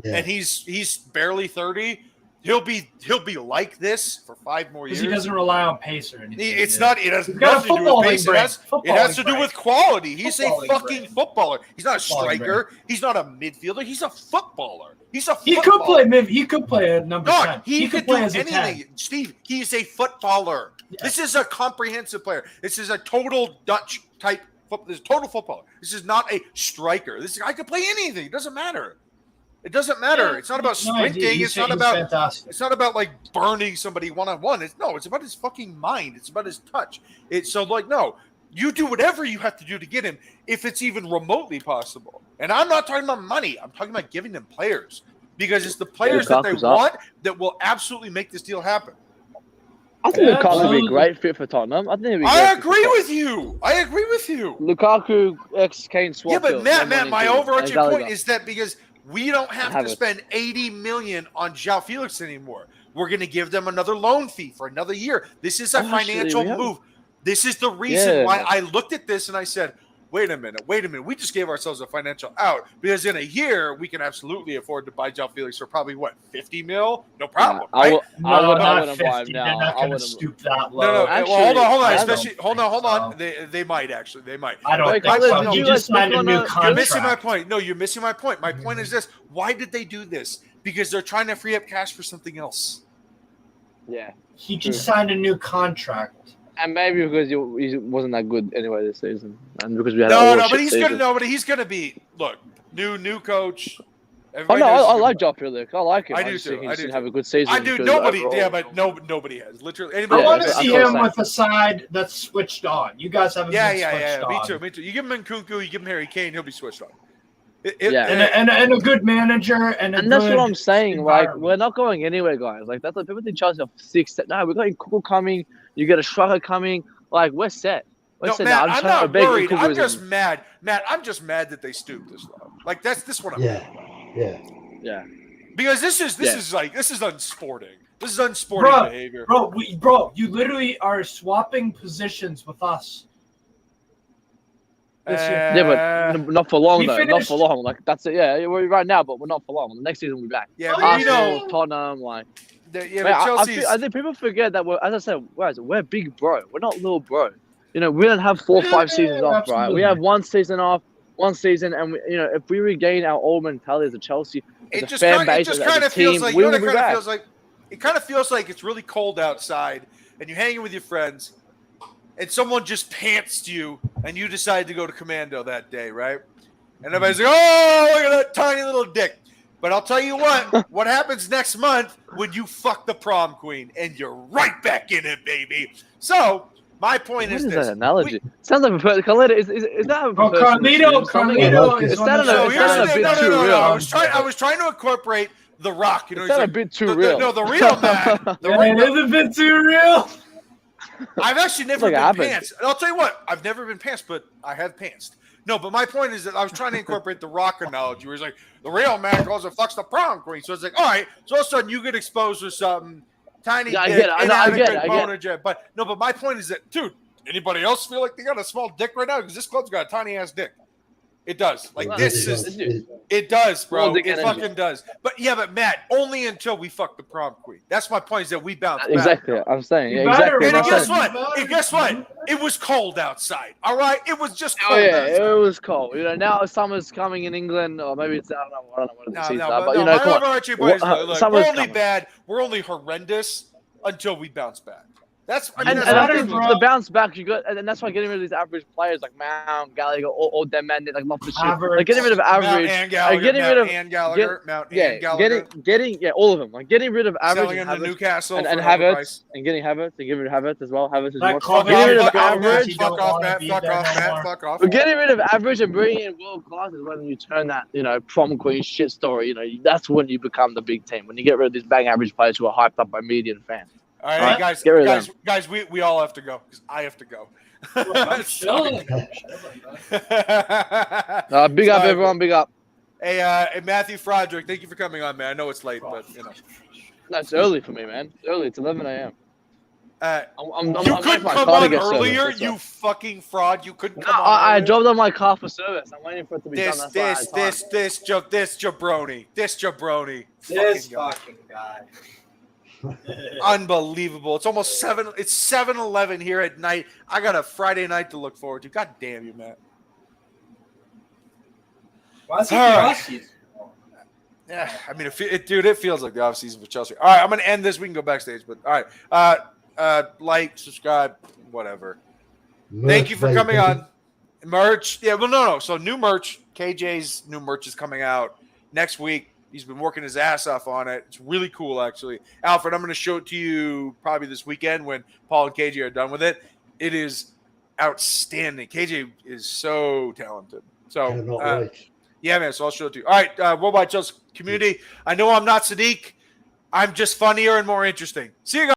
and he's barely 30. He'll be like this for 5 more years. Because he doesn't rely on pace or anything. It's not. It has He's got a nothing to do with footballing pace. brain. It has to do Footballing with quality. He's a Footballing fucking brain. footballer. He's not a Footballing striker. He's not a midfielder. He's a footballer. He's a He footballer. could play mid. He could play a number 10. God, he could play do as a 10. anything. Steve, he is a footballer. Yeah. This is a comprehensive player. This is a total Dutch type. This is a total footballer. This is not a striker. This guy could play anything. It doesn't matter. It doesn't matter. Yeah, It's not about no, sprinting. he's It's not about. fantastic. It's not about like burning somebody one-on-one. It's about his fucking mind. It's about his touch. No, you do whatever you have to do to get him if it's even remotely possible. And I'm not talking about money. I'm talking about giving them players, because it's the players that they Lukaku's up. want that will absolutely make this deal happen. I think Yeah, Lukaku would be a absolutely. great fit for Tottenham. I think it'd be I great fit agree for with you. I agree with you. Lukaku ex Kane swap. Yeah, but deal, Matt, 1-1 my and 2, overarching and Gallagher. point is that because we don't have to Havertz. spend 80 million on João Felix anymore, we're going to give them another loan fee for another year. This is a Oh, actually, financial we have. move. This is the reason Yeah. why I looked at this and I said, wait a minute. We just gave ourselves a financial out, because in a year we can absolutely afford to buy João Felix for probably 50 mil? No problem. I right? would- I wouldn't buy him 50. now. They're not I going to wouldn't. stoop that low. No, Actually, well, hold on. I Especially, don't hold on. think They might actually. They might. I don't Like, think Carlito, so. do He you just guys signed a think new on a- contract. You're missing my point. No, you're missing my point. My point is this: why did they do this? Because they're trying to free up cash for something else. Yeah, He just signed a new contract. and maybe because he wasn't that good anyway this season, and because we had a But shit he's season. gonna be. Look, new coach. Oh Everybody no, knows he's I gonna- like João Felix. I like him. I do just too, think I he's do gonna too. have a good season. I do. because Nobody. overall- Yeah, but nobody has. Literally, I anybody. want to that's see what I'm him saying. with a side that's switched on. You guys haven't been switched on. Me too. You give him Nkunku, you give him Harry Kane, he'll be switched on. Yeah. And a good manager and that's what I'm saying. Like, environment. we're not going anywhere, guys. Like, that's what people think Chelsea are 6. No, we got Nkunku coming. You get a striker coming. Like, we're set. We're No, set Matt, now. I'm trying to not beg worried. Nkunku I'm is just in. mad. Matt, I'm just mad that they stooped this low. Like this one. Yeah. Because this is unsporting. This is unsporting Bro, behavior. Bro, you literally are swapping positions with us. Yeah, but not for long he though. Not finished- for long. Like that's it. Yeah, we're right now, but we're not for long. The next season we'll be back. Yeah, but Arsenal, Tottenham, like. yeah, Man, but I Chelsea's. think people forget that as I said, we're big bro. We're not little bro. You know, we don't have 4 or 5 seasons off, right? We have one season off, one season, and if we regain our old mentality as a Chelsea, as a fan base, as a team, we will be back. It kind of feels like it's really cold outside, and you're hanging with your friends, and someone just pantsed you, and you decide to go to commando that day, right? And everybody's like, "Oh, look at that tiny little dick." But I'll tell you what happens next month when you fuck the prom queen, and you're right back in it, baby. So my point What is is this: that analogy? Sounds like a person. Carlito, is that a person? Carlito is It's sounding no, a here's the bit thing. too real. I was trying to incorporate The Rock. You know, It's he's not a like, bit too real. No, the real man. It is a bit too real. I've actually never like been happened. pants. And I'll tell you what, I've never been pants, but I have pantsed. No, but my point is that I was trying to incorporate the Rock analogy where he's like, the real man goes and fucks the prom queen. So it's like, all right, so all of a sudden you get exposed to something tiny, Yeah, I dick, get it. I get it. inadequate bonage. But my point is that, dude, anybody else feel like they got a small dick right now? Because this club's got a tiny ass dick. It does. Like Well, this it is. does. It does, bro. Small dick It energy. fucking does. But Matt, only until we fuck the prom queen. That's my point. Is that we bounce back. Exactly. I'm saying. You Yeah, better, exactly. And That's guess it. what? And guess what? It was cold outside. All right, it was just Oh cold. yeah, outside. it was cold. You know, now summer's coming in England, or maybe it's I don't know what the seasons are, but but you know, my come on. overarching point is, look, Summer's we're only coming. bad. We're only horrendous until we bounce back. That's. I mean, And that's I what think it is. the bounce back you got, and that's why getting rid of these average players like Mount, Gallagher, all them men like Loftus Cheek, like getting rid of Mount average, and Gallagher, getting rid of Mount and Gallagher. getting all of them, like getting rid of average Selling and him to Havertz, Newcastle and for Havertz, overpriced. and getting Havertz, and getting rid of Havertz as well. Havertz as That well. club Getting rid of Fuck off, average. you don't Matt. wanna be Fuck there off, no Matt. more. Fuck off. But getting rid of average and bringing in world class is when you turn that, prom queen shit story. That's when you become the big team. When you get rid of these bang average players who are hyped up by media and fans. All right, Alright, guys, get rid of them. guys, we all have to go because I have to go. I'm chilling. Big up, everyone. Big up. Hey, Matthew Froderick, thank you for coming on, man. I know it's late, but No, it's early for me, man. It's early. It's 11 a.m. I'm you couldn't my come car to on get earlier, serviced, you that's fucking fraud. You couldn't all. come No, on. I earlier. drove on my car for service. I'm waiting for it to be done. This jabroni. This This fucking guy. fucking guy. Unbelievable. It's almost 7. It's 7:11 here at night. I got a Friday night to look forward to. God damn you, Matt. Why is he All right. off-season? Yeah, I mean, it feels like the off season for Chelsea. All right, I'm gonna end this. We can go backstage, but all right. Like, subscribe, whatever. Thank you for coming on. Merch, yeah. Well, no. So new merch. KJ's new merch is coming out next week. He's been working his ass off on it. It's really cool, actually. Alfred, I'm going to show it to you probably this weekend when Paul and KJ are done with it. It is outstanding. KJ is so talented. So, yeah, man. So I'll show it to you. All right, WorldWideChels community. I know I'm not Sadiq. I'm just funnier and more interesting. See you guys.